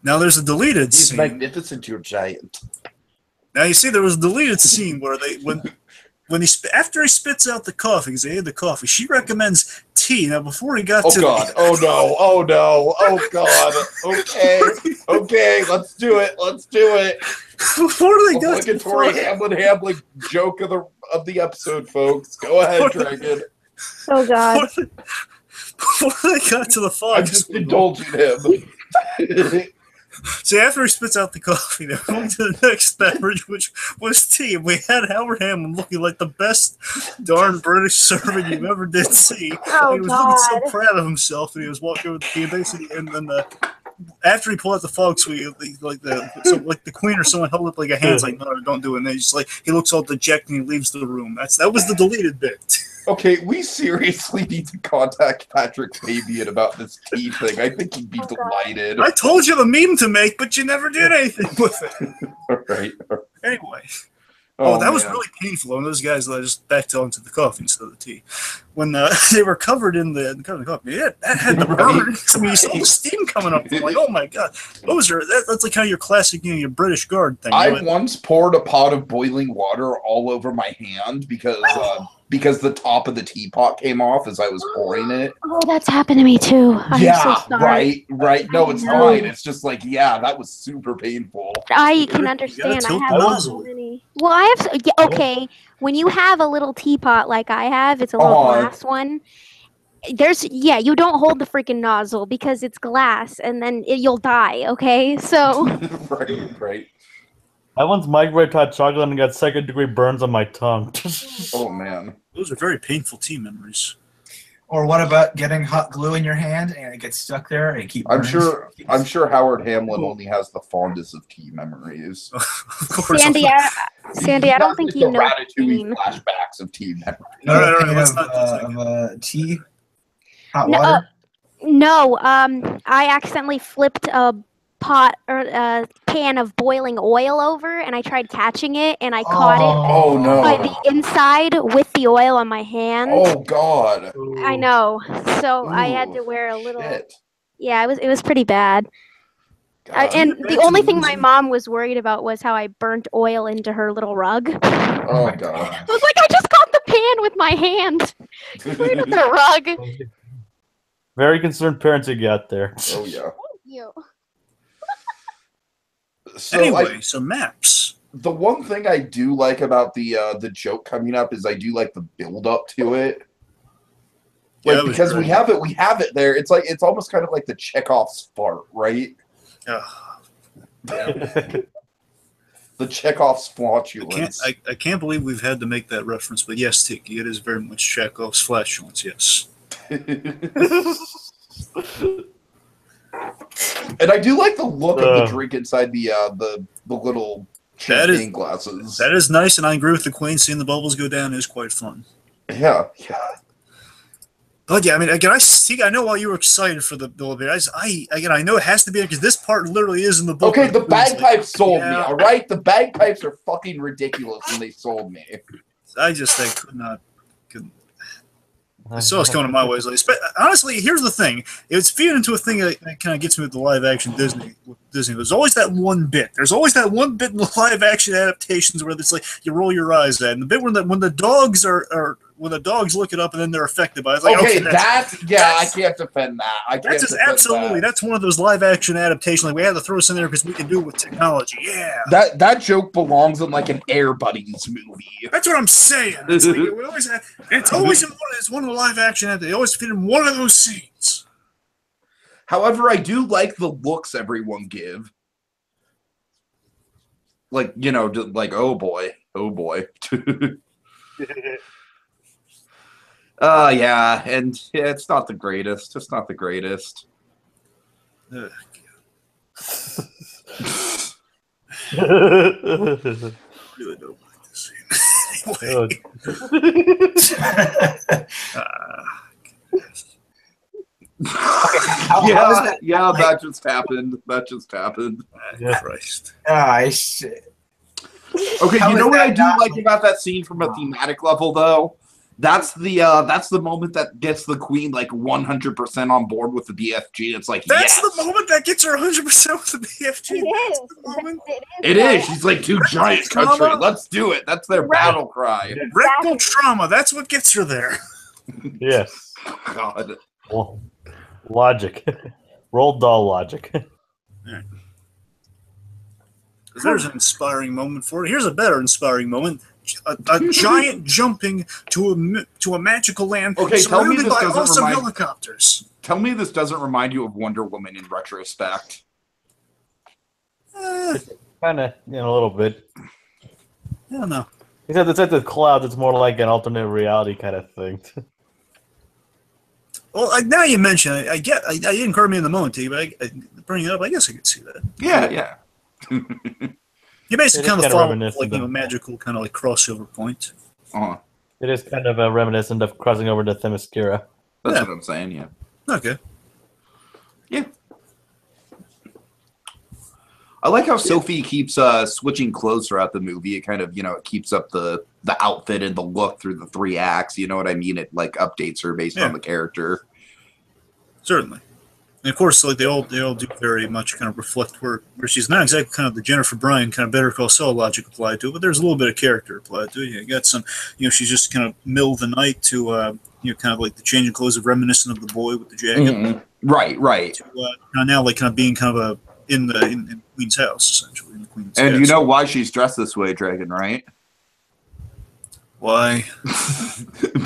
Now there's a deleted He's scene. magnificent, your giant. Now you see there was a deleted scene where after he spits out the coffee, because they had the coffee, she recommends tea. Now before he got to oh no, oh God, okay, let's do it. Before they got to obligatory Hamlin joke of the episode, folks. Go ahead, Dragon. Oh God. Before they got to the fox, I'm just indulging him. See, after he spits out the coffee, they're going to the next beverage, which was tea. And we had Howard Hammond looking like the best darn British servant you ever did see. Oh, he was looking so proud of himself, and he was walking over the tea. Basically, and then after he pulled out the fog sweet, like the queen or someone held up like a hand, like, no, don't do it. And just like he looks all dejected and he leaves the room. That was the deleted bit. Okay, we seriously need to contact Patrick Fabian about this tea thing. I think he'd be delighted. I told you the meme to make, but you never did anything with it. All right. Anyway, Oh, that was man. really painful. One of those guys that just backed onto the coffee instead of the tea. When they were covered in the coffee, yeah, that had to burn. I mean, you saw the steam coming up. I'm like, oh my god, that's like kind of your classic, your British Guard thing. I once poured a pot of boiling water all over my hand because the top of the teapot came off as I was pouring it. Oh, that's happened to me too. I'm so sorry. Right. No, it's fine. It's just like, yeah, that was super painful. I can understand. I tilt have the so nozzle. many. Well, I have. Yeah, okay, when you have a little teapot like I have, it's a little glass one. You don't hold the freaking nozzle because it's glass, and then you'll die. Okay, so. Right. I once microwaved hot chocolate and got second-degree burns on my tongue. Oh man, those are very painful tea memories. Or what about getting hot glue in your hand and it gets stuck there and you keep burning? I'm sure Howard Hamlin only has the fondest of tea memories. Of course. Sandy, I don't think you know. Ratatouille flashbacks of tea memories. No, tea, hot water. No, I accidentally flipped a pot or a pan of boiling oil over, and I tried catching it, and I caught it. Oh no! By the inside with the oil on my hand. Oh god! I know. So I had to wear a little. Shit. Yeah, it was pretty bad. And the only thing my mom was worried about was how I burnt oil into her little rug. Oh god! I was like, I just caught the pan with my hand. Right at the rug. Very concerned parents you got there. Oh yeah. Thank you. So anyway, so maps. The one thing I do like about the joke coming up is I do like the build up to it. Like, because we have it there. It's like it's almost kind of like the Chekhov's fart, right? The Chekhov's flatulence. I can't believe we've had to make that reference, but yes, Tiki, it is very much Chekhov's flatulence, yes. And I do like the look of the drink inside the little champagne glasses. That is nice, and I agree with the Queen. Seeing the bubbles go down is quite fun. Yeah. But yeah, I mean, again, I know why you were excited for the build. I know it has to be because this part literally is in the book. Okay, the bagpipes sold me. All right, the bagpipes are fucking ridiculous, and they sold me. I could not. So it's coming to my ways. But honestly, here's the thing: it's feeding into a thing that kind of gets me with the live-action Disney. There's always that one bit. There's always that one bit in the live-action adaptations where it's like you roll your eyes at, and the bit when the dogs are when the dogs look it up and then they're affected by it. It's like, okay, I can't defend that. That's one of those live-action adaptations. Like we had to throw this in there because we can do it with technology. Yeah, that joke belongs in like an Air Buddies movie. That's what I'm saying. It's like, we always have, it's always in one of the live-action. They always fit in one of those scenes. However, I do like the looks everyone give. Like, like, oh boy. Yeah, and it's not the greatest. It's not the greatest. Ugh. Really don't like this scene. Anyway. That just happened. Yeah. Christ. Shit. Okay, you know what I do like about that scene from a thematic level, though? That's the moment that gets the Queen like 100% on board with the BFG. It's like that's the moment that gets her 100% with the BFG. It is. She's like, two giant country. Let's do it. That's their battle cry. Rectal trauma. That's what gets her there. Yes. God. Well, logic. Roll doll logic. Right. There's an inspiring moment for it. Here's a better inspiring moment. A giant jumping to a magical land surrounded by awesome helicopters. Tell me this doesn't remind you of Wonder Woman in retrospect. Kind of, a little bit. I don't know. Except it's at the clouds. It's more like an alternate reality kind of thing. Well, now you mention it, I didn't occur to me in the moment, T, but bringing it up, I guess I could see that. Yeah. You basically kind of follow like a magical kind of like crossover point. It is kind of reminiscent of crossing over to Themyscira. That's what I'm saying. Yeah. Okay. Yeah. I like how Sophie keeps switching clothes throughout the movie. It kind of, it keeps up the outfit and the look through the 3 acts. You know what I mean? It like updates her based on the character. Certainly. And of course, like they all do very much kind of reflect where she's not exactly kind of the Jennifer Bryan kind of Better Call Saul logic applied to it, but there's a little bit of character applied to it. You got some, she's just kind of middle of the night to, kind of like the changing clothes of reminiscent of the boy with the jacket. Mm-hmm. Right. To, now like kind of being kind of in the Queen's house, essentially. In the Queen's and house. you know why she's dressed this way, Dragon, right? Why?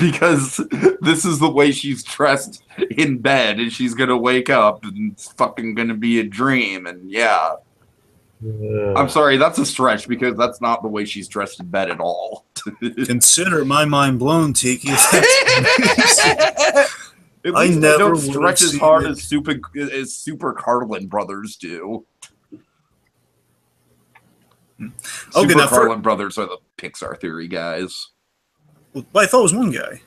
Because this is the way she's dressed in bed, and she's gonna wake up, and it's fucking gonna be a dream, and yeah. I'm sorry, that's a stretch, because that's not the way she's dressed in bed at all. Consider my mind blown, Tiki. At least never don't stretch as hard it. as Super Carlin Brothers do. Okay, Super Carlin Brothers are the Pixar theory guys. Well, I thought it was one guy.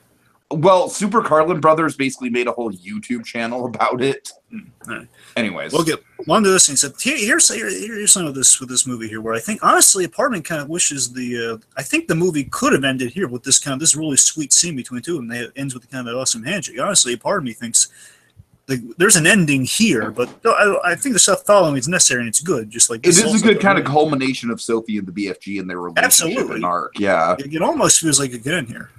Well, Super Carlin Brothers basically made a whole YouTube channel about it. All right. Anyways, we'll get on to this thing. So here's some of this with this movie here, where I think honestly, a part of me kind of wishes I think the movie could have ended here with this really sweet scene between the two of them. It ends with kind of that awesome handshake. Honestly, a part of me thinks there's an ending here, but I think the stuff following is necessary and it's good. Just like it is a good kind of culmination of Sophie and the BFG and their relationship and arc. Yeah, it almost feels like a good end here.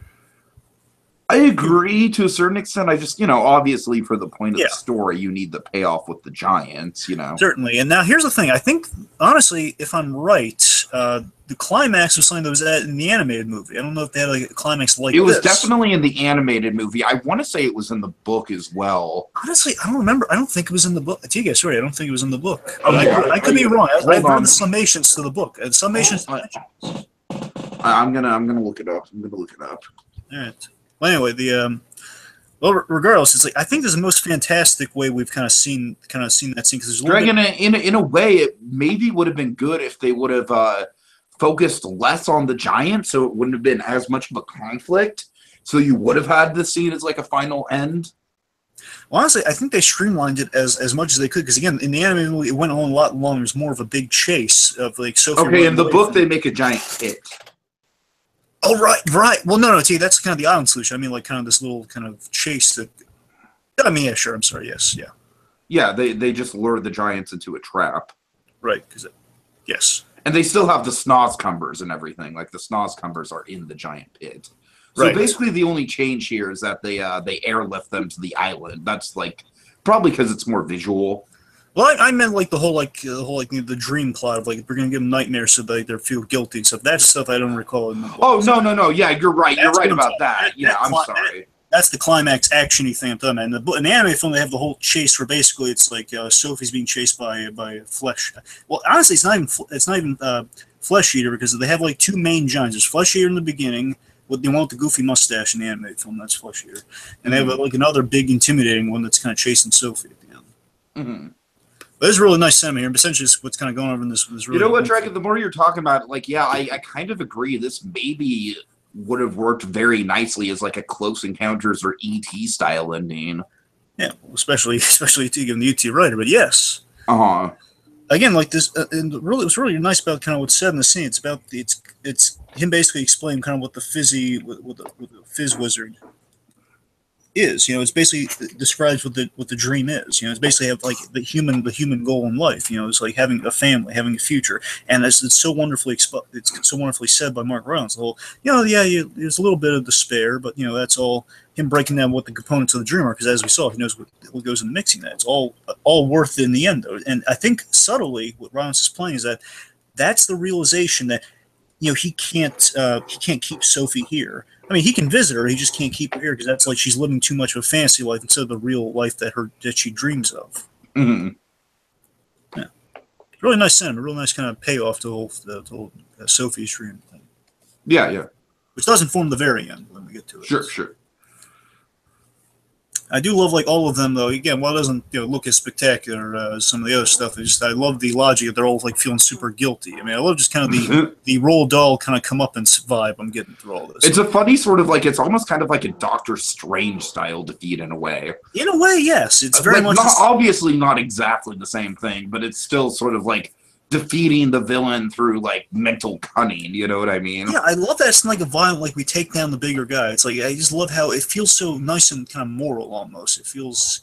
I agree to a certain extent. I just, obviously for the point of the story, you need the payoff with the Giants, Certainly. And now here's the thing. I think, honestly, if I'm right, the climax was something that was in the animated movie. I don't know if they had like a climax like this. It was definitely in the animated movie. I want to say it was in the book as well. Honestly, I don't remember. I don't think it was in the book. Sorry, I don't think it was in the book. I could be wrong. I've read the summations to the book. And summations. I'm gonna look it up. All right. Well, anyway, regardless, it's like I think this is the most fantastic way we've kind of seen that scene because Dragon. In a way, it maybe would have been good if they would have focused less on the Giants, so it wouldn't have been as much of a conflict. So you would have had this scene as like a final end. Well, honestly, I think they streamlined it as much as they could because again, in the anime movie, it went on a lot longer. It was more of a big chase of like Sophie. Okay, in the book, they make a giant pit. Oh, right. Well, no, see, that's kind of the island solution. I mean, like, kind of this little kind of chase that... I mean, yeah, sure, I'm sorry, yes, yeah. Yeah, they just lure the Giants into a trap. Right, because... Yes. And they still have the Snozcumbers and everything. Like, the Snozcumbers are in the giant pit. So basically the only change here is that they airlift them to the island. That's, like, probably because it's more visual. Well, I meant like the whole the dream plot of like we're gonna give them nightmares so they feel guilty and stuff. That's stuff I don't recall in the book. Oh no! Yeah, you're right. You're right about that. Yeah, I'm sorry. That's the climax actiony thing I'm talking about. In the anime film, they have the whole chase where basically it's like Sophie's being chased by flesh. Well, honestly, it's not even Flesh Eater because they have like two main giants. There's Flesh Eater in the beginning. With the one with the goofy mustache in the anime film, that's Flesh Eater, and they have like another big intimidating one that's kind of chasing Sophie at the end. Mm-hmm. But there's a really nice sentiment here. But essentially, what's kind of going on in this really. You know what, Dragon? The more you're talking about it, like, yeah, I kind of agree. This maybe would have worked very nicely as like a Close Encounters or ET style ending. Yeah, especially given the ET writer. But yes. Again, like this, and really, what's really nice about kind of what's said in the scene. It's about it's him basically explaining kind of what the Fizz Wizard is. It's basically describes what the dream is. It's basically have like the human goal in life. It's like having a family, having a future, and it's so wonderfully said by Mark Rylance. The whole, there's a little bit of despair, but that's all him breaking down what the components of the dream are. Because as we saw, he knows what goes into mixing that. It's all worth it in the end, though. And I think subtly, what Rylance is playing is that's the realization that he can't keep Sophie here. I mean, he can visit her. He just can't keep her here because that's like she's living too much of a fantasy life instead of the real life that she dreams of. Mm-hmm. Yeah, really nice sentiment. Real nice kind of payoff to the whole Sophie's dream thing. Yeah. Which does inform the very end when we get to it. Sure. I do love like all of them though. Again, while it doesn't look as spectacular as some of the other stuff, I love the logic that they're all like feeling super guilty. I mean, I love just kind of the Roald Dahl kind of come up and vibe I'm getting through all this. It's a funny sort of like it's almost kind of like a Doctor Strange style defeat in a way. In a way, yes, it's very much obviously not exactly the same thing, but it's still sort of like defeating the villain through like mental cunning. You know what I mean? Yeah, I love that it's like a violent, like we take down the bigger guy. It's like I just love how it feels so nice and kind of moral almost. It feels,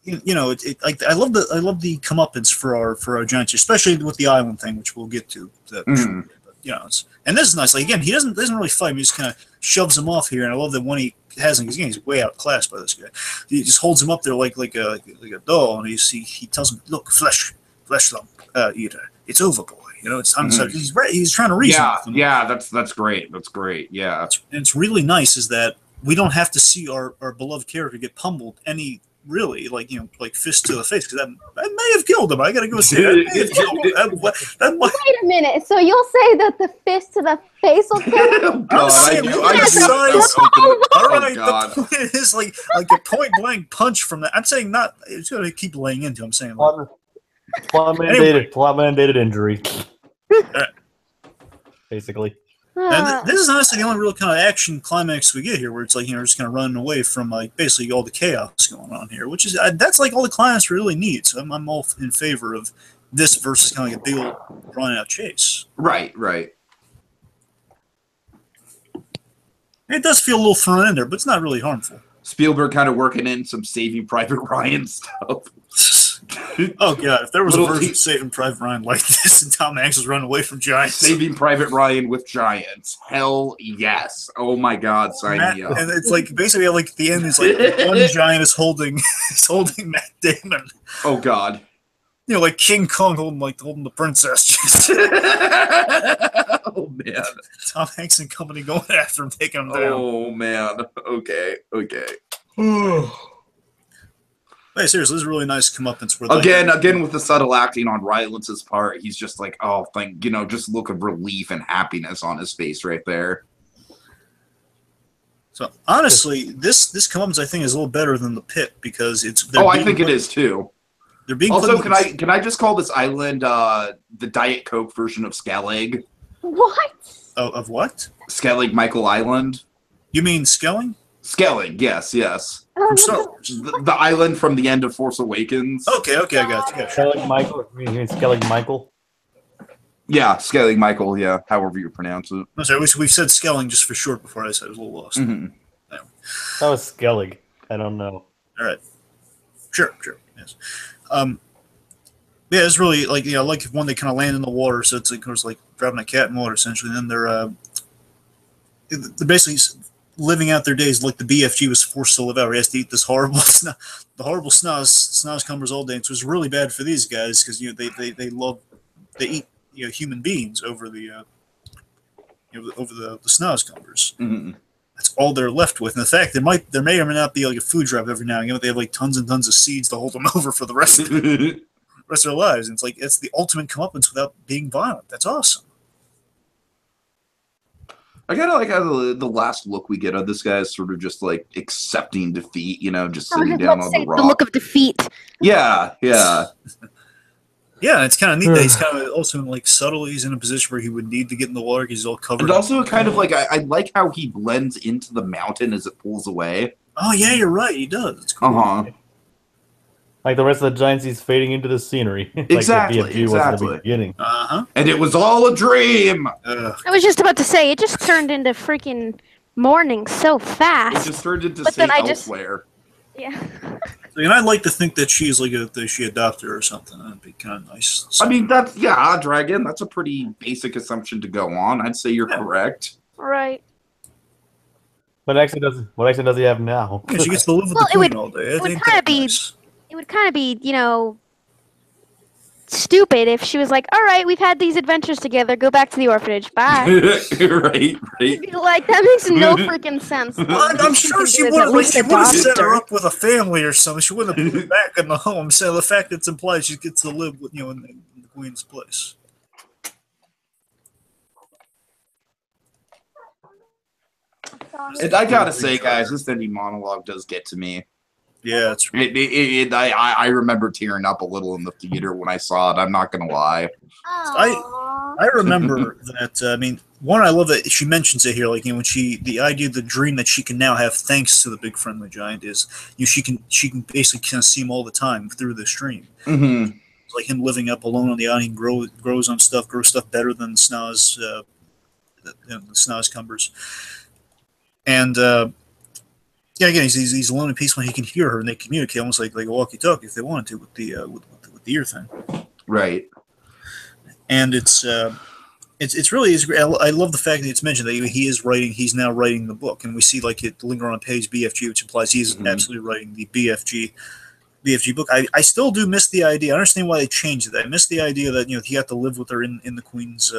you know, like I love the comeuppance for our giants, especially with the island thing, which we'll get to. Shortly. But, you know, and this is nice. Like again, he doesn't really fight him. He just kind of shoves him off here, and I love that when he has him, because he's way outclassed by this guy. He just holds him up there like a doll, and he tells him, "Look, flesh lump eater, it's over, boy. You know, it's time to start." He's trying to reason with him. Yeah, that's great. That's great. Yeah, and it's really nice is that we don't have to see our beloved character get pummeled any. Really, like, you know, like fist to the face, because that may have killed him. I gotta go say that may have killed him. Wait a minute. So you'll say that the fist to the face will kill him? Oh, God, the point is like a point blank punch from that. I'm saying not. It's gonna keep laying into. I'm saying like, plot mandated injury. Basically. And this is honestly the only real kind of action climax we get here, where it's like, you know, just kind of running away from like basically all the chaos going on here, which is that's like all the climax really needs. So I'm all in favor of this versus kind of like a big old drawn out chase. Right. It does feel a little thrown in there, but it's not really harmful. Spielberg kind of working in some Saving Private Ryan stuff. Oh god, if there was a version of Saving Private Ryan like this and Tom Hanks was running away from giants. Saving Private Ryan with giants. Hell yes. Oh my god, sign me up. And it's like basically like at the end it's like one giant is holding Matt Damon. Oh god. You know, like King Kong holding the princess. Oh man. Tom Hanks and company going after him, taking him down. Oh man. Okay. Hey, seriously, this is really nice comeuppance. Again, with the subtle acting on Rylance's part, he's just like, oh, just look of relief and happiness on his face right there. So honestly, this comeuppance I think is a little better than the pit because it's. I think it is too. They're being also. Can I just call this island the Diet Coke version of Skellig? What? Of what? Skellig Michael Island. You mean Skelling? Skellig, yes. From Star Wars. The island from the end of Force Awakens. Okay, I got you. Skellig Michael? You mean Skellig Michael? Yeah, Skellig Michael, yeah, however you pronounce it. I'm sorry, we've said Skelling just for short before I said it was a little lost. Mm-hmm. Yeah. That was Skellig. I don't know. All right. Sure, yes. Yeah, it's really like, you know, like when they kind of land in the water, so it's like, of course, like driving a cat in water, essentially. And then they're basically living out their days like the BFG was forced to live out. He has to eat this horrible, the horrible snozcumbers all day. And so it's really bad for these guys because, you know, they eat, you know, human beings over the snozcumbers. Mm-hmm. That's all they're left with. And the fact there may or may not be like a food drive every now and again, but they have like tons and tons of seeds to hold them over for the rest of their lives. And it's like it's the ultimate comeuppance without being violent. That's awesome. I kind of like how the last look we get of this guy is sort of just like accepting defeat, you know, just sitting down on the rock. The look of defeat. Yeah. Yeah, it's kind of neat that he's kind of also like subtly he's in a position where he would need to get in the water because he's all covered. And also kind of like I like how he blends into the mountain as it pulls away. Oh yeah, you're right. He does. It's cool. Like the rest of the giants, he's fading into the scenery. Exactly. Like the BFG was at the beginning. And it was all a dream. I was just about to say, it just turned into freaking morning so fast. It just turned into St. Elsewhere. Yeah. And I'd like to think that she's like she adopted her or something. That'd be kind of nice. I mean, Dragon. That's a pretty basic assumption to go on. I'd say you're correct. Right. What accent does he have now? Yeah, she gets to live with the queen all day. It would kind of be. It would kind of be, you know, stupid if she was like, "All right, we've had these adventures together. Go back to the orphanage. Bye." Right. Like that makes no freaking sense. I'm sure she would have set her up with a family or something. She wouldn't have put her back in the home. So the fact that it's implied she gets to live with, you know, in the queen's place. And I gotta say, guys, this ending monologue does get to me. Yeah, it's I remember tearing up a little in the theater when I saw it. I'm not gonna lie. I remember that. I mean, one, I love that she mentions it here. Like, you know, when the idea, the dream that she can now have thanks to the big friendly giant is, you know, she can basically kind of see him all the time through the stream. Mm-hmm. like him living up alone on the island. He grows on stuff, grows stuff better than Snaz, the Snaz cumbers. And yeah, again, he's alone in peace when he can hear her and they communicate almost like a walkie-talkie if they wanted to with the ear thing. Right. And it's really is. I love the fact that it's mentioned that he is writing. He's now writing the book, and we see like it linger on page BFG, which implies he's absolutely writing the BFG book. I still do miss the idea. I understand why they changed it. I miss the idea that he had to live with her in the Queen's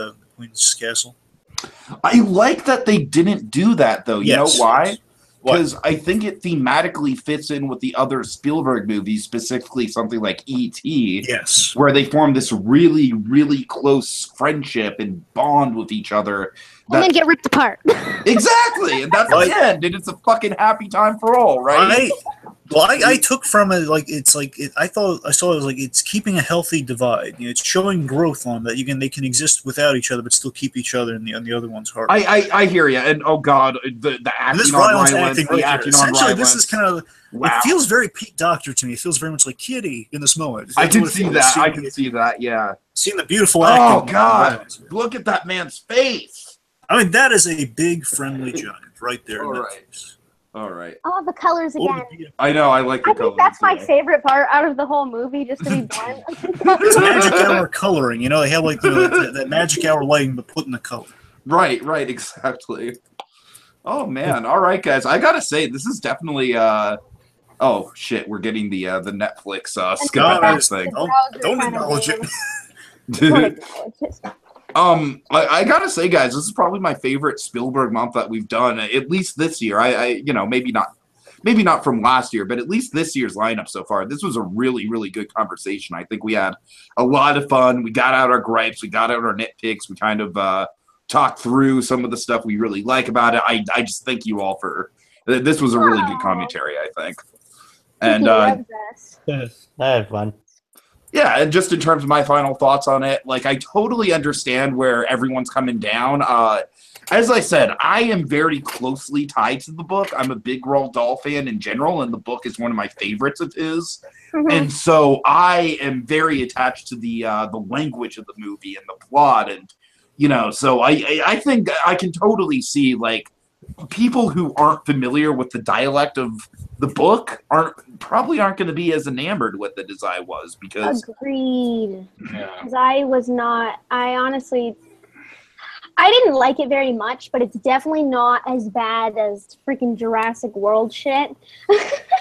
castle. I like that they didn't do that though. You know why? Because I think it thematically fits in with the other Spielberg movies, specifically something like E.T. Yes. Where they form this really, really close friendship and bond with each other. And then get ripped apart. Exactly! And that's the end, and it's a fucking happy time for all, right? I took from it I thought I saw it as like it's keeping a healthy divide. It's showing growth on that. They can exist without each other, but still keep each other in the other one's heart. I hear you, and oh god, the acting on violence, the acting on violence. This is kind of it feels very Pete Docter to me. It feels very much like Kitty in this moment. I can see that. I can see that. Yeah. Seeing the beautiful acting. Oh god, look at that man's face. I mean, that is a big friendly giant right there. All right. Oh, the colors again. I know. I like the colors. I think that's my favorite part out of the whole movie, just to be blunt. It's magic hour coloring. They have like that magic hour lighting, but put in the color. Right. Exactly. Oh man. All right, guys. I gotta say, this is definitely. Oh shit, we're getting the Netflix skip thing. Don't acknowledge it. I gotta say, guys, this is probably my favorite Spielberg month that we've done, at least this year. Maybe not from last year, but at least this year's lineup so far. This was a really, really good conversation. I think we had a lot of fun. We got out our gripes, we got out our nitpicks, we kind of talked through some of the stuff we really like about it. I just thank you all for this. Was a really good commentary, I think. And I had fun. Yeah, and just in terms of my final thoughts on it, like I totally understand where everyone's coming down. As I said, I am very closely tied to the book. I'm a big Roald Dahl fan in general, and the book is one of my favorites of his. And so I am very attached to the language of the movie and the plot, and so I think I can totally see like people who aren't familiar with the dialect of the book probably aren't going to be as enamored with it as I was, because agreed. Because I was not. I honestly, I didn't like it very much, but it's definitely not as bad as freaking Jurassic World shit.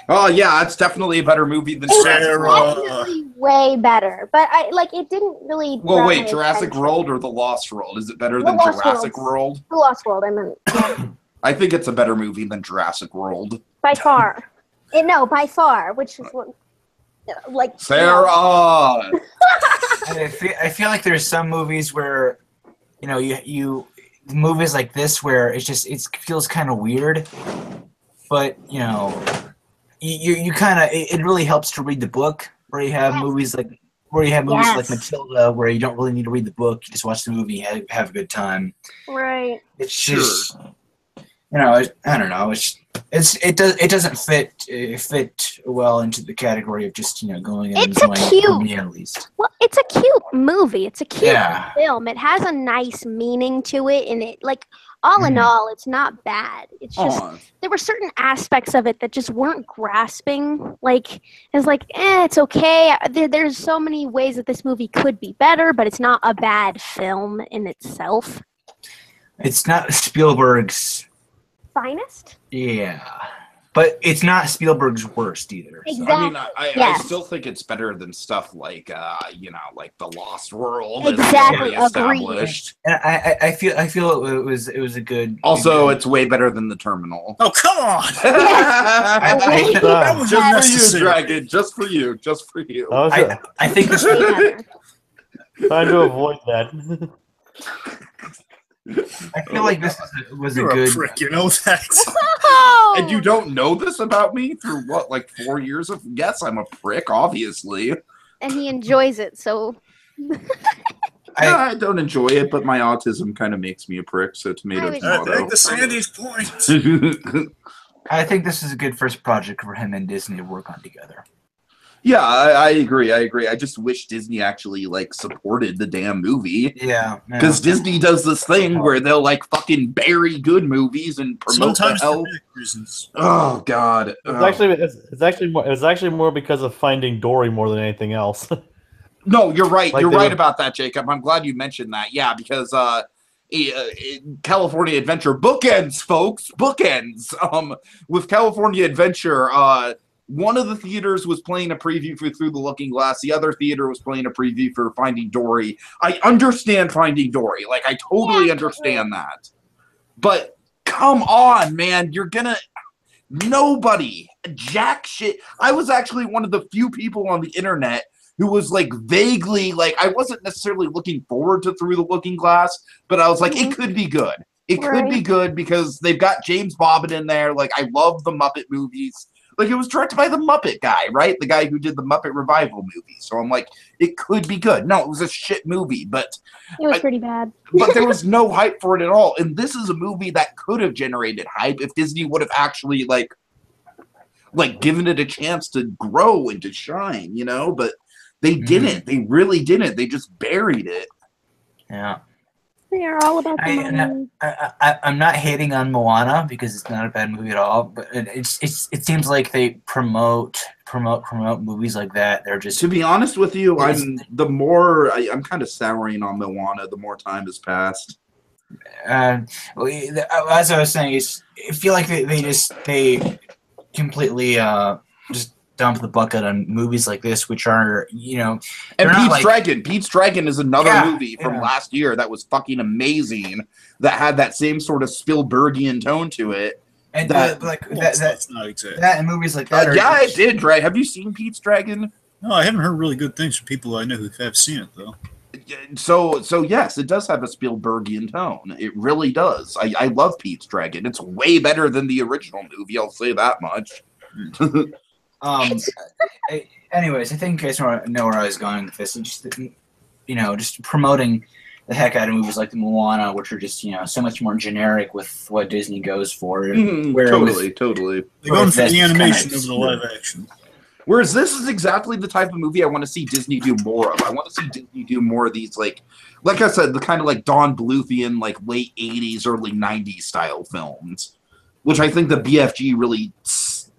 Oh yeah, it's definitely a better movie than Jurassic World. Definitely way better, but it didn't really. Well, wait, Jurassic World or The Lost World? Is it better than Jurassic World? The Lost World. I meant. Yeah. I think it's a better movie than Jurassic World. By far. By far, which is what, like... Sarah! I feel like there's some movies where, movies like this where it feels kind of weird, but, you kind of, it really helps to read the book, where you have movies like, like Matilda, where you don't really need to read the book, you just watch the movie, have a good time. Right. It's just... I don't know. It doesn't fit well into the category of just going and enjoying it for me at least. Well, it's a cute movie. It's a cute film. It has a nice meaning to it, and it all in all, it's not bad. It's just there were certain aspects of it that just weren't grasping. It's okay. There's so many ways that this movie could be better, but it's not a bad film in itself. It's not Spielberg's finest? Yeah. But it's not Spielberg's worst either. Exactly. So. I mean, I still think it's better than stuff like, like The Lost World. Exactly. Established. And I feel it was a good. Also, it's way better than The Terminal. Oh, come on! That was just for you, Dragon. Just for you. Just for you. I think this. Trying to avoid that. I feel like this was a good prick, you know that. And you don't know this about me through what, 4 years of? Yes, I'm a prick, obviously. And he enjoys it, so. I don't enjoy it, but my autism kind of makes me a prick. So tomato. I think the Sandy's point. I think this is a good first project for him and Disney to work on together. Yeah, I agree. I agree. I just wish Disney actually like supported the damn movie. Yeah. Because Disney does this thing where they'll like fucking bury good movies and promote Sometimes the hell. for big reasons. Oh God. It's actually more because of Finding Dory more than anything else. No, you're right. Like You're they right were- about that, Jacob. I'm glad you mentioned that. Yeah, because California Adventure bookends, folks, bookends. With California Adventure, one of the theaters was playing a preview for Through the Looking Glass. The other theater was playing a preview for Finding Dory. I understand Finding Dory. Like, I totally understand that. But come on, man. You're gonna... Nobody. Jack shit. I was actually one of the few people on the internet who was like vaguely like, I wasn't necessarily looking forward to Through the Looking Glass, but I was like, it could be good. It could be good because they've got James Bobbin in there. Like, I love the Muppet movies. Like, it was directed by the Muppet guy, right? The guy who did the Muppet Revival movie. So I'm like, it could be good. No, it was a shit movie, but It was pretty bad. but there was no hype for it at all. And this is a movie that could have generated hype if Disney would have actually like given it a chance to grow and to shine, you know? But they didn't. They really didn't. They just buried it. Yeah. They are all about the money. I'm not hating on Moana because it's not a bad movie at all, but it seems like they promote movies like that. They're just, To be honest with you, I'm kind of souring on Moana the more time has passed. as I was saying, I feel like they completely just dump the bucket on movies like this, which are, you know, and they're not Pete's like- Dragon. Pete's Dragon is another Yeah, movie from yeah. last year that was fucking amazing. That had that same sort of Spielbergian tone to it. and that- like Well, that that's not exactly. that and movies like that. Yeah, it did, Dre. Have you seen Pete's Dragon? No, I haven't heard really good things from people I know who have seen it though. So yes, it does have a Spielbergian tone. It really does. I love Pete's Dragon. It's way better than the original movie. I'll say that much. Anyways, I think you guys know where I was going with this. And just, you know, just promoting the heck out of movies like the Moana, which are just, you know, so much more generic with what Disney goes for. Totally. They're going for That's the animation kinda over the live action. Whereas this is exactly the type of movie I want to see Disney do more of. I want to see Disney do more of these, like I said, the kind of like Don Bluthian, like late 80s, early 90s style films, which I think the BFG really,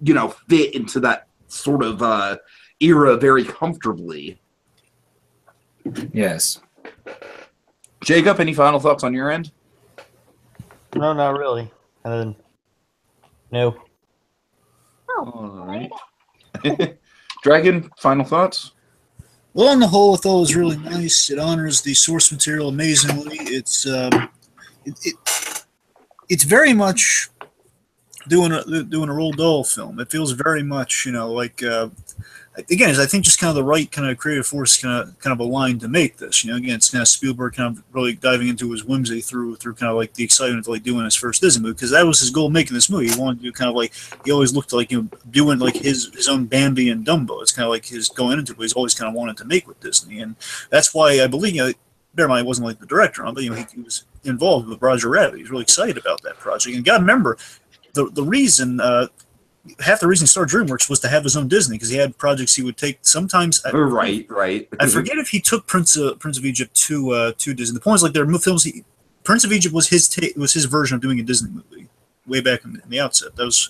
you know, fit into that sort of era very comfortably. Yes. Jacob, any final thoughts on your end? No, not really. Other than no. All right. Dragon, final thoughts? Well, on the whole, I thought it was really nice. It honors the source material amazingly. It's it's very much doing a Roald Dahl film. It feels very much, you know, like again, I think just kind of the right kind of creative force kind of aligned to make this. You know, again, it's kind of Spielberg kind of really diving into his whimsy through kind of like the excitement of like doing his first Disney movie, because that was his goal making this movie. He wanted to do kind of like, he always looked like, you know, doing like his own Bambi and Dumbo. It's kind of like his going into it. He's always kind of wanted to make with Disney, and that's why I believe, you know, bear in mind, he wasn't like the director on, but you know, he was involved with Roger Rabbit. He was really excited about that project, and you got to remember the reason. Half the reason he started DreamWorks was to have his own Disney, because he had projects he would take. Sometimes, Right. I forget if he took Prince of Egypt to Disney. The point is, like, there are films. Prince of Egypt was his version of doing a Disney movie way back in the outset. That was.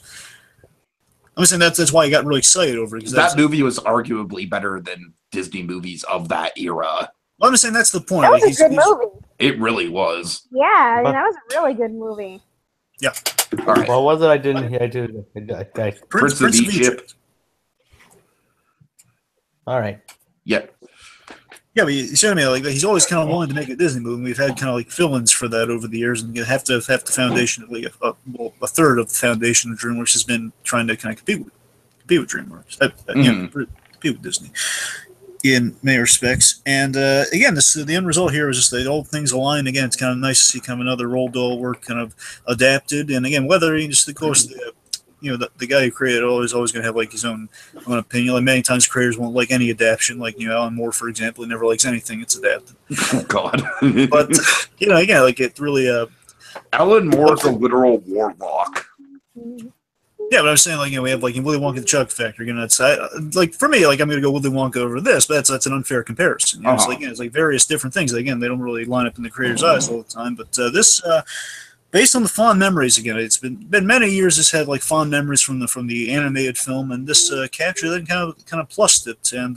I'm saying that's why I got really excited over it. That movie was arguably better than Disney movies of that era. Well, I'm just saying that's the point. That Like, was a good movie. It really was. Yeah, I mean, that was a really good movie. Yeah. All right. What was it? I didn't hear. I Prince of Egypt. All right. Yeah. Yeah, but you see what I mean? Like, he's always kind of willing to make a Disney movie. And we've had kind of like fill-ins for that over the years, and you have to have the foundation of like a third of the foundation of DreamWorks has been trying to kind of compete with DreamWorks, you know, compete with Disney in many respects. And again, the end result here is just that all things align. Again, it's kind of nice to see kind of another Roald Dahl work kind of adapted. And again, whether he just, of course, the guy who created it is always going to have like his own opinion. Like, many times creators won't like any adaptation. Like, you know, Alan Moore, for example, he never likes anything that's adapted. Oh, God. But you know, again, like, it really Alan Moore's a literal warlock. Yeah, but I'm saying, like, we have, like, Willy Wonka the Chocolate Factory, it's like, for me, like, I'm going to go Willy Wonka over this, but that's an unfair comparison. It's like, it's like various different things. Again, they don't really line up in the creator's eyes all the time, but this, based on the fond memories, again, it's been many years. This had, like, fond memories from the animated film, and this captured it and kind of plussed it. And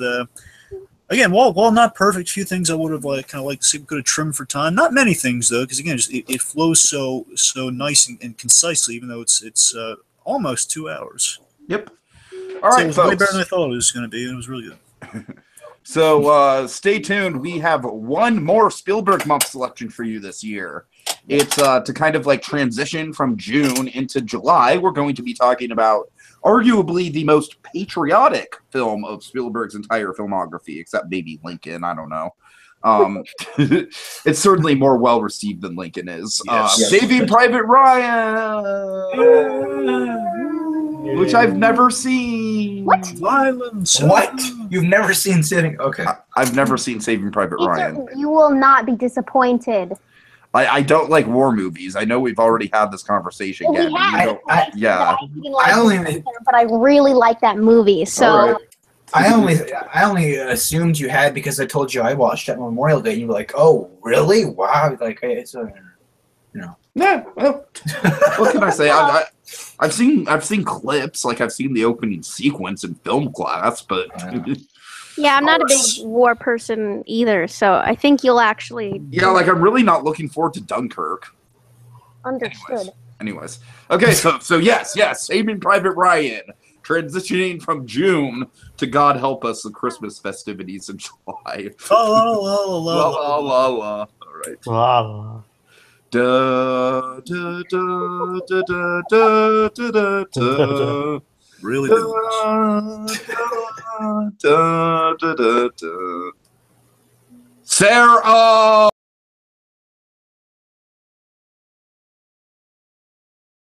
again, while not perfect, few things I would have liked to see could have trimmed for time. Not many things though, because again, it flows so nice and concisely, even though it's almost 2 hours. Yep. All right, it was folks. way better than I thought it was going to be, and it was really good. So stay tuned. We have one more Spielberg month selection for you this year. It's to kind of like transition from June into July. We're going to be talking about arguably the most patriotic film of Spielberg's entire filmography, except maybe Lincoln. I don't know. It's certainly more well received than Lincoln is. Yes. Saving Private Ryan, which I've never seen. What? Violence. What? You've never seen Saving? Okay. I've never seen Saving Private Ryan. You will not be disappointed. I don't like war movies. I know we've already had this conversation. We Again, have. yeah. But I really like that movie. So I only assumed you had because I told you I watched it on Memorial Day. And you were like, "Oh, really? Wow!" Like it's you know. Yeah. Well, what can I say? I've seen clips. Like I've seen the opening sequence in film class, but. yeah, I'm not a big war person either. So I think you'll actually. Yeah, like I'm really not looking forward to Dunkirk. Understood. Anyways. Okay, so yes, Saving Private Ryan. Transitioning from June to God help us the Christmas festivities in July. All right. Wow. Da, da, da, da, da, da, da, da. Really Da, da, da, da, da. Sarah!